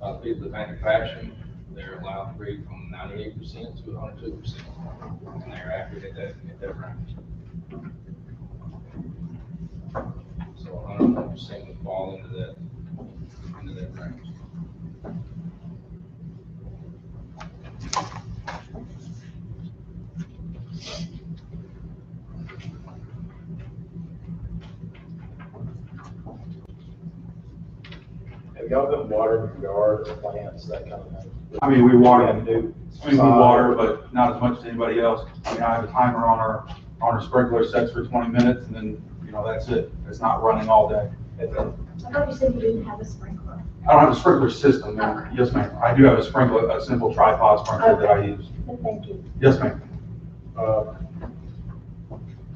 the people that manufacture, they're allowed to read from 98% to 102%. And they're accurate at that range. So 101% would fall into that range. Have y'all been watering your yard or plants, that kind of thing? I mean, we water, Yeah, do. we water, but not as much as anybody else. I mean, I have a timer on our sprinkler sets for 20 minutes and then, that's it. It's not running all day. I thought you said you didn't have a sprinkler. I don't have a sprinkler system, ma'am. Yes, ma'am. I do have a sprinkler, a simple tripod sprinkler that I use. Thank you. Yes, ma'am.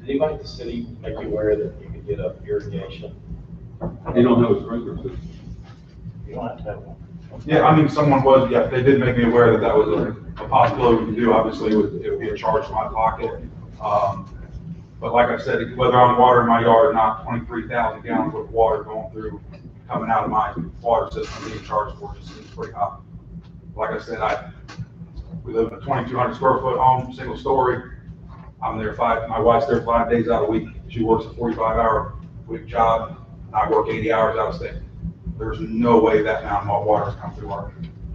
Did anybody at the city make you aware that you could get a irrigation? You don't have a sprinkler system. You don't have to have one. Yeah, I mean, someone was, yeah, they did make me aware that was a possibility we could do. Obviously, it would be a charge to my pocket. But like I said, whether I'm watering my yard or not, 23,000 gallons of water going through, coming out of my water system, being charged for it seems pretty high. Like I said, we live in a 2,200 square foot home, single story. I'm there my wife's there 5 days out of the week. She works a 45-hour week job. I work 80 hours out of state. There's no way that amount of water has come through our.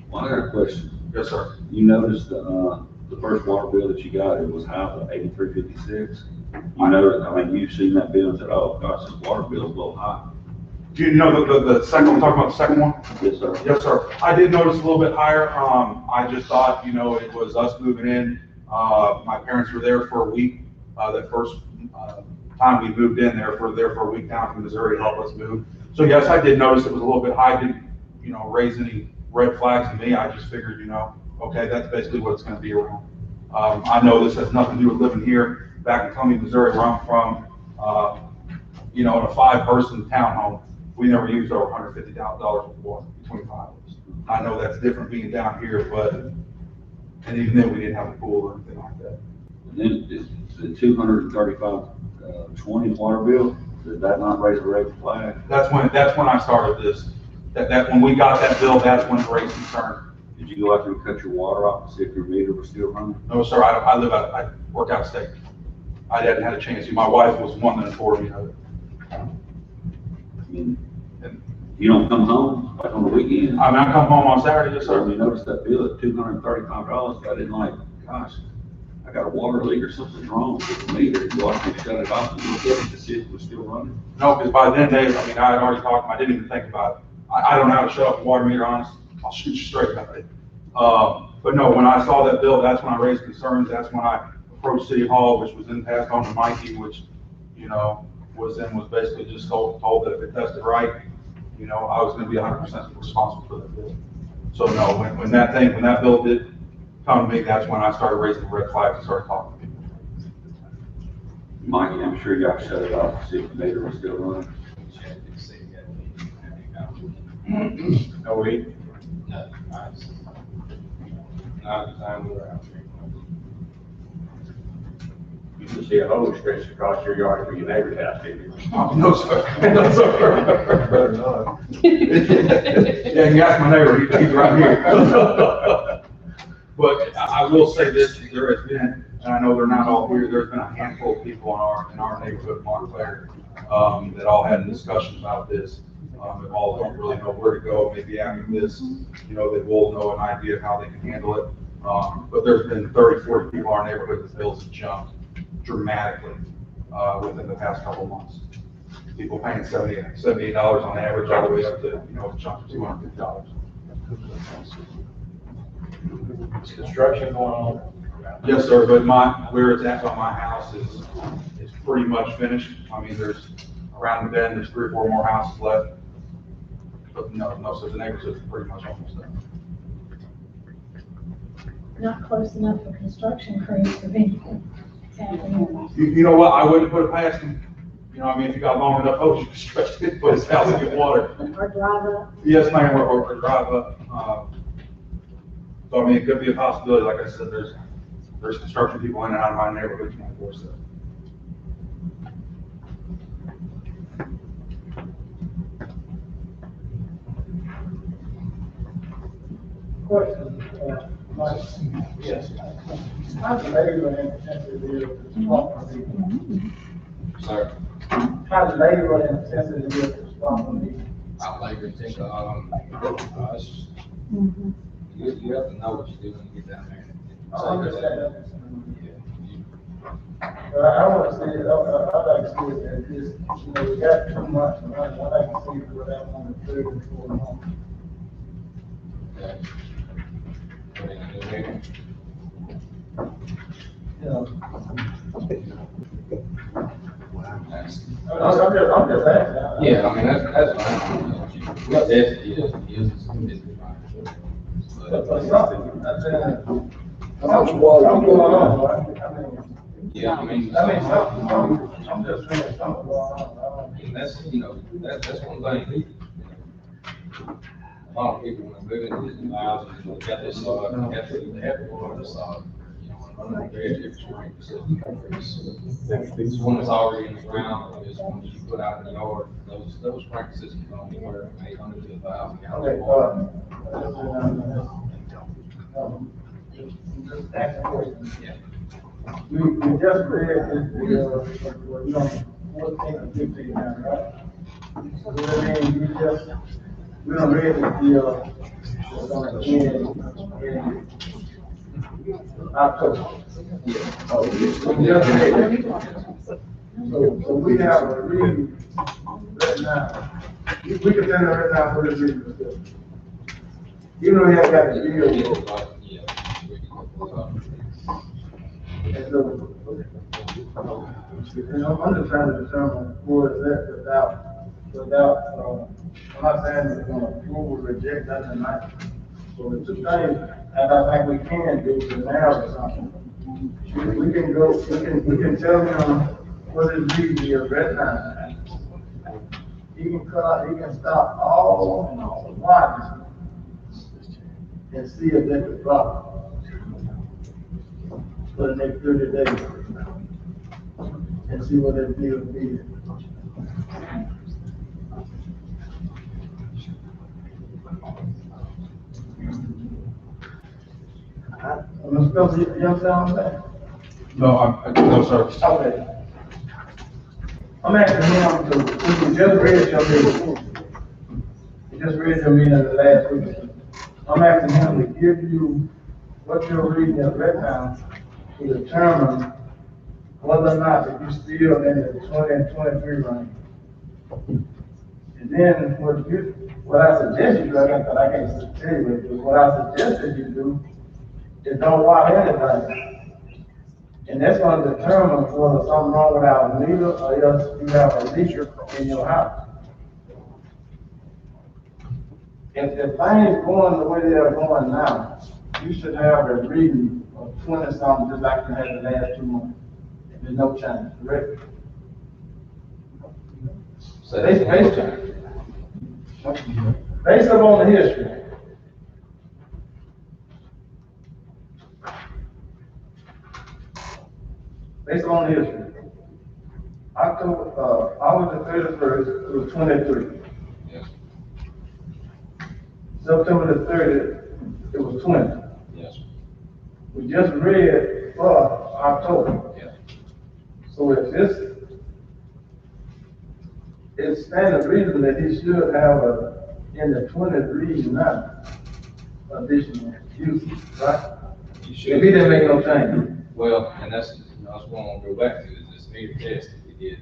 Well, I got a question. Yes, sir. You noticed the first water bill that you got, it was how, $83.56? You know, I mean, you've seen that bill and said, oh, gosh, this water bill is a little high. Do you know the second, we're talking about the second one? Yes, sir. Yes, sir. I did notice a little bit higher. I just thought, it was us moving in. My parents were there for a week. That first time we moved in there for a week down from Missouri to help us move. So yes, I did notice it was a little bit high. Didn't, raise any red flags to me. I just figured, okay, that's basically what it's going to be around. I know this has nothing to do with living here. Back in Columbia, Missouri, where I'm from, in a 5-person townhome, we never used over $150,000 worth of water between 5 of us. I know that's different being down here, and even then we didn't have a pool or anything like that. And then the 235/20 water bill, did that not raise a red flag? That's when I started this. That when we got that bill, that's when it raised concern. Did you go out there and cut your water off to see if your meter was still running? No, sir, I work out of state. I hadn't had a chance to. My wife was one that informed me of it. I mean, you don't come home like on the weekend? I mean, I come home on Saturday, yes, sir. You notice that bill at $235, I didn't like, gosh, I got a water leak or something's wrong with the meter. Do I have to shut it off and look at it to see if it was still running? No, because by then, I had already talked to them. I didn't even think about it. I don't know how to shut off the water meter, honest. I'll shoot you straight about it. But no, when I saw that bill, that's when I raised concerns. That's when I approached City Hall, which was then passed on to Mikey, which, was basically just told that if it tested right, I was gonna be 100% responsible for that bill. So no, when that bill did come to me, that's when I started raising the red flags and started talking to people. Mikey, I'm sure y'all shut it off to see if the meter was still running. No leak? No, not at the time we were out there. You can see a hose stretched across your yard for your neighbor's house, didn't you? Oh, no, sir. No, sir. Better not. Yeah, you ask my neighbor, he's right here. But I will say this, there has been, and I know they're not all here, there's been a handful of people in our neighborhood, Montclair, that all had a discussion about this. They all don't really know where to go, maybe after this, they will know an idea of how they can handle it. But there's been 30, 40 people in our neighborhood that bills have jumped dramatically within the past couple of months. People paying $78 on average, all the way up to, a chunk of $250. Is construction going on Yes, sir, but where it's at by my house is pretty much finished. I mean, there's, around the bend, there's 3 or 4 more houses left. But no, so the neighborhood's pretty much almost done. Not close enough for construction crews to be happening. You know what, I wouldn't put it past him. You know, I mean, if you got long enough hose, you can stretch it, put his house and get water. Or drive up. Yes, ma'am, or drive up. So I mean, it could be a possibility. Like I said, there's construction people in and out of my neighborhood 24/7. Question, Mike? Yes. How's the labor and intensive is to swap from these? Sir, How's the labor and intensive is to swap from these? I like to think, you have to know what you're doing when you get down there. I understand. But I want to see it, I like to see it as this, you know, we got too much money, I like to see it go down on the 3 or 4 months. You know. I'm just asking. Yeah, I mean, that's fine. What that is Something going on, right? I mean. Yeah, I mean, I'm just saying something going on. And that's, that's one thing. A lot of people, when they move into these houses, they got this, they have to go on this, this one that's already in the ground, this one that you put out in the yard, those sprinkler systems don't anywhere from 800 to 1,000 gallons of water. Just asking questions. We just read this, you know, 14 and 15 now, right? So that means we don't read this deal, it's gonna end in October. So we just read it. So we have a read right now. We can send it right now for this reading. Even though we haven't got the deal yet. And so, I'm just trying to determine where it's at without, I'm not saying we're gonna approve or reject that tonight. So the two things, and I think we can do to narrow something. We can tell him what his reason is right now. He can stop all watching and see if they can drop for the next 30 days and see what that deal is. Mr. Spencer, you understand what I'm saying? No, sir. Okay. I'm asking him to, we just read your meeting. We just read your meeting the last week. I'm asking him to give you what you're reading is right now to determine whether or not if you're still in the 20 and 23 range. And then what I suggest you do, I can't tell you, but what I suggest that you do is don't watch anything. And that's gonna determine whether something wrong with our meter or else you have a leak in your house. If things going the way they are going now, you should have a reading of 20 something just like you had the last 2 months. There's no change, correct? Based upon the history. Based on the history. August the 31st, it was 23. Yes. September the 30th, it was 20. Yes. We just read October. Yeah. So if it's standard reason that he should have in the 20th reading now, additional uses, right? You should. If he didn't make no change. Well, and that's what I want to go back to, is this meter test that we did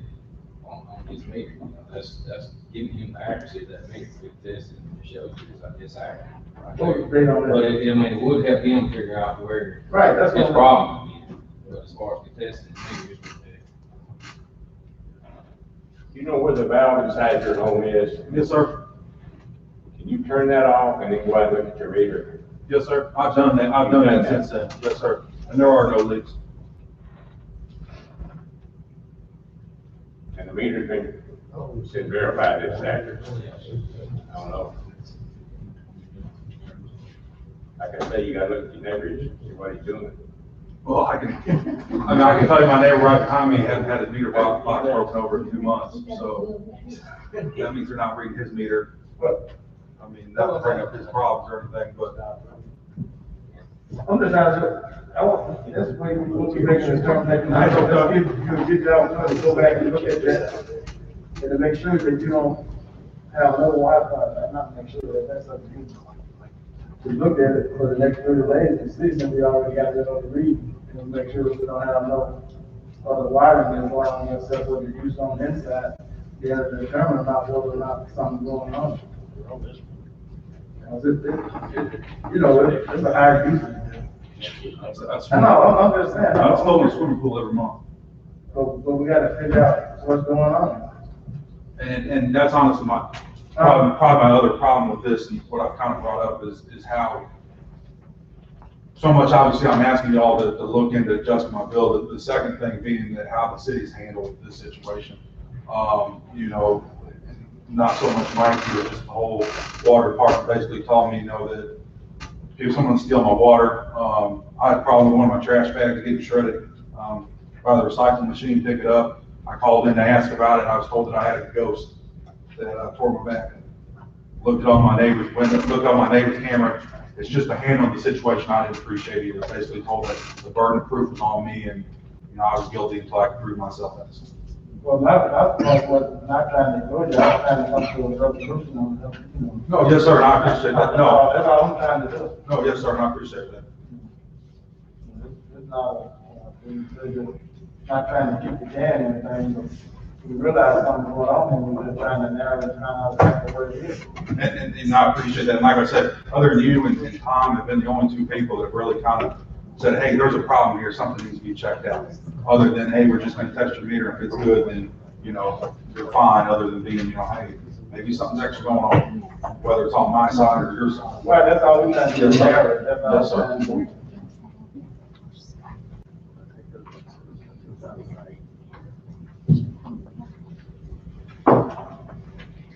on his meter, you know, that's giving him the accuracy of that meter, with testing, it shows you it's accurate. Right Well, there. they don't have- But it, I mean, it would help him figure out where. Right, that's his what- problem is, but as far as the testing, meters, You know where the valve inside your home is? Yes, sir. Can you turn that off and then go out and look at your meter? Yes, sir. I've done that since then. Yes, sir. And there are no leaks. And the meter's been verified it's accurate. I don't know. Like I say, you gotta look at your neighbor, and see what he's doing. Well, I can tell you my neighbor right behind me had his meter box broken over in 2 months, so that means they're not reading his meter. I mean, that would bring up his problems or anything, but. I'm just trying to, I want, that's the way we'll be making this determination. I don't know, you get down, to go back and look at that, and to make sure that you don't have no Wi-Fi, not make sure that that's up to you. We look at it for the next 30 days and see if we already got it on the read, and make sure we don't have no other wiring that's going on except what you use on the inside. You have to determine about whether or not something's going on. You know, it's a high usage. I know, I'm just saying. I told a swimming pool every month. But we gotta figure out what's going on. And that's honestly my, probably my other problem with this, and what I've kind of brought up is how, so much obviously I'm asking y'all to look into adjusting my bill. The second thing being that how the city's handled this situation. You know, not so much Mike, but just the whole water department basically told me, you know, that if someone steal my water, I had a problem with one of my trash bags getting shredded, by the recycling machine, pick it up. I called in to ask about it. I was told that I had a ghost that tore my back. Looked on my neighbor's window, looked on my neighbor's camera. It's just a handle of the situation I didn't appreciate either. Basically told that the burden of proof was on me, and, you know, I was guilty until I could prove myself innocent. Well, that's what, not trying to go there, I'm trying to come to a resolution on it, you know. No, yes, sir, and I appreciate that. No. That's all I'm trying to do. No, yes, sir, and I appreciate that. It's not, not trying to keep the can or anything, but we realize something's going on, and we're just trying to narrow it down exactly what it is. And I appreciate that. And like I said, other than you and Tom have been the only two people that have really kind of said, hey, there's a problem here, something needs to be checked out. Other than, hey, we're just gonna test your meter, if it's good, then, you know, you're fine, other than being, you know, hey, maybe something's extra going on, whether it's on my side or your side. Well, that's all we're trying to do, narrow it, that's all Yes, I'm sir. trying to do.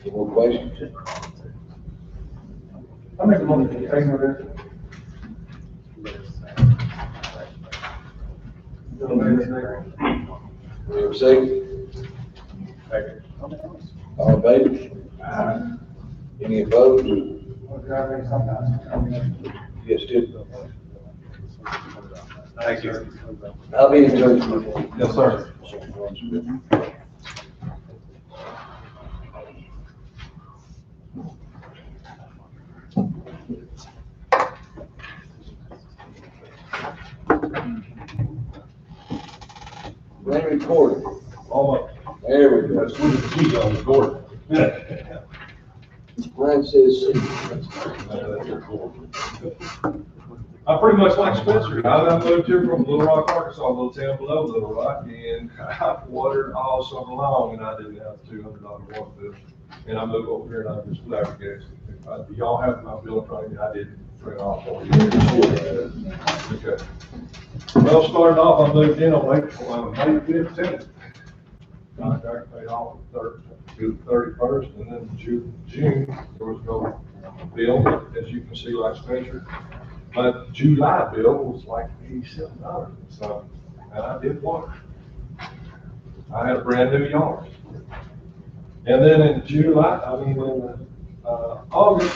Any more questions? I make a motion to table this. We have a second? Second. All in favor? Any opposed? Yes, Steve. Thank you. I'll be in touch with you. Yes, sir. Bring recorded. Almost. There we go. That's with the G on the board. Mine says C. I pretty much like Spencer. I moved here from Little Rock, Arkansas, a little town below Little Rock, and I watered all summer long, and I didn't have a $200 water bill. And I moved over here, and I'm just flabbergasted. Y'all have my bill in front of you, I didn't print off for you. Okay. Well, starting off, I moved in on May 15th. Contract paid off to the 31st, and then June, there was no bill, as you can see, like Spencer. My July bill was like $87, so, and I did water. I had a brand new yard. And then in August,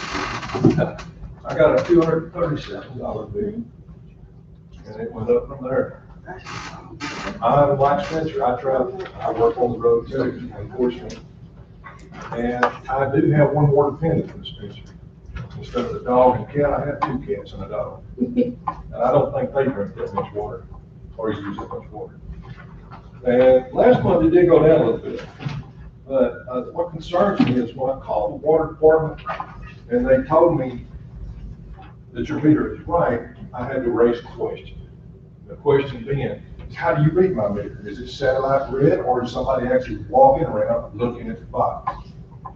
I got a $237 bill, and it went up from there. I'm like Spencer, I work on the road too, unfortunately. And I do have one more dependent than Spencer. Instead of the dog and cat, I have 2 cats and a dog. And I don't think they drink that much water or use that much water. And last month it did go down a little bit. But what concerns me is when I called the water department and they told me that your meter is right, I had to raise a question. The question being, how do you read my meter? Is it satellite read, or is somebody actually walking around looking at the box?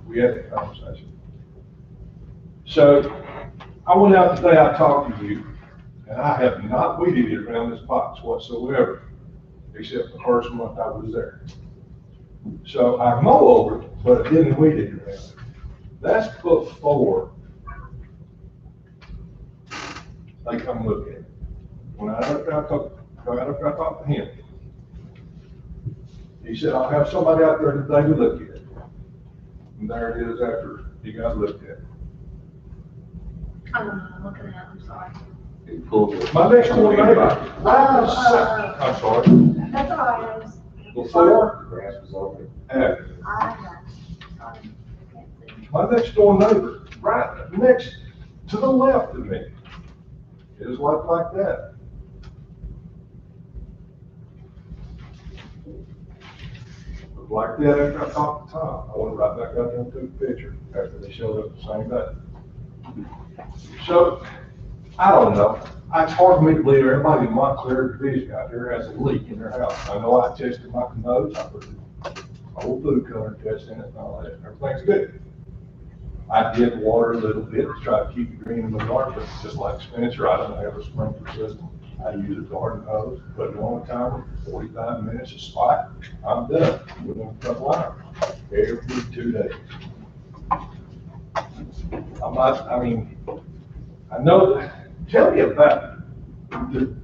We had that conversation. So I went out the day I talked to you, and I have not weeded it around this box whatsoever, except the first month I was there. So I mow over it, but I didn't weed it around it. That's before they come look at it. When I talked to him, he said, I'll have somebody out there today to look at it. And there it is after he got looked at. I don't know, I'm looking at it, I'm sorry. My next door neighbor, Oh, I'm sorry, That's all right, I was. before, Grass was over. after. Sorry. Can't see. My next door neighbor, right next to the left of me, is like that. Looked like that after I talked to Tom. I went right back out there and took a picture after they showed up the same day. So, I don't know. It's hard for me to believe everybody in Montclair division out here has a leak in their house. I know I tested my commodes, I put a whole food color test in it and all that, everything's good. I did water a little bit to try to keep it green in the yard, but just like Spencer, I don't have a sprinkler system. I use a garden hose, put it on a timer, 45 minutes a spot, I'm done within a couple hours, every 2 days. I know, tell me about the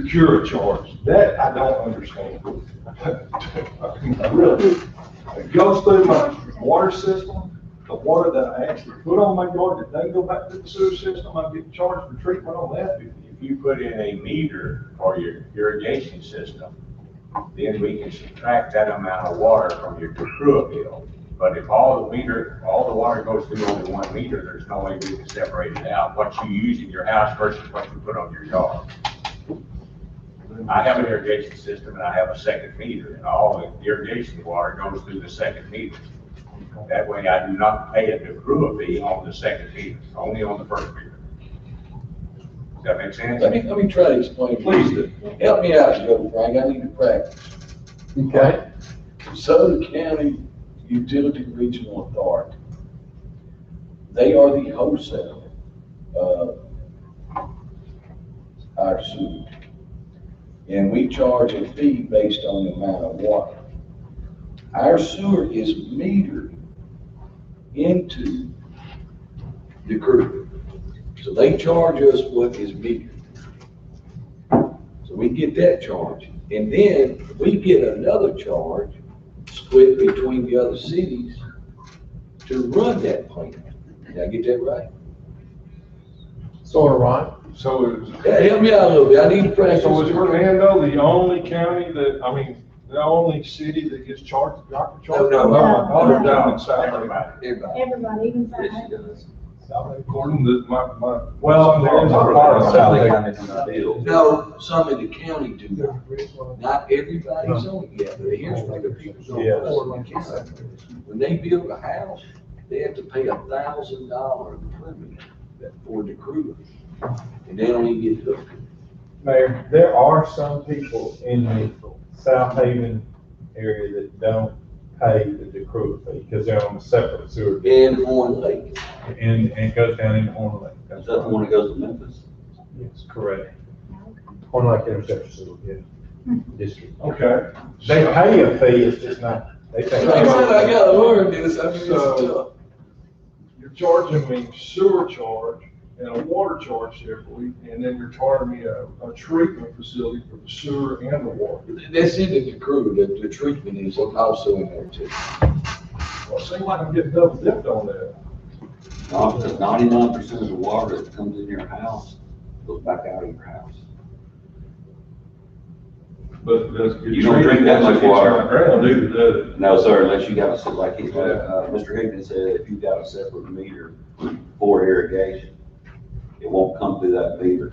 cure charge, that I don't understand. Really, it goes through my water system, the water that I actually put on my yard, that they go back to the sewer system, I get charged for treatment on that. If you put in a meter for your irrigation system, then we can subtract that amount of water from your accrual bill. But if all the water goes through only one meter, there's no way we can separate it out, what you use in your house versus what you put on your yard. I have an irrigation system and I have a second meter, and all the irrigation water goes through the second meter. That way I do not pay a accrual fee on the second meter, only on the first meter. Does that make sense? Let me try to explain. Please do. Help me out, Joe Frank, I need to practice. Okay. Southern County Utility Regional Authority, they are the wholesaler of our sewer. And we charge a fee based on the amount of water. Our sewer is metered into the crew. So they charge us what is metered. So we get that charge. And then we get another charge split between the other cities to run that plant. Did I get that right? Sort of right. So Yeah, help me out a little bit, I need to practice. So is Hernando the only county that, the only city that gets charged, doctor charged? No. Down in South. Everybody. Everybody, even Yes, South. she does. According to my. Well, there is a part of South County. No, some of the county do not. Not everybody's on it yet, but here's where the people don't know in the county. When they build a house, they have to pay $1,000 permit for the crew. And they don't even get hooked. Mayor, there are some people in the South Haven area that don't pay the accrual fee because they're on a separate sewer. In Horn Lake. And it goes down in Horn Lake. Is that the one that goes to Memphis? Yes, correct. Horn Lake Interceptor Sewer, yeah. District. Okay. They pay a fee, it's just not, they pay. Like I said, I gotta learn this, I mean, it's So, you're charging me sewer charge and a water charge separately, and then you're charging me a treatment facility for the sewer and the water. That's in the crew, the treatment is also in there too. Well, it seems like I'm getting double dipped on that. No, because 99% of the water that comes in your house goes back out of your house. But you don't drink that much water. No, sir, unless you got a, like Mr. Higgins said, if you've got a separate meter for irrigation, it won't come through that meter.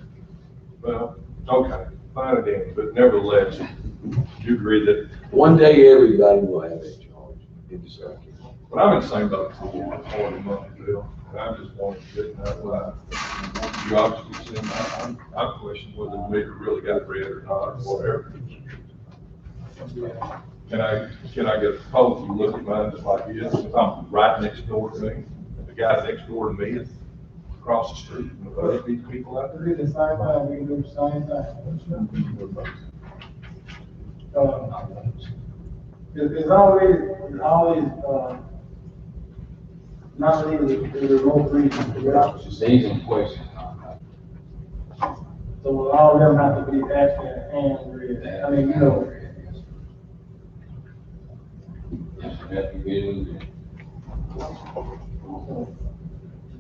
Well, okay, fine then, but nevertheless, you agree that one day everybody will have that charge. in December. But I'm in the same boat, it's a monthly bill, and I just wanted to get that right. You obviously seen, I'm questioning whether the meter really got read or not, or whatever. Can I get a proposal, you look at mine just like this, if I'm right next door to me, the guy next door to me is across the street, and these people out there. We do the same thing, we can do the same thing. It's always, not really the remote region. These are questions. So all of them have to be actually hand read. I mean, you know.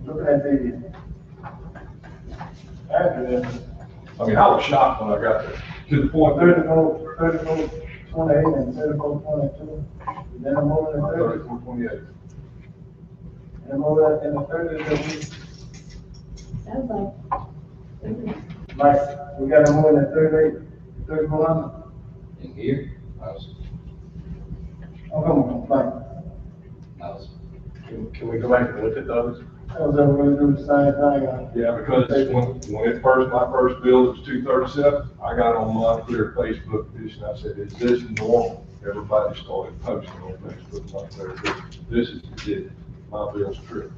Look at the address. I mean, I was shocked when I got there, to the point. 34, 28 and 34, 22. Then I'm over in the 34, 28. And I'm over in the 30. Sounds Like, we got them over in the 38, 3400. In here, Oh, come on, like. Can we go back and look at those? I was ever gonna do the same thing. Yeah, because when my first bill was 237, I got on my clear Facebook petition, I said, is this normal? Everybody started posting on Facebook like that. This is ridiculous. My bill's true.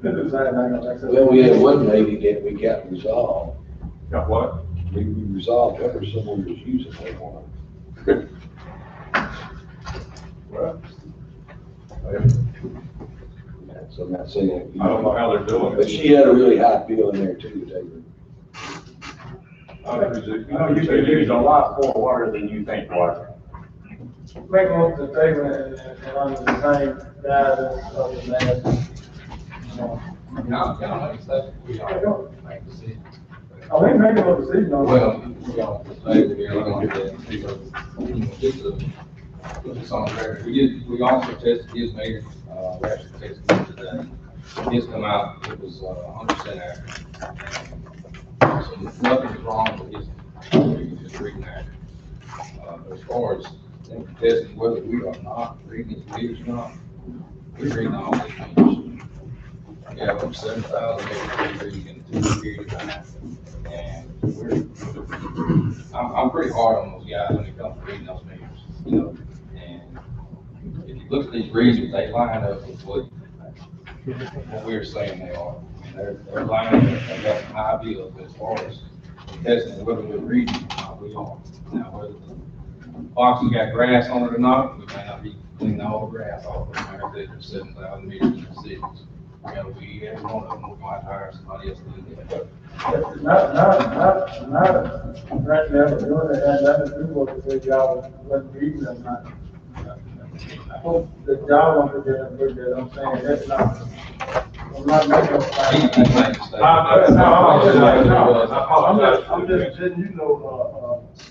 Well, we had one lady that we got resolved. Got what? We resolved her, someone was using that one. Well, So I'm not saying. I don't know how they're doing it. But she had a really high bill in there too, David. You know, you can use a lot more water than you think water. Make them up to the table and under the same guidance of the last. Y'all make stuff, we all make decisions. I mean, make them a decision on Well, we all say that we're gonna get that, just to put this on record, we also tested his meter, we actually tested it today. His come out, it was 100% accurate. So nothing's wrong with his, just reading that. As far as them testing whether we are not reading his meters or not, we're reading all his meters. We have over 7,000 meters reading in 2 period of time. And I'm pretty hard on those guys when it comes to reading those meters, you know. And if you look at these readings, they line up with what we're saying they are. I mean, they're lining up, they got some high bills as far as testing whether we're reading or not, we are. Now, whether the box has got grass on it or not, we may not be cleaning all the grass off of them. There's 7,000 meters in the cities. You know, every one of them, we're going to hire somebody else to do that. Not, right now, doing it, and that is do what the job was reading or not. I hope the job wants to get a good deal, I'm saying, that's not, I'm not making I'm just letting you know,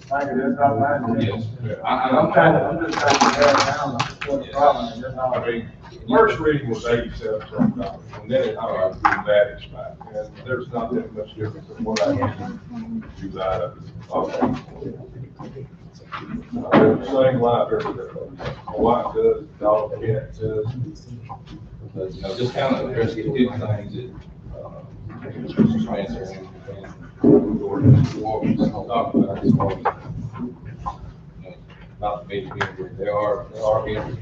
Mike, that's not mine. Yes. I'm just trying to add down what the problem is, that's all. I mean, first reading was $87, and then it started doing that back, and there's not that much difference in what I do that. Okay. Same life everywhere. My wife does, dog, cat does. But, you know, just kind of address the good things that, Mr. Spencer and Gordon talked about as far as, you know, about the meter being, there are meters.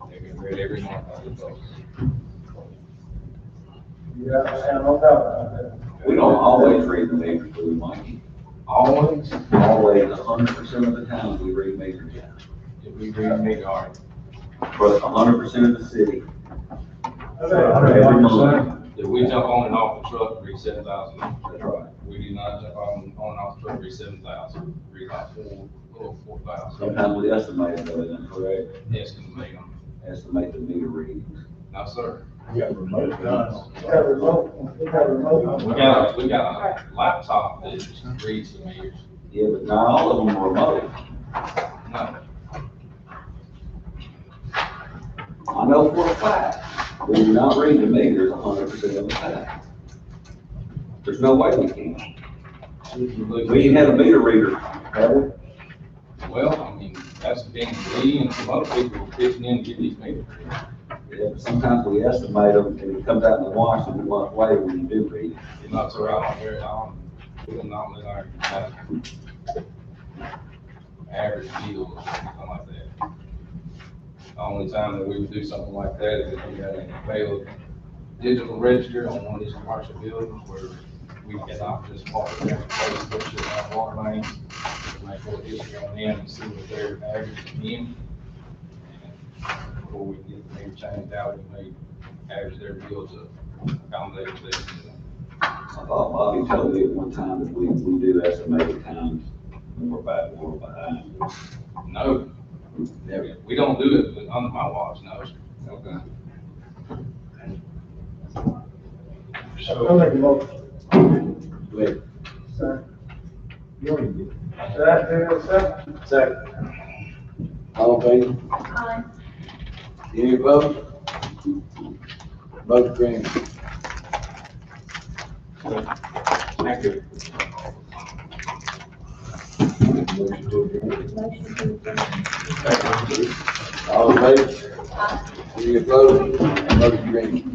They've been read every month by the folks. Yeah, and no doubt about that. We don't always read the meters, do we, Mikey? Always? Always, 100% of the time, we read meters. If we read them, they are. For 100% of the city. Every month. If we jump on and off the truck, read 7,000. That's right. We do not jump on and off the truck, read 7,000. Read about 4,000. Sometimes we estimate it, though, isn't that correct? Estimate them. Estimate the meter readings. No, sir. You got remote guns. You got remote. We got a laptop that reads the meters. Yeah, but not all of them are remote. No. I know for a fact, we do not read the meters 100% of the time. There's no way we can. We ain't had a meter reader, have we? Well, I mean, that's been me and some other people pitching in to get these meters. Yeah, but sometimes we estimate them and it comes out in the wash and a month later when you do read. You're not so right on here, we don't normally like average deals or something like that. The only time that we would do something like that is if we had a failed digital register on one of these commercial buildings where we cannot just walk down the place, push it out water mains, make a history on them and see what their average is in. And before we get the meter changed out, we may average their bill to accommodate this. I thought Bobby told me at one time that we do estimated times when we're back, when we're behind. No, we don't do it under my watch, no. Okay. I'll make a motion. Go ahead. Sir. You already did. Second. Second. All in favor? Aye. Any opposed? Motion granted. Thank you. Motion to adjourn. Motion to adjourn. All in favor? Any opposed? Motion granted.